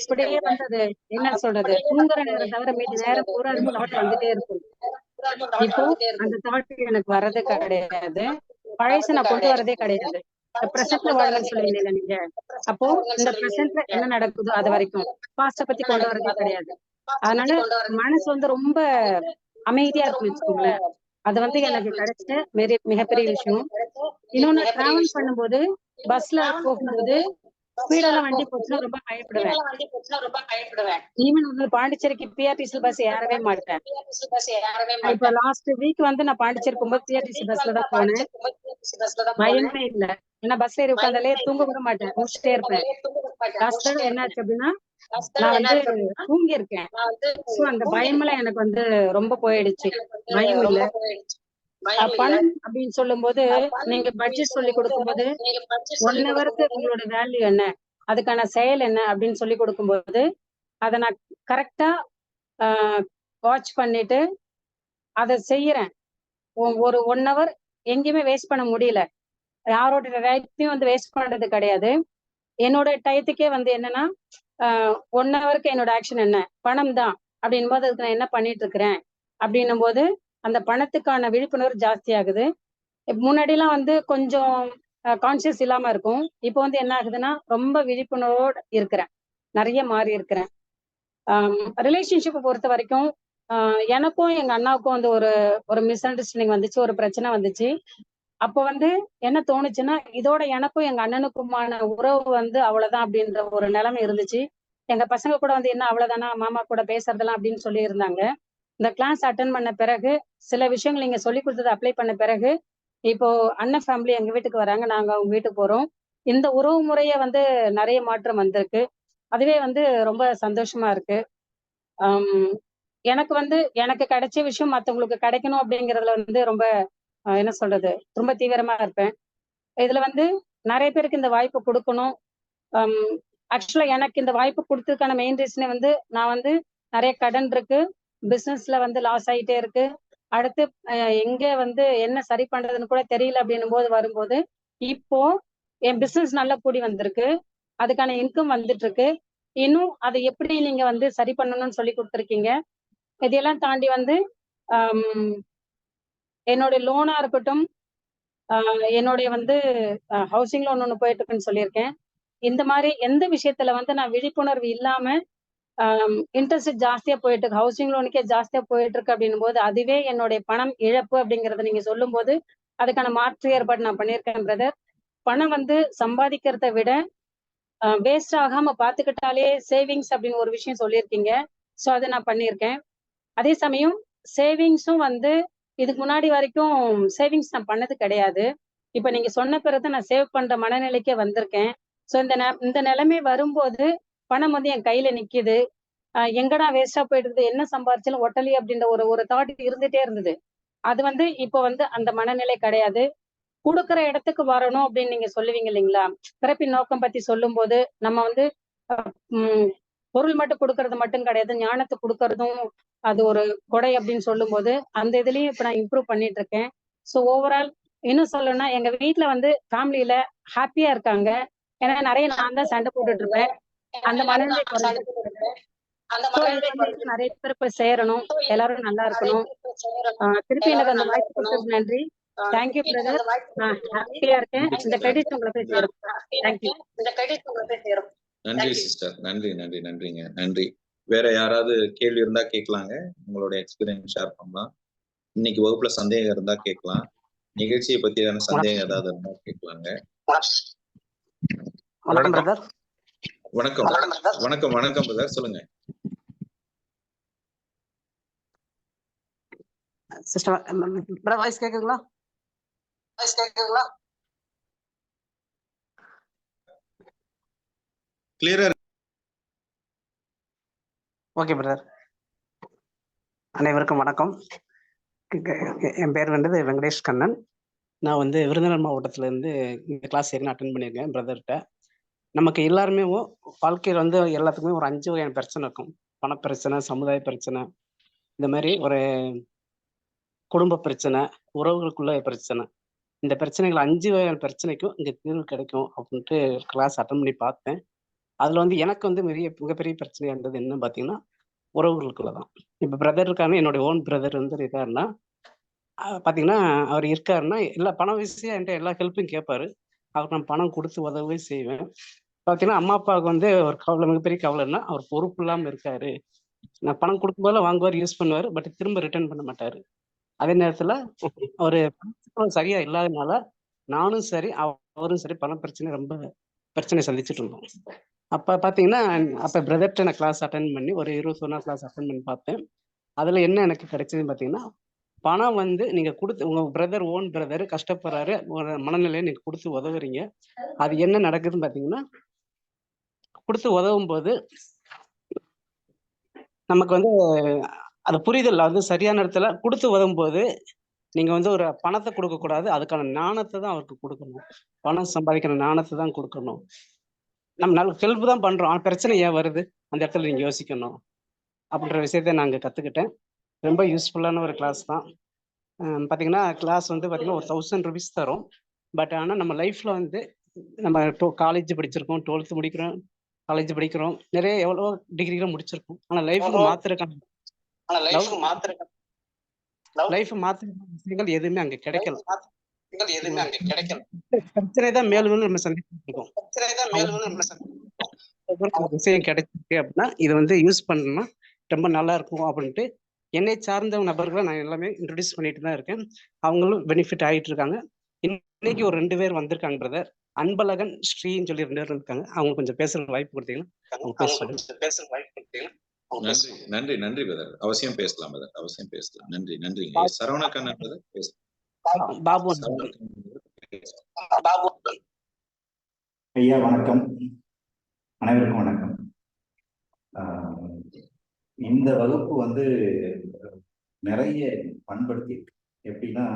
[SPEAKER 2] அப்படியே வந்து அது என்ன சொல்றது, தூங்குற நேரம் தவிர மீதி நேரம் பூரா அது தாட் வந்துட்டே இருக்கும். இப்போ அந்த தாட் எனக்கு வர்றது கிடையாது. பழைச நான் கொண்டு வரதே கிடையாது. பிரசன்ட்ல வாழணும்னு சொல்லுவீங்க நீங்க. அப்போ இந்த பிரசன்ட்ல என்ன நடக்குதோ அது வரைக்கும் பாஸ்ட பத்தி கொண்டு வரதே கிடையாது. அதனால மனசு வந்து ரொம்ப அமைதியா இருக்குன்னு வச்சுக்கோங்களேன். அது வந்து எனக்கு கிடைச்ச மிகப்பெரிய விஷயம். இன்னொன்னு, டிராவல் பண்ணும்போது பஸ்ல போகும்போது ஸ்பீடெல்லாம் வண்டி போச்சுன்னா ரொம்ப பயப்படுவேன். ஈவன் வந்து பாண்டிச்சேரிக்கு பிஆர்டிசி பஸ் ஏறவே மாட்டேன். இப்ப லாஸ்ட் வீக் வந்து நான் பாண்டிச்சேரி போகும்போது பிஆர்டிசி பஸ்ல தான் போனேன். பயமே இல்ல. ஏன்னா பஸ்ல ஏறி உட்காந்தாலே தூங்க கூட மாட்டேன், முடிச்சுட்டே இருப்பேன். லாஸ்ட் டைம் என்னாச்சு அப்படின்னா நான் வந்து தூங்கி இருக்கேன். சோ அந்த பயமெல்லாம் எனக்கு வந்து ரொம்ப போயிடுச்சு. பயம் இல்ல. பணம் அப்படின்னு சொல்லும் போது நீங்க பட்ஜெட் சொல்லி கொடுக்கும்போது 1 ஹவருக்கு உங்களோட வேல்யூ என்ன, அதுக்கான செயல் என்ன அப்படின்னு சொல்லி கொடுக்கும்போது அதை நான் கரெக்டா வாட்ச் பண்ணிட்டு அதை செய்யறேன். ஒரு 1 ஹவர் எங்கேயுமே வேஸ்ட் பண்ண முடியல. யாரோட டைத்தையும் வந்து வேஸ்ட் பண்றது கிடையாது. என்னோட டயத்துக்கே வந்து என்னன்னா 1 ஹவருக்கு என்னோட ஆக்ஷன் என்ன, பணம் தான் அப்படின் போது அதுக்கு நான் என்ன பண்ணிட்டு இருக்கிறேன் அப்படின்னும் போது அந்த பணத்துக்கான விழிப்புணர்வு ஜாஸ்தி ஆகுது. முன்னாடிலாம் வந்து கொஞ்சம் கான்சியஸ் இல்லாம இருக்கும். இப்போ வந்து என்ன ஆகுதுன்னா ரொம்ப விழிப்புணர்வோடு இருக்கிறேன், நிறைய மாறி இருக்கிறேன். ரிலேஷன்ஷிப்பை பொறுத்த வரைக்கும் எனக்கும் எங்க அண்ணாவுக்கும் வந்து ஒரு மிஸ் அண்டர்ஸ்டாண்டிங் வந்துச்சு, ஒரு பிரச்சனை வந்துச்சு. அப்போ வந்து என்ன தோணுச்சுன்னா, இதோட எனக்கும் எங்க அண்ணனுக்குமான உறவு வந்து அவ்வளவுதான் அப்படின்ற ஒரு நிலைமை இருந்துச்சு. எங்க பசங்க கூட வந்து என்ன அவ்வளவுதானா, மாமா கூட பேசுறதெல்லாம் அப்படின்னு சொல்லி இருந்தாங்க. இந்த கிளாஸ் அட்டன் பண்ண பிறகு சில விஷயங்கள் நீங்க சொல்லி கொடுத்ததை அப்ளை பண்ண பிறகு இப்போ அண்ணன் ஃபேமிலி எங்க வீட்டுக்கு வராங்க, நாங்க அவங்க வீட்டுக்கு போறோம். இந்த உறவு முறைய வந்து நிறைய மாற்றம் வந்திருக்கு. அதுவே வந்து ரொம்ப சந்தோஷமா இருக்கு. எனக்கு வந்து எனக்கு கிடைச்ச விஷயம் மத்தவங்களுக்கு கிடைக்கணும் அப்படிங்கறதுல வந்து ரொம்ப என்ன சொல்றது, ரொம்ப தீவிரமா இருப்பேன். இதுல வந்து நிறைய பேருக்கு இந்த வாய்ப்பு கொடுக்கணும். ஆக்சுவலா எனக்கு இந்த வாய்ப்பு கொடுத்ததுக்கான மெயின் ரீசனே வந்து நான் வந்து நிறைய கடன் இருக்கு, பிசினஸ்ல வந்து லாஸ் ஆயிட்டே இருக்கு. அடுத்து எங்க வந்து என்ன சரி பண்றதுன்னு கூட தெரியல அப்படின்னும் போது வரும்போது இப்போ என் பிசினஸ் நல்லா கூடி வந்திருக்கு, அதுக்கான இன்கம் வந்துட்டு இருக்கு. இன்னும் அதை எப்படி நீங்க வந்து சரி பண்ணணும்னு சொல்லி கொடுத்துருக்கீங்க. இதையெல்லாம் தாண்டி வந்து என்னுடைய லோனா இருக்கட்டும், என்னுடைய வந்து ஹவுசிங் லோன் ஒன்று போயிட்டு இருக்குன்னு சொல்லியிருக்கேன். இந்த மாதிரி எந்த விஷயத்துல வந்து நான் விழிப்புணர்வு இல்லாம இன்ட்ரெஸ்ட் ஜாஸ்தியா போயிட்டு இருக்கு, ஹவுசிங் லோனுக்கே ஜாஸ்தியா போயிட்டு இருக்கு அப்படின்னும் போது அதுவே என்னுடைய பணம் இழப்பு அப்படிங்கறத நீங்க சொல்லும் போது அதுக்கான மாற்று ஏற்பாடு நான் பண்ணியிருக்கேன் பிரதர். பணம் வந்து சம்பாதிக்கிறத விட வேஸ்ட் ஆகாம பாத்துக்கிட்டாலே சேவிங்ஸ் அப்படின்னு ஒரு விஷயம் சொல்லியிருக்கீங்க. ஸோ அதை நான் பண்ணியிருக்கேன். அதே சமயம் சேவிங்ஸும் வந்து இதுக்கு முன்னாடி வரைக்கும் சேவிங்ஸ் நான் பண்ணது கிடையாது. இப்ப நீங்க சொன்ன பிறகு நான் சேவ் பண்ற மனநிலைக்கே வந்திருக்கேன். ஸோ இந்த நிலைமை வரும்போது பணம் வந்து என் கையில நிக்குது. எங்கடா வேஸ்டா போயிடுது, என்ன சம்பாரிச்சாலும் ஒட்டலி அப்படின்ற ஒரு ஒரு தாட் இருந்துட்டே இருந்தது. அது வந்து இப்போ வந்து அந்த மனநிலை கிடையாது. குடுக்குற இடத்துக்கு வரணும் அப்படின்னு நீங்க சொல்லுவீங்க இல்லைங்களா? பிறப்பின் நோக்கம் பத்தி சொல்லும்போது, நம்ம வந்து ம் பொருள் மட்டும் குடுக்கறது மட்டும் கிடையாது. ஞானத்த குடுக்கறதும் அது ஒரு கொடை அப்படின்னு சொல்லும்போது, அந்த இதுலயும் இப்ப நான் இம்ப்ரூவ் பண்ணிட்டு இருக்கேன். ஸோ ஓவரால் இன்னும் சொல்லணும்னா, எங்க வீட்ல வந்து ஃபேமிலில ஹாப்பியா இருக்காங்க. ஏன்னா நெறைய நான் தான் சண்டை போட்டுட்டு இருப்பேன். அந்த மனநிலை குறைஞ்சு ஸோ இது வந்து இன்னும் நெறைய பேர் போய் சேரணும். எல்லாரும் நல்லா இருக்கணும். திருப்பி எனக்கு அந்த வாய்ப்பு கொடுத்ததுக்கு நன்றி. Thank you brother. நான் ஹாப்பியா இருக்கேன். இந்த கிரெடிட் உங்களை போய் சேரும். தேங்க்யூ.
[SPEAKER 1] நன்றி சிஸ்டர். நன்றி நன்றி நன்றிங்க. நன்றி. வேற யாராவது கேள்வி இருந்தா கேட்கலாங்க. உங்களோட எக்ஸ்பீரியன்ஸ் ஷேர் பண்ணலாம். இன்னைக்கு வகுப்புல சந்தேகம் இருந்தா கேட்கலாம். நிகழ்ச்சியை பத்தியான சந்தேகம் ஏதாவது இருந்தா கேட்கலாங்க.
[SPEAKER 3] வணக்கம் பிரதர்.
[SPEAKER 1] வணக்கம் வணக்கம் வணக்கம் பிரதர், சொல்லுங்க.
[SPEAKER 3] சிஸ்டர் பிரதர் வாய்ஸ் கேக்குதுங்களா?
[SPEAKER 1] கிளியரா இருக்கு.
[SPEAKER 3] Okay brother. அனைவருக்கும் வணக்கம். என் பேர் வந்து வெங்கடேஷ் கண்ணன். நான் வந்து விருதுநகர் மாவட்டத்துல இருந்து இந்த கிளாஸ் ஏற்கனவே அட்டென்ட் பண்ணியிருக்கேன் பிரதர்கிட்ட. நமக்கு எல்லாருமே வாழ்க்கையில் வந்து எல்லாத்துக்குமே ஒரு 5 வகையான பிரச்சனை இருக்கும். பணப்பிரச்சனை, சமுதாய பிரச்சனை, இந்த மாதிரி ஒரு குடும்ப பிரச்சனை, உறவுகளுக்குள்ள பிரச்சனை. இந்த பிரச்சனைகள் 5 வகையான பிரச்சனைக்கும் இங்க தீர்வு கிடைக்கும் அப்படின்ட்டு கிளாஸ் அட்டன் பண்ணி பார்த்தேன். அதுல வந்து எனக்கு வந்து மிகப்பெரிய பிரச்சனையா இருந்தது என்னன்னு பாத்தீங்கன்னா, உறவுகளுக்குள்ளதான். இப்ப பிரதர் இருக்காருன்னா, என்னுடைய ஓன் பிரதர் வந்து இருக்காருன்னா, பாத்தீங்கன்னா அவர் இருக்காருன்னா எல்லா பண விஷயம் என்கிட்ட எல்லா ஹெல்ப்பும் கேட்பாரு. அவருக்கு நான் பணம் கொடுத்து உதவி செய்வேன். பாத்தீங்கன்னா அம்மா அப்பாவுக்கு வந்து ஒரு கவலை, மிகப்பெரிய கவலைன்னா அவர் பொறுப்பு இல்லாம இருக்காரு. நான் பணம் கொடுக்கும்போது வாங்குவார், யூஸ் பண்ணுவாரு, பட் திரும்ப ரிட்டர்ன் பண்ண மாட்டாரு. அதே நேரத்துல ஒரு சரியா இல்லாதனால நானும் சரி அவரும் சரி பண ரொம்ப பிரச்சனை சந்திச்சுட்டு இருந்தோம். அப்ப பாத்தீங்கன்னா அப்ப பிரதர்கிட்ட நான் கிளாஸ் அட்டன் பண்ணி ஒரு 21 நாள் கிளாஸ் அட்டன் பண்ணி பார்த்தேன். அதுல என்ன எனக்கு கிடைச்சதுன்னு பாத்தீங்கன்னா, பணம் வந்து நீங்க கொடுத்து உங்க பிரதர் ஓன் பிரதர் கஷ்டப்படுறாரு, ஒரு மனநிலையை நீங்க கொடுத்து உதவுறீங்க. அது என்ன நடக்குதுன்னு பாத்தீங்கன்னா, கொடுத்து உதவும் போது நமக்கு வந்து அது புரிதல் வந்து சரியான இடத்துல கொடுத்து உதவும் போது நீங்க வந்து ஒரு பணத்தை கொடுக்க கூடாது, அதுக்கான ஞானத்தை தான் அவருக்கு கொடுக்கணும். பணம் சம்பாதிக்கிற ஞானத்தை தான் கொடுக்கணும். நம்ம நல்ல ஹெல்ப் தான் பண்றோம், ஆனா பிரச்சனை ஏன் வருது அந்த இடத்துல நீங்க யோசிக்கணும் அப்படின்ற விஷயத்த நாங்க கத்துக்கிட்டேன். ரொம்ப யூஸ்ஃபுல்லான ஒரு கிளாஸ் தான். பாத்தீங்கன்னா கிளாஸ் வந்து பாத்தீங்கன்னா ஒரு 1000 rupees தரும். பட் ஆனா நம்ம லைஃப்ல வந்து நம்ம காலேஜ் படிச்சிருக்கோம், 12th முடிக்கிறோம், காலேஜ் படிக்கிறோம், நிறைய எவ்வளவோ டிகிரிகளும் முடிச்சிருக்கோம். ஆனா லைஃபுக்கு மாத்திருக்காங்க, லைஃப் மாத்திர விஷயங்கள் எதுவுமே அங்க கிடைக்கல. பிரச்சனை தான் மேலும் நம்ம சந்திச்சுட்டு இருக்கோம். விஷயம் கிடைச்சிருக்கு அப்படின்னா இதை வந்து யூஸ் பண்ணணும்னா ரொம்ப நல்லா இருக்கும் அப்படின்ட்டு என்னை சார்ந்த நபர்களை நான் எல்லாமே இன்ட்ரோடியூஸ் பண்ணிட்டு தான் இருக்கேன். அவங்களும் பெனிஃபிட் ஆகிட்டு இருக்காங்க. இன்னைக்கு ஒரு 2 பேர் வந்திருக்காங்க பிரதர், அன்பழகன் ஸ்ரீன்னு சொல்லி 2 பேர் இருக்காங்க. அவங்க கொஞ்சம் பேசுற வாய்ப்பு கொடுத்தீங்கன்னா.
[SPEAKER 1] நன்றி நன்றி நன்றி பிரதர், அவசியம் பேசலாம் பிரதர், அவசியம் பேசலாம். நன்றி நன்றி. சரவண கண்ணன் பிரதர் பேசலாம்.
[SPEAKER 3] பாபு.
[SPEAKER 4] ஐயா வணக்கம், அனைவருக்கும் வணக்கம். இந்த வகுப்பு வந்து நிறைய பண்படுத்தி எப்படின்னா,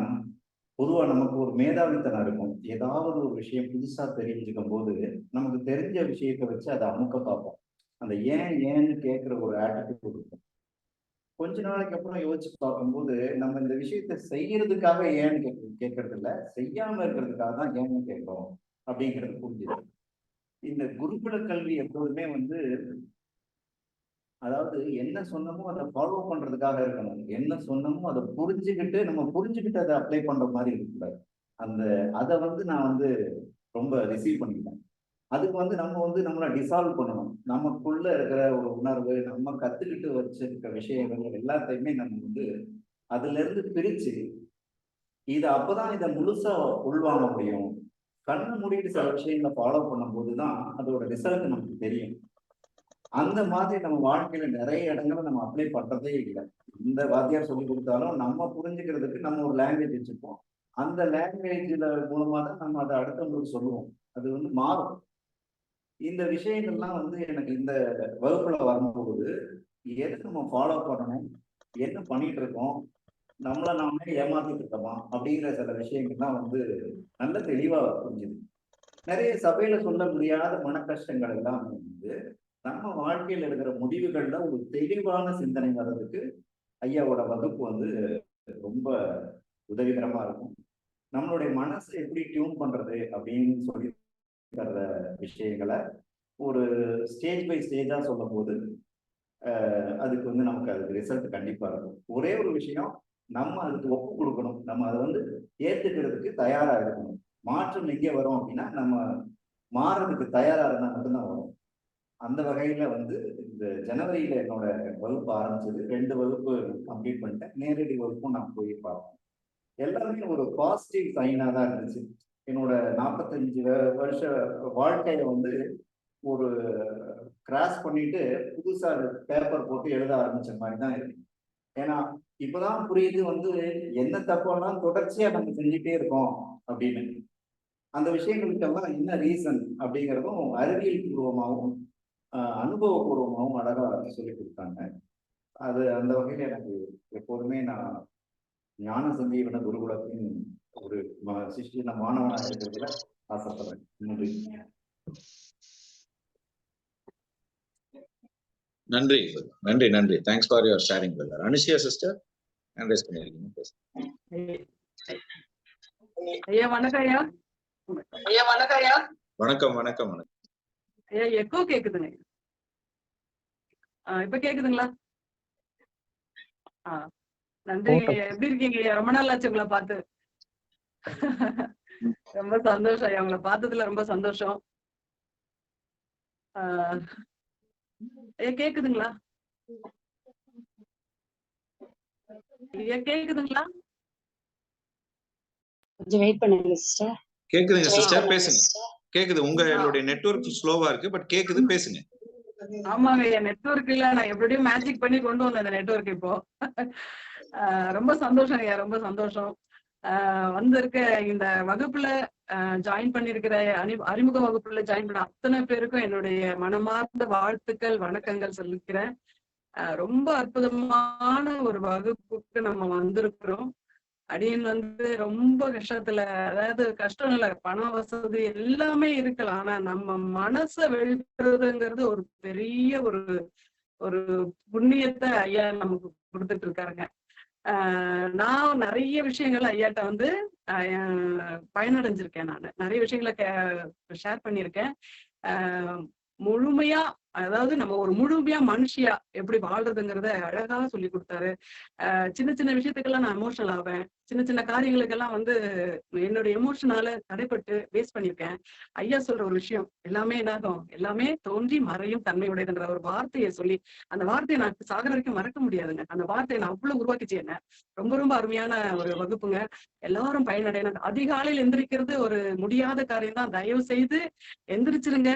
[SPEAKER 4] பொதுவா நமக்கு ஒரு மேதாவித்தனம் இருக்கும். ஏதாவது ஒரு விஷயம் புதுசா தெரிஞ்சுக்கும் போது நமக்கு தெரிஞ்ச விஷயத்தை வச்சு அதை அமுக்க பார்ப்போம். அந்த ஏன்னு கேட்கிற ஒரு ஆட்டிடியூட் இருக்கும். கொஞ்ச நாளைக்கு அப்புறம் யோசிச்சு பார்க்கும்போது நம்ம இந்த விஷயத்த செய்யறதுக்காக ஏன்னு கேட்கறது இல்லை, செய்யாம இருக்கிறதுக்காக தான் ஏன்னு கேட்கிறோம் அப்படிங்கிறது புரிஞ்சுது. இந்த குருகுல கல்வி எப்போதுமே வந்து, அதாவது என்ன சொன்னமோ அதை ஃபாலோ பண்றதுக்காக இருக்கணும். என்ன சொன்னமோ அதை புரிஞ்சுக்கிட்டு நம்ம புரிஞ்சுக்கிட்டு அதை அப்ளை பண்ற மாதிரி இருக்கக்கூடாது. அதை வந்து நான் வந்து ரொம்ப ரிசீவ் பண்ணிட்டேன். அதுக்கு வந்து நம்ம வந்து நம்மளை டிசால்வ் பண்ணணும். நமக்குள்ள இருக்கிற ஒரு உணர்வு, நம்ம கத்துக்கிட்டு வச்சிருக்க விஷயங்கள் எல்லாத்தையுமே நம்ம வந்து அதுல இருந்து பிரிச்சு அப்பதான் இதை முழுசா உள்வாங்க முடியும். கண்ணை மூடிட்டு சில விஷயங்களை ஃபாலோ பண்ணும்போது தான் அதோட ரிசல்ட் நமக்கு தெரியும். அந்த மாதிரி நம்ம வாழ்க்கையில நிறைய இடங்களை நம்ம அப்ளை பண்றதே இல்லை. இந்த வாத்தியார் சொல்லி கொடுத்தாலும் நம்ம புரிஞ்சுக்கிறதுக்கு நம்ம ஒரு லாங்குவேஜ் வச்சுப்போம். அந்த லாங்குவேஜ்ல மூலமா தான் நம்ம அதை அடுத்தவங்களுக்கு சொல்லுவோம். அது வந்து மாறும். இந்த விஷயங்கள்லாம் வந்து எனக்கு இந்த வகுப்புல வரும்போது எதை நம்ம ஃபாலோ பண்ணணும், என்ன பண்ணிட்டு இருக்கோம், நம்மளை நாமே ஏமாத்திட்டு இருக்கோமா அப்படிங்கிற சில விஷயங்கள்லாம் வந்து நல்ல தெளிவா புரிஞ்சுது. நிறைய சபையில சொல்ல முடியாத மன கஷ்டங்கள் எல்லாம் வந்து நம்ம வாழ்க்கையில் இருக்கிற முடிவுகள்ல ஒரு தெளிவான சிந்தனை வர்றதுக்கு ஐயாவோட வகுப்பு வந்து ரொம்ப உதவிகரமா இருக்கும். நம்மளுடைய மனசை எப்படி டியூன் பண்றது அப்படின்னு சொல்லி தர்ற விஷயங்களை ஒரு ஸ்டேஜ் பை ஸ்டேஜா சொல்லும் போது அதுக்கு வந்து நமக்கு அதுக்கு ரிசல்ட் கண்டிப்பா இருக்கும். ஒரே ஒரு விஷயம், நம்ம அதுக்கு ஒப்பு கொடுக்கணும். நம்ம அதை வந்து ஏத்துக்கிறதுக்கு தயாரா இருக்கணும். மாற்றம் எங்கே வரும் அப்படின்னா நம்ம மாறுறதுக்கு தயாரா இருந்தா மட்டும்தான் வரும். அந்த வகையில வந்து இந்த ஜனவரியில என்னோட வகுப்பு ஆரம்பிச்சது. 2 வகுப்பு கம்ப்ளீட் பண்ணிட்டேன். நேரடி வகுப்பும் நான் போய் பார்ப்பேன். எல்லாமே ஒரு பாசிட்டிவ் சைனா தான் இருந்துச்சு. என்னோட 45 வருஷ வாழ்க்கையில வந்து ஒரு கிராஸ் பண்ணிட்டு புதுசா பேப்பர் போட்டு எழுத ஆரம்பிச்ச மாதிரி தான் இருக்கு. ஏன்னா இப்பதான் புரியுது வந்து என்ன தப்பெல்லாம் தொடர்ச்சியா நம்ம செஞ்சுட்டே இருக்கோம் அப்படின்னு. அந்த விஷயங்களுக்கெல்லாம் என்ன ரீசன் அப்படிங்கிறதும் அறிவியல் பூர்வமாகவும் அனுபவபூர்வமாகவும் அழகா சொல்லி கொடுத்தாங்க. அது அந்த வகையில எனக்கு எப்போதுமே நான் ஞான சஞ்சீவன குருகுலத்தின் ஒரு சிஷ்டின மாணவனாக இருக்கிறதுல ஆசைப்படுறேன். நன்றி.
[SPEAKER 1] நன்றி நன்றி நன்றி. Thanks for your sharing brother. Anushiya sister hand rice பண்ணிருக்கீங்க.
[SPEAKER 5] ஐயா வணக்கம் ஐயா. ஐயா வணக்கம் ஐயா.
[SPEAKER 1] வணக்கம் வணக்கம் வணக்கம்.
[SPEAKER 5] ஐயா எக்கோ கேக்குதுங்க. இப்ப கேக்குதுங்களா? நன்றி. எப்படி இருக்கீங்க ஐயா? ரொம்ப நாள் ஆச்சு உங்களை பார்த்து. ரொம்ப சந்தோஷம் ஐயா, உங்களை பார்த்ததுல ரொம்ப சந்தோஷம். ஐயா கேக்குதுங்களா? ஐயா கேக்குதுங்களா?
[SPEAKER 2] கொஞ்சம் வெயிட் பண்ணுங்க சிஸ்டர்.
[SPEAKER 1] கேக்குதுங்க சிஸ்டர், பேசுங்க. கேக்குது. உங்களுடைய நெட்வொர்க் ஸ்லோவா இருக்கு, பட் கேக்குது, பேசுங்க.
[SPEAKER 5] ஆமாங்க ஐயா, நெட்வொர்க் இல்ல, நான் எப்படியும் மேஜிக் பண்ணி கொண்டு வந்தேன் இந்த நெட்வொர்க் இப்போ. ரொம்ப சந்தோஷம் ஐயா, ரொம்ப சந்தோஷம். வந்திருக்க இந்த வகுப்புல ஜாயின் பண்ணிருக்கிற அறிமுக வகுப்புல ஜாயின் பண்ண அத்தனை பேருக்கும் என்னுடைய மனமார்ந்த வாழ்த்துக்கள், வணக்கங்கள் சொல்லிக்கிறேன். ரொம்ப அற்புதமான ஒரு வகுப்புக்கு நம்ம வந்திருக்கிறோம். அடியன் வந்து ரொம்ப கஷ்டத்துல, அதாவது கஷ்டம் இல்ல, பண வசதி எல்லாமே இருக்கலாம், ஆனா நம்ம மனசை வெளிப்படுறதுங்கிறது ஒரு பெரிய ஒரு ஒரு புண்ணியத்தை ஐயா நமக்கு கொடுத்துட்டு இருக்காருங்க. நான் நிறைய விஷயங்கள் ஐயாட்ட வந்து பயனடைஞ்சிருக்கேன். நான் நிறைய விஷயங்களை ஷேர் பண்ணியிருக்கேன். முழுமையா, அதாவது நம்ம ஒரு முழுமையா மனுஷியா எப்படி வாழ்றதுங்கிறத அழகா சொல்லி கொடுத்தாரு. சின்ன சின்ன விஷயத்துக்கெல்லாம் நான் எமோஷனல் ஆவேன். சின்ன சின்ன காரியங்களுக்கெல்லாம் வந்து என்னோட எமோஷனால தடைப்பட்டு வேஸ்ட் பண்ணியிருக்கேன். ஐயா சொல்ற ஒரு விஷயம், எல்லாமே என்னாகும், எல்லாமே தோன்றி மறையும் தன்மையுடையதுன்ற ஒரு வார்த்தையை சொல்லி, அந்த வார்த்தையை நான் சாகர வரைக்கும் மறக்க முடியாதுங்க. அந்த வார்த்தையை நான் அவ்வளவு உருவாக்கிச்சு என்ன. ரொம்ப ரொம்ப அருமையான ஒரு வகுப்புங்க. எல்லாரும் பயனடையணும். அதிகாலையில் எந்திரிக்கிறது ஒரு முடியாத காரியம் தான். தயவு செய்து எந்திரிச்சிருங்க.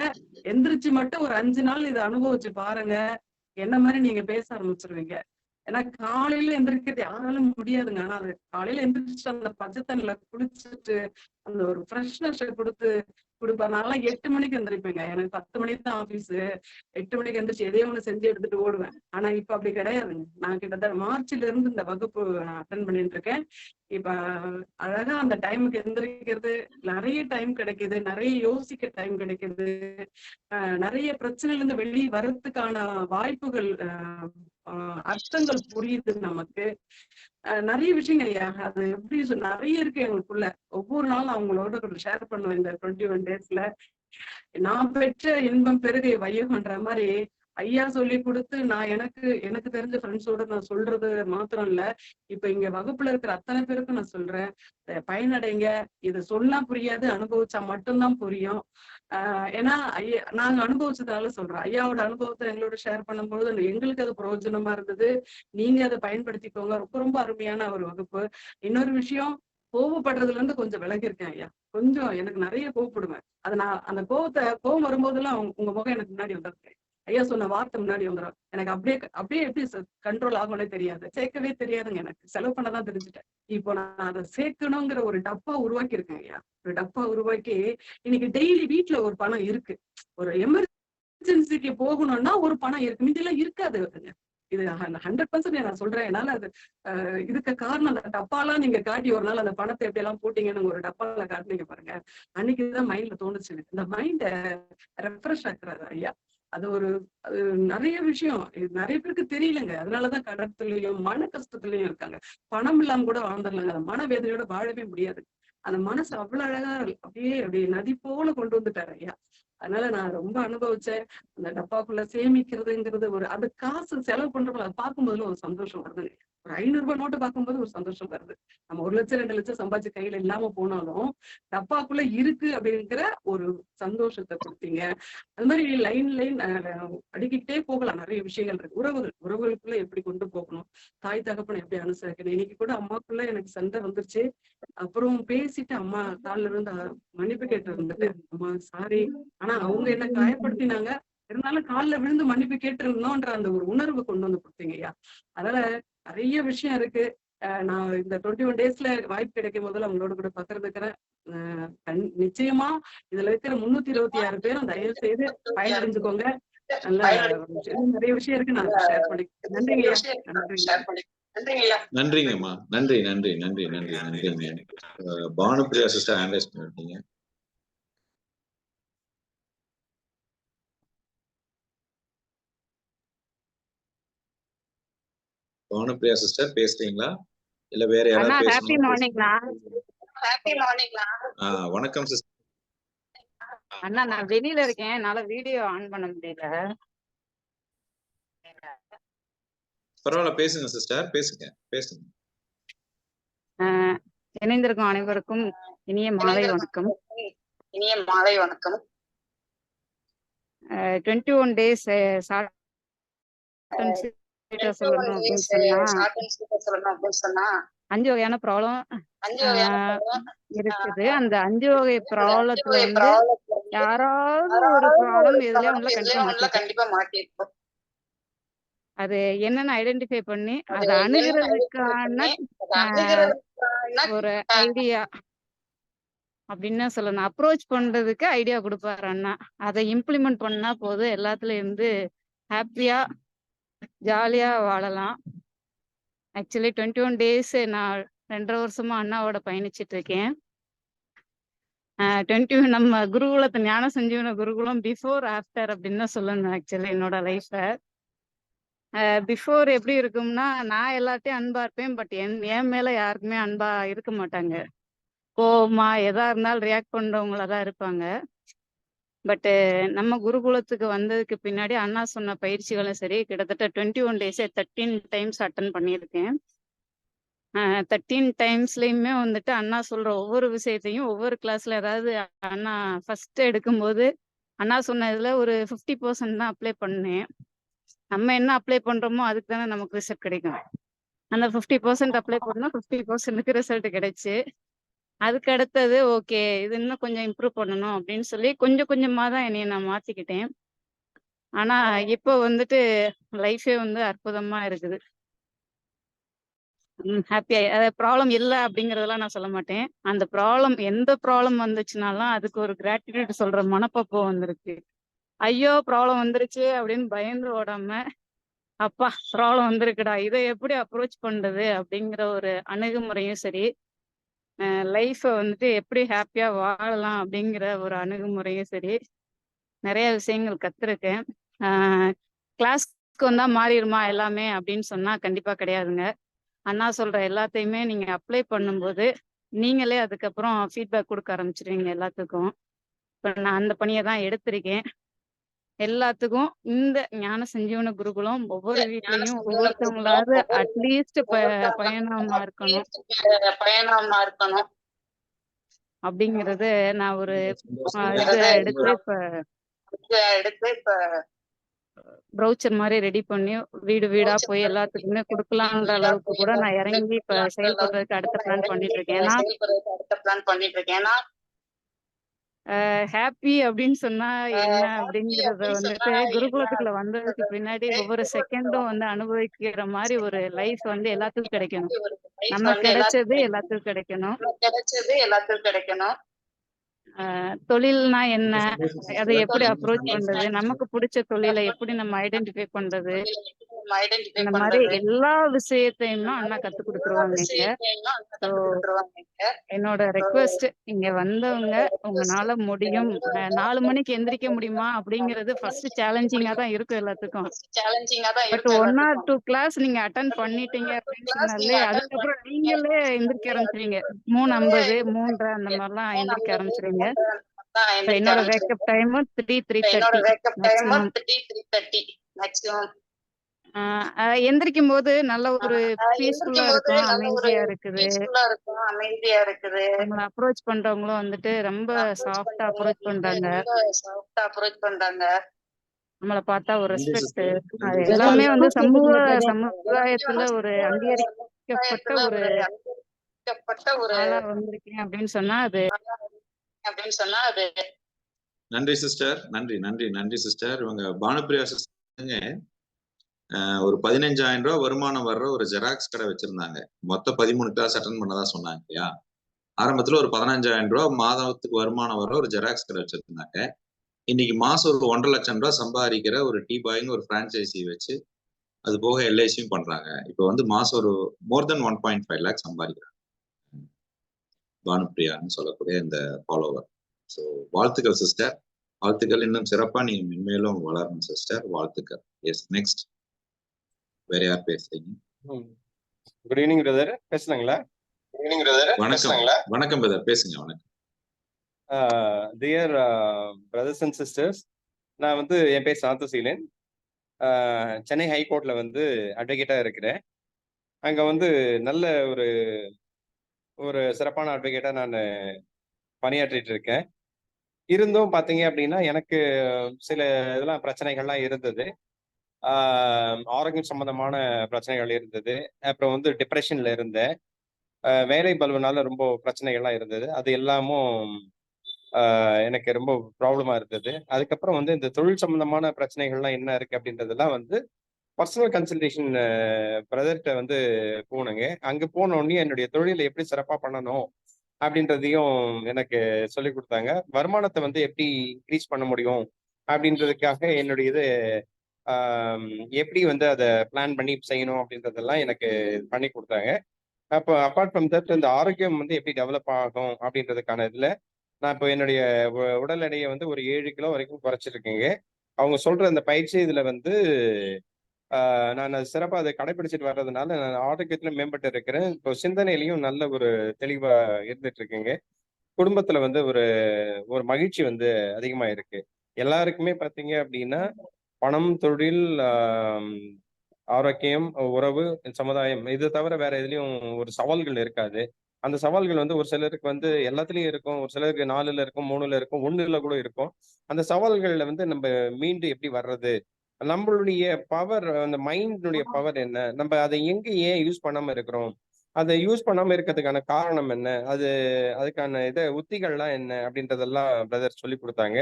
[SPEAKER 5] எந்திரிச்சு மட்டும் ஒரு 5 நாள் இதை அனுபவிச்சு பாருங்க. என்ன மாதிரி நீங்க பேச ஆரம்பிச்சிருவீங்க. ஏன்னா காலையில எந்திரிக்கிறது யாராலும் முடியாதுங்க. ஆனா அது காலையில எந்திரிச்சு அந்த பச்சை தண்ணில குளிச்சுட்டு அந்த ஒரு ஃப்ரெஷ்னஸ் கொடுப்பேன். நான்லாம் 8 மணிக்கு எந்திரிப்பேங்க. எனக்கு 10 மணிக்கு தான் ஆபீஸ். 8 மணிக்கு எந்திரிச்சு எதையோ ஒண்ணு செஞ்சு எடுத்துட்டு ஓடுவேன். ஆனா இப்ப அப்படி கிடையாதுங்க. நான் கிட்டத்தட்ட மார்ச்ல இருந்து இந்த வகுப்பு அட்டென்ட் பண்ணிட்டு இருக்கேன். இப்ப அழகா அந்த டைமுக்கு எந்திரிக்கிறது, நிறைய டைம் கிடைக்குது, நிறைய யோசிக்க டைம் கிடைக்குது, நிறைய பிரச்சனையில இருந்து வெளியே வர்றதுக்கான வாய்ப்புகள், அர்த்தங்கள் புரியுது நமக்கு. நிறைய விஷயங்கள் ஐயா, அது எப்படி நிறைய இருக்கு எங்களுக்குள்ள. ஒவ்வொரு நாளும் அவங்களோட ஷேர் பண்ணுவேன். இந்த 21 daysல நான் பெற்ற இன்பம் பெருகை வையகன்ற மாதிரி ஐயா சொல்லி கொடுத்து, நான் எனக்கு தெரிஞ்ச ஃப்ரெண்ட்ஸோட நான் சொல்றது மாத்திரம் இல்ல, இப்ப இங்க வகுப்புல இருக்கிற அத்தனை பேருக்கும் நான் சொல்றேன், பயனடைங்க. இது சொன்னா புரியாது, அனுபவிச்சா மட்டும்தான் புரியும். ஏன்னா நாங்க அனுபவிச்சதால சொல்றோம். ஐயாவோட அனுபவத்தை எங்களோட ஷேர் பண்ணும்போது எங்களுக்கு அது பிரயோஜனமா இருந்தது. நீங்க அதை பயன்படுத்திக்கோங்க. ரொம்ப ரொம்ப அருமையான ஒரு வகுப்பு. இன்னொரு விஷயம், கோவப்படுறதுல இருந்து கொஞ்சம் விலகி இருக்கேன் ஐயா. கொஞ்சம் எனக்கு நிறைய கோவப்படுவேன். அது நான் அந்த கோவம் வரும்போதெல்லாம் உங்க முகம் எனக்கு முன்னாடி வந்துருக்கு. ஐயா சொன்ன வார்த்தை முன்னாடி வந்துடும். எனக்கு அப்படியே எப்படி கண்ட்ரோல் ஆகும்னே தெரியாது. சேர்க்கவே தெரியாதுங்க. எனக்கு செலவு பண்ணதான் தெரிஞ்சுட்டேன். இப்போ நான் அதை சேர்க்கணுங்கிற ஒரு டப்பா உருவாக்கி இருக்கேன் ஐயா. ஒரு டப்பா உருவாக்கி இன்னைக்கு டெய்லி வீட்டுல ஒரு பணம் இருக்கு. ஒரு எமர்ஜென்சிக்கு போகணும்னா ஒரு பணம் இருக்கு, மீதெல்லாம் இருக்காது. இது 100% நான் சொல்றேன். என்னால அது இதுக்கு காரணம் அந்த டப்பாலாம் நீங்க காட்டி ஒரு நாள் அந்த பணத்தை எப்படி எல்லாம் போட்டீங்கன்னு ஒரு டப்பால காட்டினீங்க பாருங்க. அன்னைக்குதான் மைண்ட்ல தோணுச்சு எனக்கு. இந்த மைண்ட ரெஃப்ரெஷ் ஆக்குறாரு ஐயா. அது நிறைய விஷயம் நிறைய பேருக்கு தெரியலங்க. அதனாலதான் கடத்துலயும் மன கஷ்டத்துலயும் இருக்காங்க. பணம் இல்லாம கூட வாழ்ந்துடலாங்க. அந்த மன வேதனையோட வாழவே முடியாது. அந்த மனசு அவ்வளவு அழகா அப்படியே நதி போல கொண்டு வந்துட்டாரு ஐயா. அதனால நான் ரொம்ப அனுபவிச்சேன். அந்த டப்பாக்குள்ள சேமிக்கிறதுங்கிறது அது காசு செலவு பண்றப்ப அதை பார்க்கும்போதுல ஒரு சந்தோஷம் வருது. ஒரு 500 ரூபாய் நோட்டு பார்க்கும்போது ஒரு சந்தோஷம் வருது. நம்ம 1 லட்சம் 2 லட்சம் சம்பாதிச்சு கையில இல்லாம போனாலும் டப்பாக்குள்ள இருக்கு அப்படிங்கிற ஒரு சந்தோஷத்தை கொடுத்தீங்க. அது மாதிரி லைன் அடிக்கிட்டே போகலாம். நிறைய விஷயங்கள் இருக்கு. உறவுகளுக்குள்ள எப்படி கொண்டு போகணும், தாய் தகப்பனை எப்படி அனுசரிக்கணும். இன்னைக்கு கூட அம்மாக்குள்ள எனக்கு சண்டை வந்துருச்சு. அப்புறம் பேசிட்டு அம்மா காலில் இருந்து மன்னிப்பு கேட்டு இருந்துட்டேன். அம்மா சாரி, ஆனா அவங்க என்ன காயப்படுத்தினாங்க, இருந்தாலும் காலில் விழுந்து மன்னிப்பு கேட்டு இருந்தோன்ற அந்த ஒரு உணர்வு கொண்டு வந்து கொடுத்தீங்க ஐயா. அதனால நிறைய விஷயம் இருக்கு. நான் இந்த 21 டேஸ்ல வாய்ப்பு கிடைக்கும் போதுல அவங்களோட கூட பகிர்ந்துக்கிறேன். நிச்சயமா இதுல இருக்கிற 326 பேரும் தயவு செய்து பயனடைஞ்சுக்கோங்க. நல்ல நிறைய விஷயம் இருக்கு. நான் ஷேர் பண்ணிக்கிறேன். நன்றிங்க.
[SPEAKER 1] நன்றிங்கம்மா. நன்றிங்க. பானுப்பிரியா சிஸ்டர் ஹேண்ட் பண்ணிட்டீங்க. பானுப்பிரியா சிஸ்டர் பேசுறீங்களா? இல்ல வேற யாராவது வணக்கம் சிஸ்டர்.
[SPEAKER 6] அண்ணா, நான் வெளியில இருக்கேன். என்னால வீடியோ ஆன் பண்ண முடியல.
[SPEAKER 1] பரவாயில்ல, பேசுங்க சிஸ்டர். பேசுங்க.
[SPEAKER 6] இணைந்திருக்கும் அனைவருக்கும் இனிய மாலை வணக்கம். 21 டேஸ் சொல்லணும் அப்படின்னு சொன்னா 5 வகையான ப்ராப்ளம் இருக்குது. அந்த 5 வகை ப்ராப்ளத்துல யாராவது ஒரு ப்ராப்ளம் எதுலயா ஒண்ணுல கண்டிப்பா மாட்டிருக்கும். அது என்னன்னு ஐடென்டிஃபை பண்ணி அதை அணுகிறதுக்கான ஒரு ஐடியா அப்படின்னு சொல்லணும். அப்ரோச் பண்றதுக்கு ஐடியா கொடுப்பாரு அண்ணா. அதை இம்ப்ளிமெண்ட் பண்ணா போதும், எல்லாத்துலயும் இருந்து ஹாப்பியா ஜாலியா வாழலாம். ஆக்சுவலி 21 டேஸ் நான் 2.5 வருஷமா அண்ணாவோட பயணிச்சுட்டு இருக்கேன். 21 நம்ம குருகுலத்தை ஞான சஞ்சீவன குருகுலம் பிஃபோர் ஆஃப்டர் அப்படின்னு தான் சொல்லணும். ஆக்சுவலி என்னோட லைஃப பிஃபோர் எப்படி இருக்கும்னா, நான் எல்லாத்தையும் அன்பா இருப்பேன். பட் என் மேல யாருக்குமே அன்பா இருக்க மாட்டாங்க. கோவமா எதா இருந்தாலும் ரியாக்ட் பண்றவங்களா தான் இருப்பாங்க. பட்டு நம்ம குருகுலத்துக்கு வந்ததுக்கு பின்னாடி அண்ணா சொன்ன பயிற்சிகளும் சரி, கிட்டத்தட்ட 21 டேஸே 13 டைம்ஸ் அட்டன் பண்ணியிருக்கேன். 13 டைம்ஸ்லயுமே வந்துட்டு அண்ணா சொல்ற ஒவ்வொரு விஷயத்தையும் ஒவ்வொரு கிளாஸ்ல, அதாவது அண்ணா ஃபர்ஸ்ட் எடுக்கும்போது அண்ணா சொன்னதுல ஒரு 50% தான் அப்ளை பண்ணேன். நம்ம என்ன அப்ளை பண்றோமோ அதுக்கு தானே நமக்கு ரிசல்ட் கிடைக்கும். அந்த 50% அப்ளை பண்ணா 50%க்கு ரிசல்ட் கிடைச்சு, அதுக்கு அடுத்தது ஓகே இது இன்னும் கொஞ்சம் இம்ப்ரூவ் பண்ணணும் அப்படின்னு சொல்லி கொஞ்சம் கொஞ்சமா தான் என்னைய நான் மாத்திக்கிட்டேன். ஆனா இப்போ வந்துட்டு லைஃபே வந்து அற்புதமா இருக்குது. ஹாப்பியா. ப்ராப்ளம் இல்லை அப்படிங்கறதெல்லாம் நான் சொல்ல மாட்டேன். அந்த ப்ராப்ளம் எந்த ப்ராப்ளம் வந்துச்சுனாலும் அதுக்கு ஒரு கிராட்டிடியூட் சொல்ற மனப்பக்குவம் வந்திருக்கு. ஐயோ ப்ராப்ளம் வந்துருச்சு அப்படின்னு பயந்து ஓடாம, அப்பா ப்ராப்ளம் வந்திருக்குடா, இதை எப்படி அப்ரோச் பண்றது அப்படிங்கிற ஒரு அணுகுமுறையும் சரி, லைஃப வந்துட்டு எப்படி ஹாப்பியா வாழலாம் அப்படிங்கிற ஒரு அணுகுமுறையும் சரி, நிறைய விஷயங்கள் கத்துருக்கேன். கிளாஸ்க்கு வந்தா மாறிடுமா எல்லாமே அப்படின்னு சொன்னா கண்டிப்பா கிடையாதுங்க. அண்ணா சொல்ற எல்லாத்தையுமே நீங்க அப்ளை பண்ணும்போது நீங்களே அதுக்கப்புறம் ஃபீட்பேக் கொடுக்க ஆரம்பிச்சிருவீங்க எல்லாத்துக்கும். இப்போ நான் அந்த பணியை தான் எடுத்திருக்கேன். எல்லாத்துக்கும் இந்த ஞான சஞ்சீவன குருகுலம் ஒவ்வொரு வீட்லயும் ஒவ்வொருத்தவங்களாவது அட்லீஸ்ட் பயணமா இருக்கணும் அப்படிங்கறது நான் ஒரு இதை எடுத்து இப்ப ப்ரௌச்சர் மாதிரி ரெடி பண்ணி வீடு வீடா போய் எல்லாத்துக்குமே கொடுக்கலான்ற அளவுக்கு கூட நான் இறங்கி இப்ப செயல்படுறதுக்கு அடுத்த பிளான் பண்ணிட்டு இருக்கேன். ஏன்னா ஹாப்பி அப்படின்னு சொன்னா என்ன அப்படிங்கறத வந்துட்டு குருகுலத்துக்குள்ள வந்ததுக்கு பின்னாடி ஒவ்வொரு செகண்டும் வந்து அனுபவிக்கிற மாதிரி ஒரு லைஃப் வந்து எல்லாத்துக்கும் கிடைக்கணும். நம்ம கிடைச்சது எல்லாத்துக்கும் கிடைக்கணும். தொழில்னா என்ன, அதை எப்படி அப்ரோச் பண்றது, நமக்கு பிடிச்ச தொழிலை எப்படி நம்ம ஐடென்டிஃபை பண்றது, இந்த மாதிரி எல்லா விஷயத்தையும் அண்ணா கத்து கொடுத்துருவாங்க இங்க. என்னோட ரெக்வெஸ்ட், இங்க வந்தவங்க உங்களால முடியும், 4 மணிக்கு எந்திரிக்க முடியுமா அப்படிங்கிறது ஃபர்ஸ்ட் சேலஞ்சிங்கா தான் இருக்கும் எல்லாத்துக்கும். பட் 1 or 2 கிளாஸ் நீங்க அட்டன் பண்ணிட்டீங்க அப்படின்னு சொன்னாலே அதுக்கப்புறம் நீங்களே எந்திரிக்க ஆரம்பிச்சிருவீங்க. 3:50 3:30 அந்த மாதிரிலாம் எந்திரிக்க ஆரம்பிச்சிருவீங்க. என்னோட வேக்கப் டைம் 3:30 மேக்ஸிமம். எந்திரிக்கும் போது நல்ல ஒரு பீஸ்ஃபுல்லா இருக்கும், அமைதியா இருக்குது. நம்மள அப்ரோச் பண்றவங்களும் வந்துட்டு ரொம்ப சாஃப்டா அப்ரோச் பண்றாங்க. நம்மள பார்த்தா ஒரு ரெஸ்பெக்ட், அது எல்லாமே வந்து சமுதாயத்துல ஒரு அங்கீகரிக்கப்பட்ட ஒரு ஆளா வந்திருக்கேன் அப்படின்னு சொன்னா அது.
[SPEAKER 1] நன்றி சிஸ்டர், நன்றி சிஸ்டர். இவங்க பானுப்பிரியா சிஸ்டர் ஒரு 15,000 ரூபாய் வருமானம் வர்ற ஒரு ஜெராக்ஸ் கடை வச்சிருந்தாங்க. மொத்தம் 13 கிளாஸ் அட்டன் பண்ணதா சொன்னாங்க இல்லையா? ஆரம்பத்துல ஒரு 15,000 ரூபாய் மாதத்துக்கு வருமானம் வர்ற ஒரு ஜெராக்ஸ் கடை வச்சிருந்தாங்க. இன்னைக்கு மாசம் ஒரு 1.5 லட்சம் ரூபாய் சம்பாதிக்கிற ஒரு டீ பாய்னு ஒரு பிரான்ச்சைசி வச்சு அது போக எல்ஐசியும் பண்றாங்க. இப்போ வந்து மாசம் ஒரு மோர் தென் 1.5 லேக் சம்பாதிக்கிறாங்க பானுப்பிரியான்னு சொல்லக்கூடிய இந்த ஃபாலோவர். ஸோ வாழ்த்துக்கள் சிஸ்டர், வாழ்த்துக்கள். இன்னும் சிறப்பா நீங்க மென்மேலும் வளரணும் சிஸ்டர், வாழ்த்துக்கள். எஸ், நெக்ஸ்ட் வேற யார் பேசுறீங்க?
[SPEAKER 7] குட் ஈவினிங் பிரதர், பேசுனாங்களா?
[SPEAKER 1] வணக்கம் பிரதர், பேசுங்க. வணக்கம்.
[SPEAKER 7] டியர் பிரதர்ஸ் அண்ட் சிஸ்டர்ஸ், நான் வந்து என் பேர் சாந்தசீலன். சென்னை ஹைகோர்ட்ல வந்து அட்வொகேட்டா இருக்கிறேன். அங்க வந்து நல்ல ஒரு சிறப்பான அட்வொகேட்டா நான் பணியாற்றிட்டு இருக்கேன். இருந்தும் பார்த்தீங்க அப்படின்னா எனக்கு சில இதெல்லாம் பிரச்சனைகள்லாம் இருந்தது. ஆரோக்கியம் சம்பந்தமான பிரச்சனைகள் இருந்தது. அப்புறம் வந்து டிப்ரெஷன்ல இருந்தேன். வேலை பளுவினால ரொம்ப பிரச்சனைகள்லாம் இருந்தது. அது எல்லாமும் எனக்கு ரொம்ப ப்ராப்ளமா இருந்தது. அதுக்கப்புறம் வந்து இந்த தொழில் சம்பந்தமான பிரச்சனைகள்லாம் என்ன இருக்கு அப்படின்றதெல்லாம் வந்து பர்சனல் கன்சல்டேஷன் பிரதர்கிட்ட வந்து போனேங்க. அங்க போன உடனே என்னுடைய தொழிலை எப்படி சிறப்பா பண்ணணும் அப்படின்றதையும் எனக்கு சொல்லி கொடுத்தாங்க. வருமானத்தை வந்து எப்படி இன்க்ரீஸ் பண்ண முடியும் அப்படின்றதுக்காக என்னுடைய இது எப்படி வந்து அதை பிளான் பண்ணி செய்யணும் அப்படின்றதெல்லாம் எனக்கு பண்ணி கொடுத்தாங்க. அப்போ அப்பார்ட் ஃப்ரம் தட் இந்த ஆரோக்கியம் வந்து எப்படி டெவலப் ஆகும் அப்படின்றதுக்கான இதுல நான் இப்போ என்னுடைய உடல் எடையை வந்து ஒரு 7 கிலோ வரைக்கும் குறைச்சிருக்கேங்க. அவங்க சொல்ற அந்த பயிற்சி இதுல வந்து நான் சிறப்பாக அதை கடைபிடிச்சிட்டு வர்றதுனால நான் ஆரோக்கியத்துல மேம்பட்டு இருக்கிறேன். இப்போ சிந்தனையிலையும் நல்ல ஒரு தெளிவா இருந்துட்டு இருக்கேங்க. குடும்பத்துல வந்து ஒரு மகிழ்ச்சி வந்து அதிகமா இருக்கு. எல்லாருக்குமே பார்த்தீங்க அப்படின்னா பணம், தொழில், ஆரோக்கியம், உறவு, சமுதாயம் இது தவிர வேற எதுலயும் ஒரு சவால்கள் இருக்காது. அந்த சவால்கள் வந்து ஒரு சிலருக்கு வந்து எல்லாத்துலயும் இருக்கும், ஒரு சிலருக்கு 4ல இருக்கும், 3ல இருக்கும், 1ல கூட இருக்கும். அந்த சவால்கள்ல வந்து நம்ம மீண்டு எப்படி வர்றது, நம்மளுடைய பவர், அந்த மைண்டினுடைய பவர் என்ன, நம்ம அதை எங்க ஏன் யூஸ் பண்ணாம இருக்கிறோம், அதை யூஸ் பண்ணாம இருக்கிறதுக்கான காரணம் என்ன, அதுக்கான உத்திகள்லாம் என்ன அப்படின்றதெல்லாம் பிரதர் சொல்லி கொடுத்தாங்க.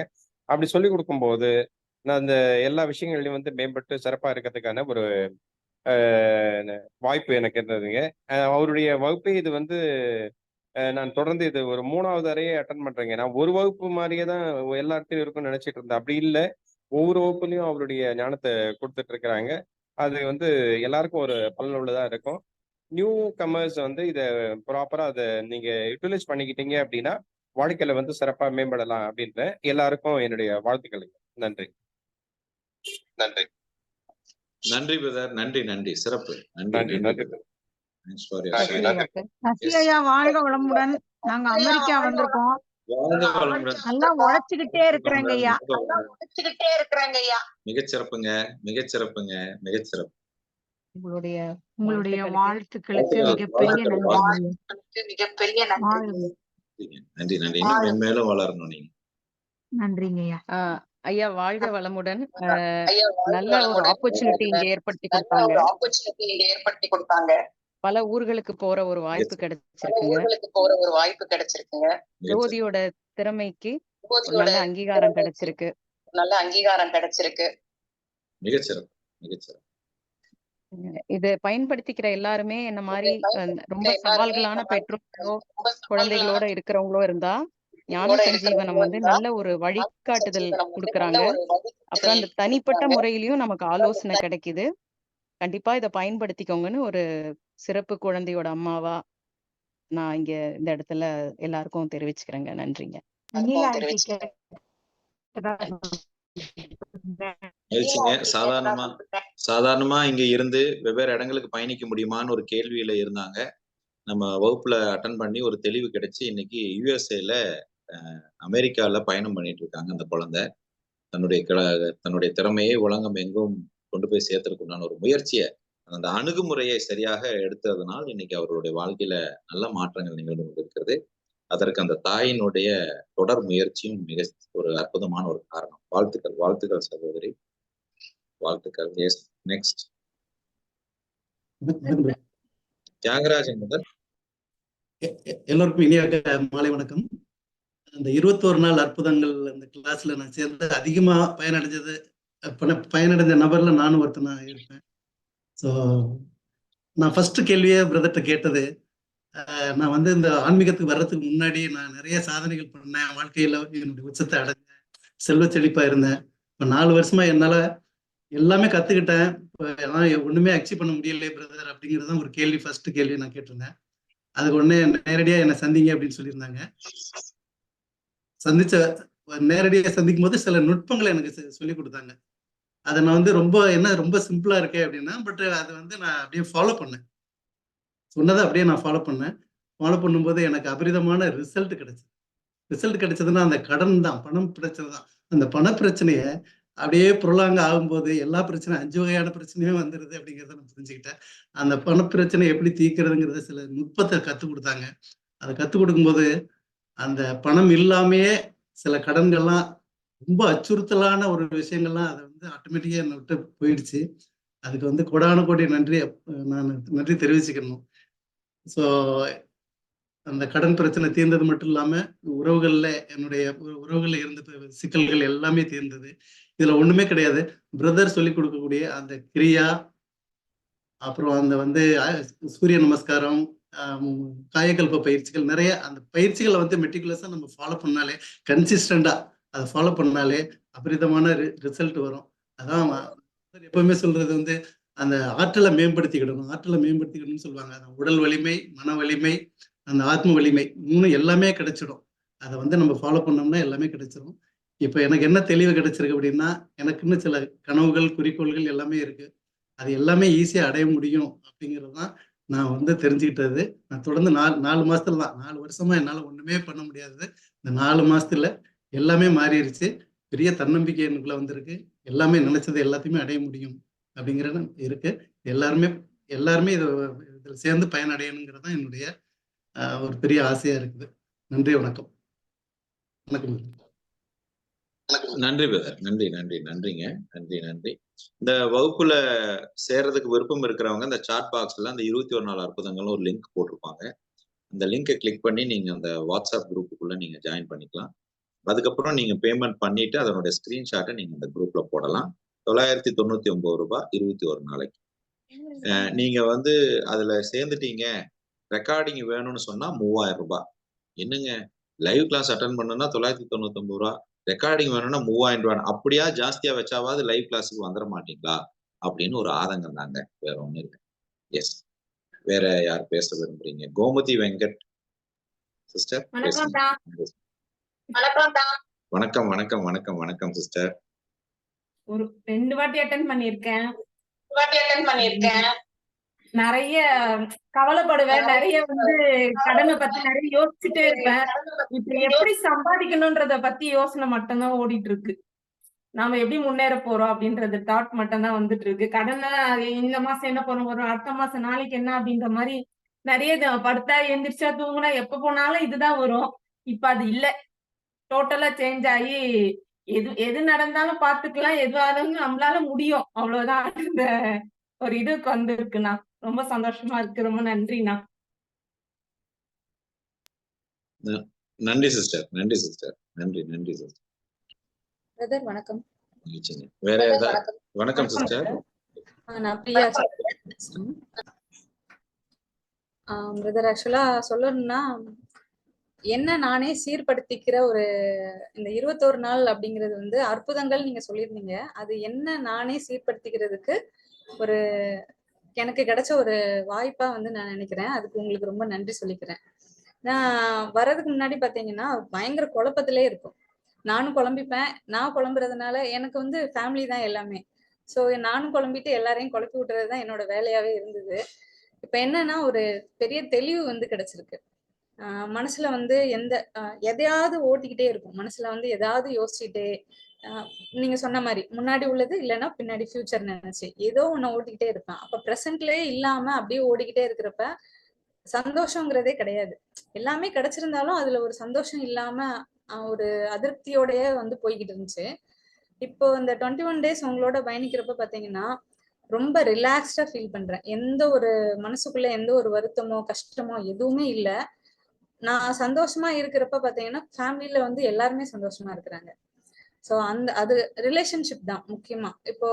[SPEAKER 7] அப்படி சொல்லி கொடுக்கும்போது நான் அந்த எல்லா விஷயங்கள்லையும் வந்து மேம்பட்டு சிறப்பா இருக்கிறதுக்கான ஒரு வாய்ப்பு எனக்கு இருந்ததுங்க. அவருடைய வகுப்பை இது வந்து நான் தொடர்ந்து இது ஒரு 3வது அறையே அட்டன் பண்றேங்க. நான் ஒரு வகுப்பு மாதிரியே தான் எல்லா இடத்துலையும் இருக்கும்னு நினைச்சிட்டு இருந்தேன். அப்படி இல்லை, ஒவ்வொரு வகுப்புலையும் அவருடைய ஞானத்தை கொடுத்துட்டு இருக்கிறாங்க. அது வந்து எல்லாருக்கும் ஒரு பலனுள்ளதா இருக்கும். நியூ கமர்ஸ் வந்து இதை ப்ராப்பரா அதை நீங்க யூட்டிலைஸ் பண்ணிக்கிட்டீங்க அப்படின்னா வாழ்க்கையில வந்து சிறப்பா மேம்படலாம் அப்படின்ற எல்லாருக்கும் என்னுடைய வாழ்த்துக்கள். நன்றி.
[SPEAKER 1] நன்றி பிரதர், நன்றி, சிறப்பு. நன்றி.
[SPEAKER 8] வாழ்க வளமுடன். நாங்க அமெரிக்கா வந்திருக்கோம். நல்லா உழைச்சுக்கிட்டே இருக்கிறேங்க ஐயா.
[SPEAKER 1] மிகச்சிறப்புங்க.
[SPEAKER 8] உங்களுடைய வாழ்த்துக்களுக்கு மிகப்பெரிய நன்றி.
[SPEAKER 1] நன்றி. இன்னும் மென்மேலும் வளரணும் நீங்க.
[SPEAKER 8] நன்றிங்க ஐயா.
[SPEAKER 9] ஐயா வாழ்க வளமுடன். நல்ல ஒரு ஆப்பர்ச்சுனிட்டி இங்க ஏற்படுத்தி கொடுத்தாங்க. பல ஊர்களுக்கு போற ஒரு வாய்ப்பு கிடைச்சிருக்குங்க. ஜோதியோட திறமைக்கு நல்ல அங்கீகாரம் கிடைச்சிருக்கு.
[SPEAKER 1] மிகச்சிறப்பு.
[SPEAKER 9] இதை பயன்படுத்திக்கிற எல்லாருமே என்ன மாதிரி ரொம்ப சவால்களான பெற்றோர்களோ குழந்தைகளோட இருக்கிறவங்களோ இருந்தா ஞான சஞ்சீவனம் வந்து நல்ல ஒரு வழிகாட்டுதல் கொடுக்குறாங்க. அப்புறம் அந்த தனிப்பட்ட முறையிலயும் நமக்கு ஆலோசனை கிடைக்குது. கண்டிப்பா இதை பயன்படுத்திக்கோங்கன்னு ஒரு சிறப்பு குழந்தையோட அம்மாவா நான் இங்க இந்த இடத்துல எல்லாருக்கும் தெரிவிச்சுக்கிறேங்க. நன்றிங்க.
[SPEAKER 1] சாதாரணமா இங்க இருந்து வெவ்வேறு இடங்களுக்கு பயணிக்க முடியுமான்னு ஒரு கேள்வியில இருந்தாங்க. நம்ம வகுப்புல அட்டன் பண்ணி ஒரு தெளிவு கிடைச்சு இன்னைக்கு யுஎஸ்ஏல அமெரிக்கால பயணம் பண்ணிட்டு இருக்காங்க. அந்த குழந்தை தன்னுடைய திறமையை உலகம் எங்கும் கொண்டு போய் சேர்த்துறதுக்குண்டான ஒரு முயற்சியை, அந்த அணுகுமுறையை சரியாக எடுத்ததுனால் இன்னைக்கு அவர்களுடைய வாழ்க்கையில நல்ல மாற்றங்கள் நிகழ்ந்து கொண்டிருக்கிறது. அதற்கு அந்த தாயினுடைய தொடர் முயற்சியும் மிக ஒரு அற்புதமான ஒரு காரணம். வாழ்த்துக்கள் சகோதரி, வாழ்த்துக்கள். எஸ், நெக்ஸ்ட் தியாகராஜன் முதல்.
[SPEAKER 10] எல்லோருக்கும் இனிய மாலை வணக்கம். அந்த 21 நாள் அற்புதங்கள் அந்த கிளாஸ்ல நான் சேர்ந்து அதிகமா பயனடைஞ்ச நபர்ல நானும் ஒருத்தனா இருப்பேன். ஸோ நான் ஃபர்ஸ்ட் கேள்வியே பிரதர்கிட்ட கேட்டது, நான் வந்து இந்த ஆன்மீகத்துக்கு வர்றதுக்கு முன்னாடி நான் நிறைய சாதனைகள் பண்ணேன், வாழ்க்கையில என்னுடைய உச்சத்தை அடைஞ்சேன், செல்வ செழிப்பா இருந்தேன். இப்போ 4 வருஷமா என்னால எல்லாமே கத்துக்கிட்டேன், ஒண்ணுமே அச்சீவ் பண்ண முடியலையே பிரதர் அப்படிங்கிறது தான் ஒரு கேள்வி, ஃபர்ஸ்ட் கேள்வி நான் கேட்டிருந்தேன். அதுக்கு உடனே நேரடியா என்னை சந்திங்க அப்படின்னு சொல்லியிருந்தாங்க. நேரடியாக சந்திக்கும் போது சில நுட்பங்களை எனக்கு சொல்லி கொடுத்தாங்க. அதை நான் வந்து ரொம்ப சிம்பிளா இருக்கேன் அப்படின்னா, பட் அதை வந்து நான் அப்படியே ஃபாலோ பண்ணேன். சொன்னதை அப்படியே நான் ஃபாலோ பண்ணும்போது எனக்கு அபரிதமான ரிசல்ட் கிடைச்சதுன்னா அந்த கடன் தான், பணம் பிரச்சனை தான். அந்த பண பிரச்சனைய அப்படியே புரளாங்க ஆகும்போது எல்லா பிரச்சனையும் 5 வகையான பிரச்சனையும் வந்துடுது அப்படிங்கிறத நான் புரிஞ்சுக்கிட்டேன். அந்த பண பிரச்சனை எப்படி தீர்க்கிறதுங்கிறத சில நுட்பத்தை கற்றுக் கொடுத்தாங்க. அதை கற்றுக் கொடுக்கும்போது அந்த பணம் இல்லாமையே சில கடன்கள்லாம் ரொம்ப அச்சுறுத்தலான ஒரு விஷயங்கள்லாம் அதை வந்து ஆட்டோமேட்டிக்கா என்னை விட்டு போயிடுச்சு. அதுக்கு வந்து கோடான கோடி நன்றி தெரிவிச்சுக்கணும். ஸோ அந்த கடன் பிரச்சனை தீர்ந்தது மட்டும் இல்லாம என்னுடைய உறவுகள்ல இருந்த சிக்கல்கள் எல்லாமே தீர்ந்தது. இதுல ஒண்ணுமே கிடையாது. பிரதர் சொல்லி கொடுக்கக்கூடிய அந்த கிரியா, அப்புறம் அந்த வந்து சூரிய நமஸ்காரம், காயகல்ப பயிற்சிகள், நிறைய அந்த பயிற்சிகளை வந்து மெட்டிகுலஸா நம்ம ஃபாலோ பண்ணாலே, கன்சிஸ்டண்டா அதை ஃபாலோ பண்ணாலே அபரிதமான ரிசல்ட் வரும். அதான் எப்பவுமே சொல்றது வந்து அந்த ஆற்றலை மேம்படுத்திக்கணும்னு சொல்லுவாங்க. உடல் வலிமை, மன வலிமை, அந்த ஆத்ம வலிமை 3 எல்லாமே கிடைச்சிடும். அதை வந்து நம்ம ஃபாலோ பண்ணோம்னா எல்லாமே கிடைச்சிடும். இப்ப எனக்கு என்ன தெளிவு கிடைச்சிருக்கு அப்படின்னா, எனக்குன்னு சில கனவுகள், குறிக்கோள்கள் எல்லாமே இருக்கு. அது எல்லாமே ஈஸியா அடைய முடியும் அப்படிங்கிறது தான் நான் வந்து தெரிஞ்சுக்கிட்டது. நான் தொடர்ந்து 4 மாசத்துல தான், 4 வருஷமா என்னால ஒண்ணுமே பண்ண முடியாது. இந்த 4 மாசத்துல எல்லாமே மாறிடுச்சு. பெரிய தன்னம்பிக்கை எனக்குள்ள வந்திருக்கு. எல்லாமே நினைச்சது எல்லாத்தையுமே அடைய முடியும் அப்படிங்கிறது இருக்கு. எல்லாருமே இதுல சேர்ந்து பயனடையணுங்கிறது தான் என்னுடைய ஒரு பெரிய ஆசையா இருக்குது. நன்றி, வணக்கம்.
[SPEAKER 1] நன்றி பிரதர், நன்றிங்க. இந்த வகுப்புல சேர்றதுக்கு விருப்பம் இருக்கிறவங்க இந்த சாட் பாக்ஸ்ல அந்த 21 நாள் அற்புதங்களும் ஒரு லிங்க் போட்டிருப்பாங்க. அந்த லிங்கை கிளிக் பண்ணி நீங்க அந்த வாட்ஸ்அப் குரூப்புக்குள்ள நீங்க ஜாயின் பண்ணிக்கலாம். அதுக்கப்புறம் நீங்க பேமெண்ட் பண்ணிட்டு அதனுடைய ஸ்கிரீன்ஷாட்டை நீங்க இந்த குரூப்ல போடலாம். 999 ரூபாய் 21 நாளைக்கு. நீங்க வந்து அதுல சேர்ந்துட்டீங்க, ரெக்கார்டிங் வேணும்னு சொன்னா 3000 ரூபாய். என்னங்க லைவ் கிளாஸ் அட்டன் பண்ணணும்னா 999 ரூபாய், ரெக்கார்டிங் வேணும்னா 3000 ரூபாய், அப்படியா ஜாஸ்தியா வச்சாவது லைவ் கிளாஸுக்கு வந்துட மாட்டீங்களா அப்படின்னு ஒரு ஆதங்கம் தாங்க, வேற ஒண்ணு இருக்கு. எஸ், வேற யார் பேச விரும்புறீங்க? கோமதி வெங்கட் சிஸ்டர். வணக்கம் சிஸ்டர்.
[SPEAKER 11] ஒரு 2 வாட்டி அட்டெண்ட் பண்ணிருக்கேன். நிறைய கவலைப்படுவேன், நிறைய வந்து கடனை பத்தி நிறைய யோசிச்சுட்டே இருப்பேன். இப்ப எப்படி சம்பாதிக்கணும்ன்றத பத்தி யோசனை மட்டும்தான் ஓடிட்டு இருக்கு. நாம எப்படி முன்னேற போறோம் அப்படின்றது தாட் மட்டும் தான் வந்துட்டு இருக்கு. கடனை இந்த மாசம் என்ன பண்ண போறோம், அடுத்த மாசம் நாளைக்கு என்ன அப்படின்ற மாதிரி நிறைய படுத்தா எந்திரிச்சா தூங்குனா எப்ப போனாலும் இதுதான் வரும். இப்ப அது இல்ல, டோட்டலா சேஞ்ச் ஆகி எது நடந்தாலும் பாத்துக்கலாம், எதுவானாலும் நம்மளால முடியும். அவ்வளவுதான். இந்த ஒரு இதுக்கு வந்திருக்குண்ணா. ரொம்ப சந்தோஷமா இருக்கு. ரொம்ப நன்றிண்ணா.
[SPEAKER 1] நன்றி சிஸ்டர். நன்றி சிஸ்டர். நன்றி நன்றி சிஸ்டர்.
[SPEAKER 12] பிரதர் வணக்கம்.
[SPEAKER 1] வேற ஏதாவது? வணக்கம் சிஸ்டர்.
[SPEAKER 12] நான் பிரியா பிரதர். ஆக்சுவலா சொல்லணும்னா, என்ன நானே சீர்படுத்திக்கிற ஒரு இந்த 21 நாள் அப்படிங்கிறது வந்து அற்புதங்கள் நீங்க சொல்லியிருந்தீங்க. அது என்ன நானே சீர்படுத்திக்கிறதுக்கு ஒரு எனக்கு கிடைச்ச ஒரு வாய்ப்பா வந்து நான் நினைக்கிறேன். அதுக்கு உங்களுக்கு ரொம்ப நன்றி சொல்லிக்கிறேன். நான் வர்றதுக்கு முன்னாடி பாத்தீங்கன்னா பயங்கர குழப்பத்திலே இருக்கும். நானும் குழம்பிப்பேன். நான் குழம்புறதுனால எனக்கு வந்து ஃபேமிலி தான் எல்லாமே. ஸோ நானும் குழம்பிட்டு எல்லாரையும் குழப்பி விட்டுறது தான் என்னோட வேலையாவே இருந்தது. இப்ப என்னன்னா ஒரு பெரிய தெளிவு வந்து கிடைச்சிருக்கு. மனசுல வந்து எதையாவது ஓட்டிக்கிட்டே இருக்கும். மனசுல வந்து எதாவது யோசிச்சுட்டே நீங்க சொன்ன மாதிரி முன்னாடி உள்ளது இல்லைன்னா பின்னாடி ஃபியூச்சர் நினைச்சு ஏதோ ஒண்ணு ஓட்டிக்கிட்டே இருப்பேன். அப்ப ப்ரெசென்ட்லயே இல்லாம அப்படியே ஓடிக்கிட்டே இருக்கிறப்ப சந்தோஷங்கிறதே கிடையாது. எல்லாமே கிடைச்சிருந்தாலும் அதுல ஒரு சந்தோஷம் இல்லாம ஒரு அதிருப்தியோடயே வந்து போய்கிட்டு இருந்துச்சு. இப்போ இந்த 21 டேஸ் உங்களோட பயணிக்கிறப்ப பாத்தீங்கன்னா ரொம்ப ரிலாக்ஸ்டா ஃபீல் பண்றேன். எந்த ஒரு மனசுக்குள்ள எந்த ஒரு வருத்தமோ கஷ்டமோ எதுவுமே இல்ல. நான் சந்தோஷமா இருக்கிறப்ப பாத்தீங்கன்னா ஃபேமிலியில வந்து எல்லாருமே சந்தோஷமா இருக்கிறாங்க. ஸோ அது ரிலேஷன்ஷிப் தான் முக்கியமா. இப்போ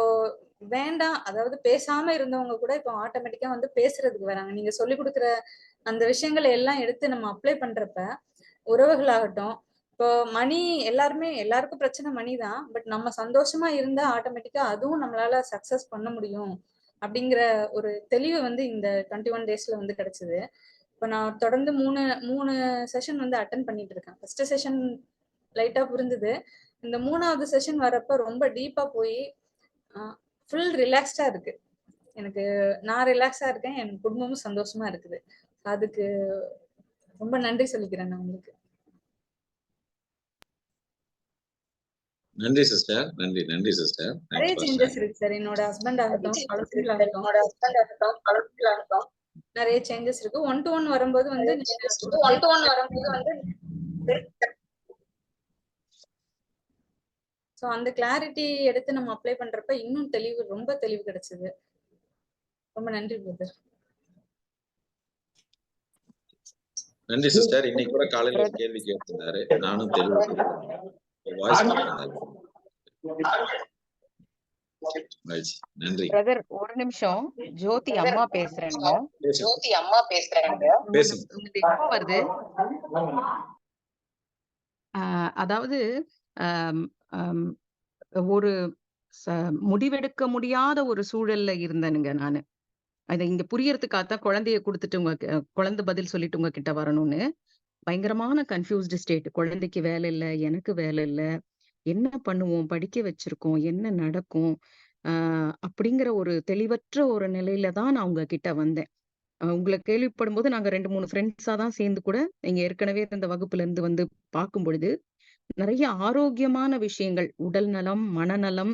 [SPEAKER 12] வேண்டாம், அதாவது பேசாம இருந்தவங்க கூட இப்போ ஆட்டோமேட்டிக்கா வந்து பேசுறதுக்கு வராங்க. நீங்க சொல்லி கொடுக்குற அந்த விஷயங்களை எல்லாம் எடுத்து நம்ம அப்ளை பண்றப்ப உறவுகளாகட்டும், இப்போ மணி எல்லாருக்கும் பிரச்சனை மணி தான். பட் நம்ம சந்தோஷமா இருந்தா ஆட்டோமேட்டிக்கா அதுவும் நம்மளால சக்சஸ் பண்ண முடியும் அப்படிங்கிற ஒரு தெளிவு வந்து இந்த 21 டேஸ்ல வந்து கிடைச்சது. இப்போ நான் தொடர்ந்து மூணு செஷன் வந்து அட்டன் பண்ணிட்டு இருக்கேன். ஃபர்ஸ்ட் செஷன் லைட்டா புரிஞ்சுது. இந்த 3வது செஷன் வரப்ப ரொம்ப டீப்பா போய் ஃபுல் ரிலாக்ஸ்டா இருக்கு. எனக்கு நான் ரிலாக்ஸா இருக்கேன், என் குடும்பமும் சந்தோஷமா இருக்குது. அதுக்கு ரொம்ப நன்றி சொல்லிக்கிறேன் நான் உங்களுக்கு.
[SPEAKER 1] நன்றி சிஸ்டர். நன்றி நன்றி சிஸ்டர்.
[SPEAKER 12] நிறைய சேஞ்சஸ் இருக்கு சார். என்னோட ஹஸ்பண்ட் ஆகட்டும், நிறைய சேஞ்சஸ் இருக்கு. 1-to-1 வரும்போது வந்து சோ அந்த கிளாரிட்டி எடுத்து நம்ம அப்ளை பண்றப்ப இன்னும் ரொம்ப தெளிவு கிடைச்சது. ரொம்ப நன்றி பிரதர்.
[SPEAKER 1] நன்றி சிஸ்டர். இன்னைக்கு கூட காலையில ஒரு கேள்வி கேட்டிருந்தாரு. நானும் தெளிவு நன்றி
[SPEAKER 9] பிரதர். ஒரு நிமிஷம், ஜோதி அம்மா பேசுறேங்க. வருது. அதாவது ஒரு முடிவெடுக்க முடியாத ஒரு சூழல்ல இருந்தேனுங்க நானு. அதை இங்க புரியறதுக்காகத்தான் குழந்தைய கொடுத்துட்டு குழந்தை பதில் சொல்லிட்டு உங்ககிட்ட வரணும்னு. பயங்கரமான கன்ஃபியூஸ்டு ஸ்டேட். குழந்தைக்கு வேலை இல்லை, எனக்கு வேலை இல்லை, என்ன பண்ணுவோம், படிக்க வச்சிருக்கோம், என்ன நடக்கும் அப்படிங்கிற ஒரு தெளிவற்ற ஒரு நிலையில தான் நான் உங்ககிட்ட வந்தேன். உங்களை கேள்விப்படும் போது நாங்க 2-3 ஃப்ரெண்ட்ஸா தான் சேர்ந்து கூட நீங்க ஏற்கனவே இந்த வகுப்புல இருந்து வந்து பார்க்கும் பொழுது நிறைய ஆரோக்கியமான விஷயங்கள், உடல் நலம், மனநலம்,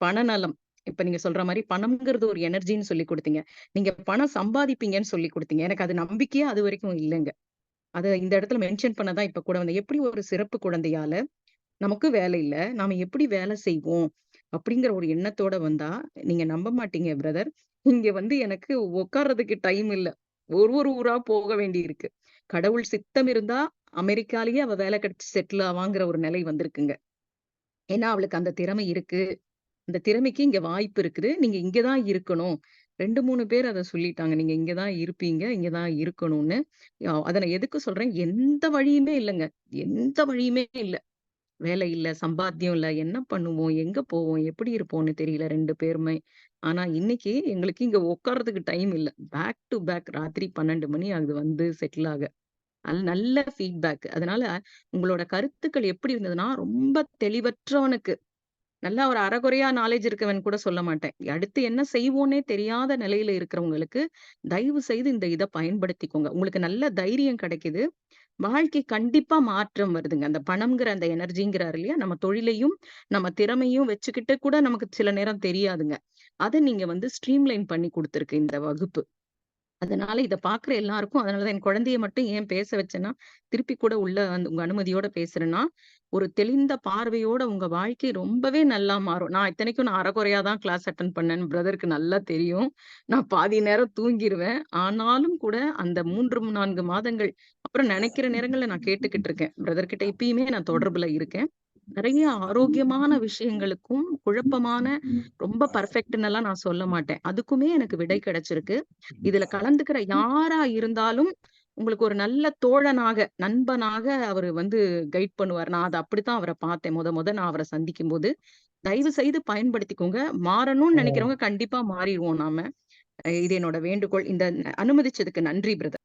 [SPEAKER 9] பணநலம். இப்ப நீங்க சொல்ற மாதிரி பணம்ங்கிறது ஒரு எனர்ஜின்னு சொல்லி கொடுத்தீங்க. நீங்க பணம் சம்பாதிப்பீங்கன்னு சொல்லி கொடுத்தீங்க. எனக்கு அது நம்பிக்கையே அது வரைக்கும் இல்லைங்க. அதை இந்த இடத்துல மென்ஷன் பண்ணதான் இப்ப கூட வந்து எப்படி ஒரு சிறப்பு குழந்தையால நமக்கு வேலை இல்லை, நாம எப்படி வேலை செய்வோம் அப்படிங்கிற ஒரு எண்ணத்தோட வந்தா நீங்க நம்ப மாட்டீங்க பிரதர். இங்க வந்து எனக்கு உட்கார்றதுக்கு டைம் இல்லை. ஒரு ஊரா போக வேண்டி இருக்கு. கடவுள் சித்தம் இருந்தா அமெரிக்காலேயே அவ வேலை கிடைச்சு செட்டில் ஆவாங்கிற ஒரு நிலை வந்திருக்குங்க. ஏன்னா அவளுக்கு அந்த திறமை இருக்கு. அந்த திறமைக்கு இங்க வாய்ப்பு இருக்குது. நீங்க இங்கதான் இருக்கணும். 2-3 பேர் அதை சொல்லிட்டாங்க. நீங்க இங்கதான் இருப்பீங்க, இங்கதான் இருக்கணும்னு. அதை நான் எதுக்கு சொல்றேன், எந்த வழியுமே இல்லைங்க. எந்த வழியுமே இல்லை. வேலை இல்ல, சம்பாத்தியம் இல்ல, என்ன பண்ணுவோம், எங்க போவோம், எப்படி இருப்போம்னு தெரியல 2 பேருமே. ஆனா இன்னைக்கு எங்களுக்கு இங்க உட்கார்றதுக்கு டைம் இல்ல. பேக் டு பேக் ராத்திரி 12 மணி ஆகுது வந்து செட்டில் ஆக. நல்ல ஃபீட்பேக். அதனால உங்களோட கருத்துக்கள் எப்படி இருந்ததுன்னா, ரொம்ப தெளிவற்றவனுக்கு, நல்லா ஒரு அரைகுறையா நாலேஜ் இருக்கவன் கூட சொல்ல மாட்டேன், அடுத்து என்ன செய்வோன்னே தெரியாத நிலையில இருக்கிறவங்களுக்கு தயவு செய்து இந்த இதை பயன்படுத்திக்கோங்க. உங்களுக்கு நல்ல தைரியம் கிடைக்குது. வாழ்க்கை கண்டிப்பா மாற்றம் வருதுங்க. அந்த பணம்ங்கிற அந்த எனர்ஜிங்கிறாரு இல்லையா, நம்ம தொழிலையும் நம்ம திறமையும் வச்சுக்கிட்டு கூட நமக்கு சில நேரம் தெரியாதுங்க. அதை நீங்க வந்து ஸ்ட்ரீம்லைன் பண்ணி கொடுத்துருக்கு இந்த வகுப்பு. அதனால இத பாக்குற எல்லாருக்கும், அதனாலதான் என் குழந்தைய மட்டும் ஏன் பேச வச்சேன்னா, திருப்பி கூட உள்ள வந்து உங்க அனுமதியோட பேசுறேன்னா, ஒரு தெளிந்த பார்வையோட உங்க வாழ்க்கை ரொம்பவே நல்லா மாறும். நான் இத்தனைக்கும் நான் அரைகுறையா தான் கிளாஸ் அட்டெண்ட் பண்ணேன்னு பிரதருக்கு நல்லா தெரியும். நான் பாதி நேரம் தூங்கிருவேன். ஆனாலும் கூட அந்த 3, 4 மாதங்கள் அப்புறம் நினைக்கிற நேரங்கள்ல நான் கேட்டுக்கிட்டு இருக்கேன். பிரதர் கிட்ட இப்பயுமே நான் தொடர்புல இருக்கேன். நிறைய ஆரோக்கியமான விஷயங்களுக்கும், குழப்பமான ரொம்ப பெர்ஃபெக்ட்னெல்லாம் நான் சொல்ல மாட்டேன். அதுக்குமே எனக்கு விடை கிடைச்சிருக்கு. இதுல கலந்துக்கிற யாரா இருந்தாலும் உங்களுக்கு ஒரு நல்ல தோழனாக, நண்பனாக அவரு வந்து கைட் பண்ணுவார். நான் அத அப்படித்தான் அவர பார்த்தேன். மொத நான் அவர சந்திக்கும்போது. தயவு செய்து பயன்படுத்திக்கோங்க. மாறணும்னு நினைக்கிறவங்க கண்டிப்பா மாறிருவோம் நாம. இது என்னோட வேண்டுகோள். இந்த அனுமதிச்சதுக்கு நன்றி பிரதர்.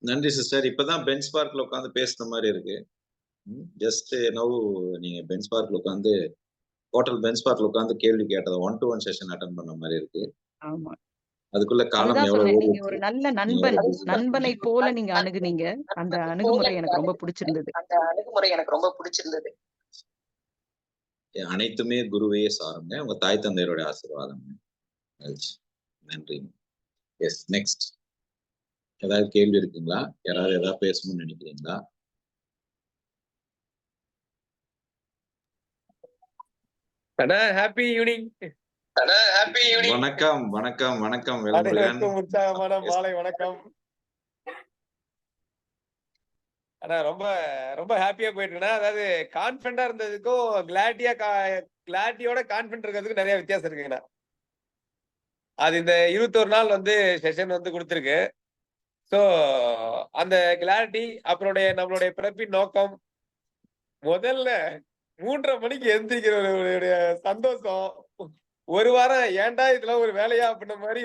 [SPEAKER 1] நன்றி சிஸ்டர். இப்பதான் பெஞ்ச் பார்க்ல உட்காந்து பேசுன மாதிரி இருக்கு. ஜஸ்ட் நவ் நீங்க பெஞ்ச் பார்க்ல உட்காந்து ஹோட்டல் பெஞ்ச் பார்க்ல உட்காந்து கேள்வி கேட்டது 1-to-1 செஷன் அட்டெண்ட் பண்ண மாதிரி இருக்கு.
[SPEAKER 9] ஆமா.
[SPEAKER 1] அதுக்குள்ள காலம்
[SPEAKER 9] அதுதான்
[SPEAKER 1] எவ்வளவு
[SPEAKER 9] சொன்னேன்.
[SPEAKER 1] ஓடி
[SPEAKER 9] நீங்க ஒரு நல்ல நண்பனை போல நீங்க அணுகுனீங்க. அந்த அணுகுமுறை எனக்கு ரொம்ப பிடிச்சிருந்தது.
[SPEAKER 1] அனைத்துமே குருவையே சாருங்க. உங்க தாய் தந்தையருடைய ஆசீர்வாதம். நன்றி. Yes, next. ஏதாவது கேள்வி இருக்குங்களா? யாராவது ஏதாவது பேசணும்னு நினைக்கிறீங்களா?
[SPEAKER 13] Happy evening.
[SPEAKER 1] வணக்கம் வணக்கம் வணக்கம்.
[SPEAKER 13] உற்சாகமான மாலை வணக்கம். ஆனா ரொம்ப ரொம்ப ஹாப்பியா போயிட்டு இருக்கேன். அதாவது கான்பிடண்டா இருந்ததுக்கும் கிளாரிட்டியோட கான்பிடன்ட் இருக்கிறதுக்கு நிறைய வித்தியாசம் இருக்குங்கண்ணா. அது இந்த 21 நாள் வந்து செஷன் வந்து கொடுத்துருக்கு. ஸோ அந்த கிளாரிட்டி, அப்புறம் நம்மளுடைய பிறப்பின் நோக்கம், முதல்ல 3:30 மணிக்கு எந்திரிக்கிற சந்தோஷம், ஒரு வாரம் ஏன்டா இதெல்லாம் ஒரு வேலையா அப்படின்ன மாதிரி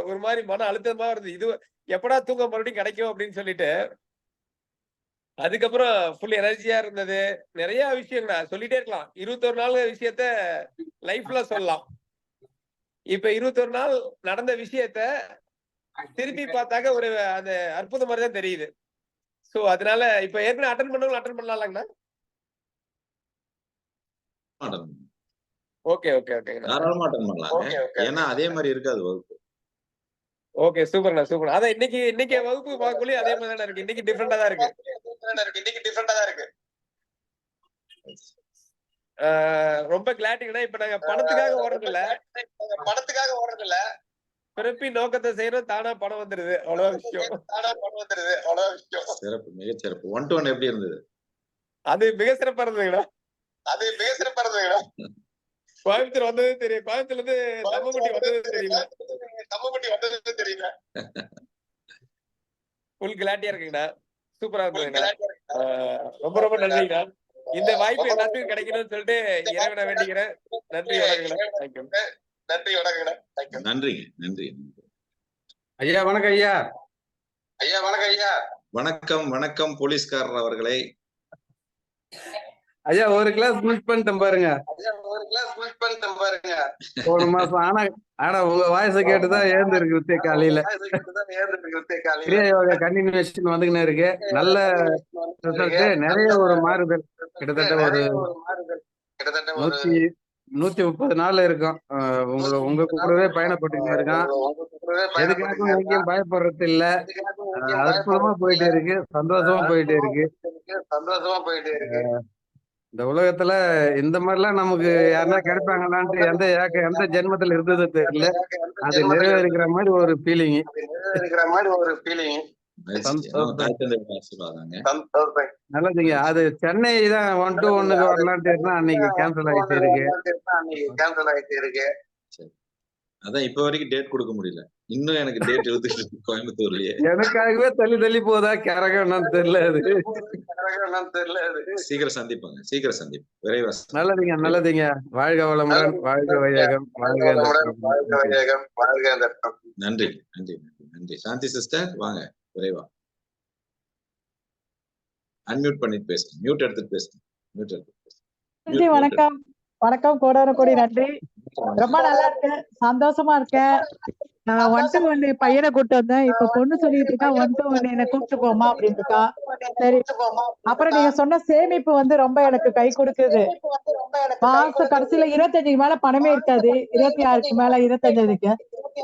[SPEAKER 13] ஒரு மாதிரி மன அழுத்தமா இருந்தது. இது எப்படா தூக்கம் மறுபடியும் கிடைக்கும் அப்படின்னு சொல்லிட்டு, அதுக்கப்புறம் ஃபுல் எனர்ஜியா இருந்தது. நிறைய விஷயங்களா சொல்லிட்டே இருக்கலாம். 21 நாள் விஷயத்த லைஃப்ல சொல்லலாம். இப்ப 21 நாள் நடந்த விஷயத்த திருப்பி பார்த்தாக்க ஒரு அந்த அற்புதம் மாதிரி தான் தெரியுது. சோ அதனால இப்ப ஏற்கனவே அட்டன் பண்ணலாம்லங்கண்ணா? ஓகே ஓகே ஓகே
[SPEAKER 1] தாராளமா அட்டன் பண்ணலாம். ஏன்னா அதே மாதிரி இருக்காது வகுப்பு.
[SPEAKER 13] ஓகே, சூப்பர்ண்ணா சூப்பர். அதான் இன்னைக்கு வகுப்பு பார்க்கலையே அதே மாதிரி தானே இருக்கு. இன்னைக்கு டிஃபரெண்டா தான் இருக்கு. ரொம்ப கிளாட்டிங்கண்ணா. இப்ப நாங்க பணத்துக்காக ஓடுறது இல்ல. பிறப்பி நோக்கத்தை செய்யறோம், தானா பணம் வந்துருது. அவ்வளவு விஷயம்.
[SPEAKER 1] சிறப்பு, மிகச்சிறப்பு. 1-to-1 எப்படி இருந்தது?
[SPEAKER 13] அது மிக சிறப்பா இருந்ததுங்கண்ணா. கோயம்புத்தூர் வந்தது தெரியும். கோயம்புத்தூர்ல இருந்து தம்மம்பட்டி வந்தது தெரியல. ஃபுல் கிளாரிட்டியா இருக்குங்கண்ணா. சூப்பரா இருந்ததுங்கண்ணா. ரொம்ப ரொம்ப நன்றிங்கண்ணா. இந்த வாய்ப்பு எல்லாத்துக்கும் கிடைக்கணும்னு சொல்லிட்டு இறைவனை வேண்டிக்கிறேன். நன்றி, வணக்கங்கண்ணா.
[SPEAKER 1] நன்றிங்க, நன்றி.
[SPEAKER 14] ஐயா வணக்கம். ஐயா
[SPEAKER 1] வணக்கம் வணக்கம் போலீஸ்காரர் அவர்களே.
[SPEAKER 14] ஐயா ஒரு கிளாஸ் மிஸ் பண்ணிட்டேன் பாருங்க. ஒரு மாசம் ஆனா உங்க வாய்ஸ கேட்டுதான் ஏந்திருக்கு வித்திய காலையில. கிரியா யோகா கண்டினியூஷன் வந்துகினே இருக்கு. நல்ல ரிசல்ட், நிறைய ஒரு மாறுதல். கிட்டத்தட்ட ஒரு 130 நாள் இருக்கும். உங்க கூடவே பயணப்பட்டு இருக்கான். எதுக்காகவும் எங்கேயும் பயப்படுறது இல்ல. அற்புதமா போயிட்டே இருக்கு. சந்தோஷமா போயிட்டே இருக்கு. இந்த உலகத்துல இந்த மாதிரிலாம் நமக்கு யாருன்னா கிடைப்பாங்களான்ட்டு எந்த ஜென்மத்துல இருந்தது தெரியல. அது நிறைவேறுகிற மாதிரி ஒரு ஃபீலிங். நல்லதுங்க. அது சென்னை தான் 1-to-1 வரலான்ட்டு அன்னைக்கு கேன்சல் ஆயிட்டு இருக்கு.
[SPEAKER 1] அதான் இப்ப வரைக்கும் டேட் கொடுக்க முடியல. இன்னும் எனக்கு டேட் எழுதிட்டு இருக்கு கோயம்புத்தூர்லயே.
[SPEAKER 14] எனக்காகவே தள்ளி போதா கரகம் என்னன்னு தெரியல.
[SPEAKER 1] சீக்கிரம் சந்திப்பாங்க, சீக்கிரம் சந்திப்போம், விரைவா.
[SPEAKER 14] நல்லதுங்க. வாழ்க வளமுடன், வாழ்க வையகம்,
[SPEAKER 1] நன்றி நன்றி நன்றி. சாந்தி சிஸ்டர் வாங்க விரைவா. அன்மியூட் பண்ணிட்டு பேசுங்க. மியூட் எடுத்துட்டு பேசுங்க.
[SPEAKER 15] வணக்கம் வணக்கம். கோடான கோடி நன்றி. ரொம்ப நல்லா இருக்கேன், சந்தோஷமா இருக்கேன்.
[SPEAKER 8] நான் 1 to 1 பையனை கூட்டு வந்தேன். இப்ப பொண்ணு சொல்லிட்டு இருக்கா 1 to 1 என்ன கூப்பிட்டு போமா அப்படின்னு இருக்கா. சரி. அப்புறம் நீங்க சொன்ன சேமிப்பு வந்து ரொம்ப எனக்கு கை கொடுக்குது. மாச கடைசியில 25க்கு மேல பணமே இருக்காது. 26க்கு மேல 25க்கு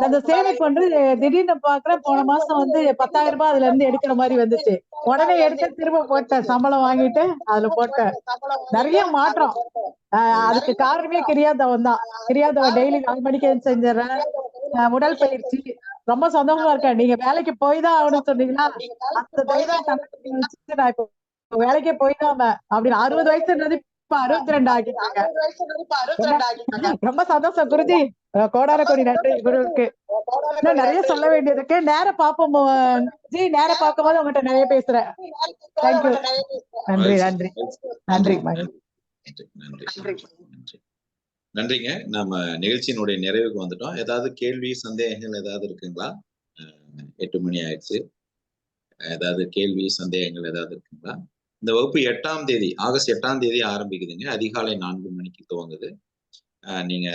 [SPEAKER 8] அந்த சேமிப்பு வந்து திடீர்னு பாக்குறேன் போன மாசம் வந்து 10,000 ரூபாய் அதுல இருந்து எடுக்கிற மாதிரி வந்துச்சு. உடனே எடுத்து திரும்ப போட்டேன். சம்பளம் வாங்கிட்டு அதுல போட்டேன். நிறைய மாற்றம். அதுக்கு காரணமே கிரியாதவன் தான். கிரியாதவன் டெய்லி 4 மணிக்கு செஞ்சிடறேன். உடல் பயிற்சி ரொம்ப சந்தோஷமா இருக்கேன். நீங்க வேலைக்கு போய் தான் ஆகணும்னு சொன்னீங்கன்னா அந்த தைரியம் நான் இப்போ வேலைக்கே போயிட்டாம அப்படின்னு 60 வயசுன்றது இப்ப 62 ஆகிட்டாங்க. ரொம்ப சந்தோஷம் குருஜி. கோடான கோடி நன்றி குருவுக்கு. இன்னும் நிறைய சொல்ல வேண்டியது இருக்கு. நேரம் பார்ப்போம் ஜி. நேரம் பார்க்கும் போது உங்ககிட்ட நிறைய பேசுறேன். தேங்க்யூ. நன்றி நன்றி நன்றி
[SPEAKER 1] நன்றிங்க. நம்ம நிகழ்ச்சியினுடைய நிறைவுக்கு வந்துட்டோம். ஏதாவது கேள்வி சந்தேகங்கள் ஏதாவது இருக்குங்களா? 8 மணி ஆயிடுச்சு. ஏதாவது கேள்வி சந்தேகங்கள் ஏதாவது இருக்குங்களா? இந்த வகுப்பு 8ஆம் தேதி ஆகஸ்ட் 8ஆம் தேதி ஆரம்பிக்குதுங்க. அதிகாலை 4 மணிக்கு துவங்குது. நீங்க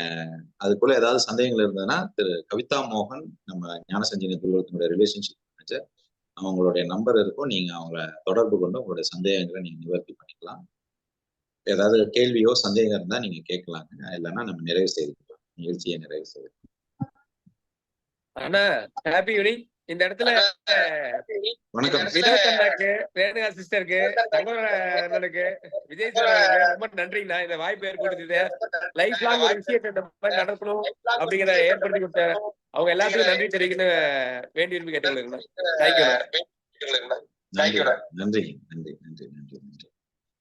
[SPEAKER 1] அதுக்குள்ள ஏதாவது சந்தேகங்கள் இருந்ததுன்னா திரு கவிதா மோகன், நம்ம ஞானசஞ்சீவன குருகுலத்தினுடைய ரிலேஷன்ஷிப் மேனேஜர், அவங்களுடைய நம்பர் இருக்கும். நீங்க அவங்கள தொடர்பு கொண்டு உங்களுடைய சந்தேகங்களை நீங்க நிவர்த்தி பண்ணிக்கலாம். ஏதாவது கேள்வியோ சந்தேகம் இருந்தா நீங்க கேட்கலாங்க. இல்லைன்னா நம்ம நிறைவு செய்துக்கலாம். நிகழ்ச்சியை நிறைவு செய்யலாம்.
[SPEAKER 13] அண்ணா ஹாப்பி ஈவினிங். இந்த இடத்துல
[SPEAKER 1] வணக்கம்.
[SPEAKER 13] வினோத் அண்ணாக்கு, ரேணுகா சிஸ்டருக்கு, தங்கவரனுக்கு, விஜய் சாருக்கு ரொம்ப நன்றிங்கண்ணா. இந்த வாய்ப்பு ஏற்படுத்திட்டு லைஃப் லாங் ஒரு விஷயத்தை இந்த மாதிரி நடக்கணும் அப்படிங்கிற ஏற்படுத்தி கொடுத்த அவங்க எல்லாத்துக்கும் நன்றி தெரிவிக்கணும் வேண்டி விரும்பி கேட்டுக்கொள்ளுங்கண்ணா.
[SPEAKER 1] நன்றி நன்றி நன்றி நன்றி நன்றி நன்றி.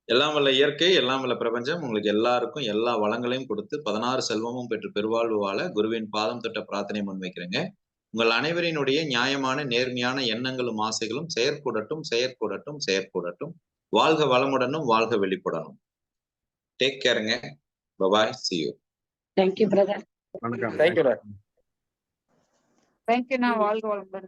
[SPEAKER 1] எல்லாம் வல்ல இயற்கை, எல்லாம் வல்ல பிரபஞ்சம் உங்களுக்கு எல்லாருக்கும் எல்லா வளங்களையும் கொடுத்து 16 செல்வமும் பெற்று பெருவாழ்வு வாழ குருவின் பாதம் தொட்ட பிரார்த்தனை முன்வைக்கிறேங்க. உங்கள் அனைவரினுடைய நியாயமான நேர்மையான எண்ணங்களும் ஆசைகளும் செயற்கூடட்டும் செயற்கூடட்டும் செயற்கூடட்டும். வாழ்க வளமுடனும் வாழ்க வெளிப்படணும். டேக் கேருங்க. Bye bye. see you.
[SPEAKER 2] Thank you brother.
[SPEAKER 14] வணக்கம்.
[SPEAKER 13] தேங்க்யூ.
[SPEAKER 6] தேங்க்யூ. நான் வாழ்க வளமுடன்.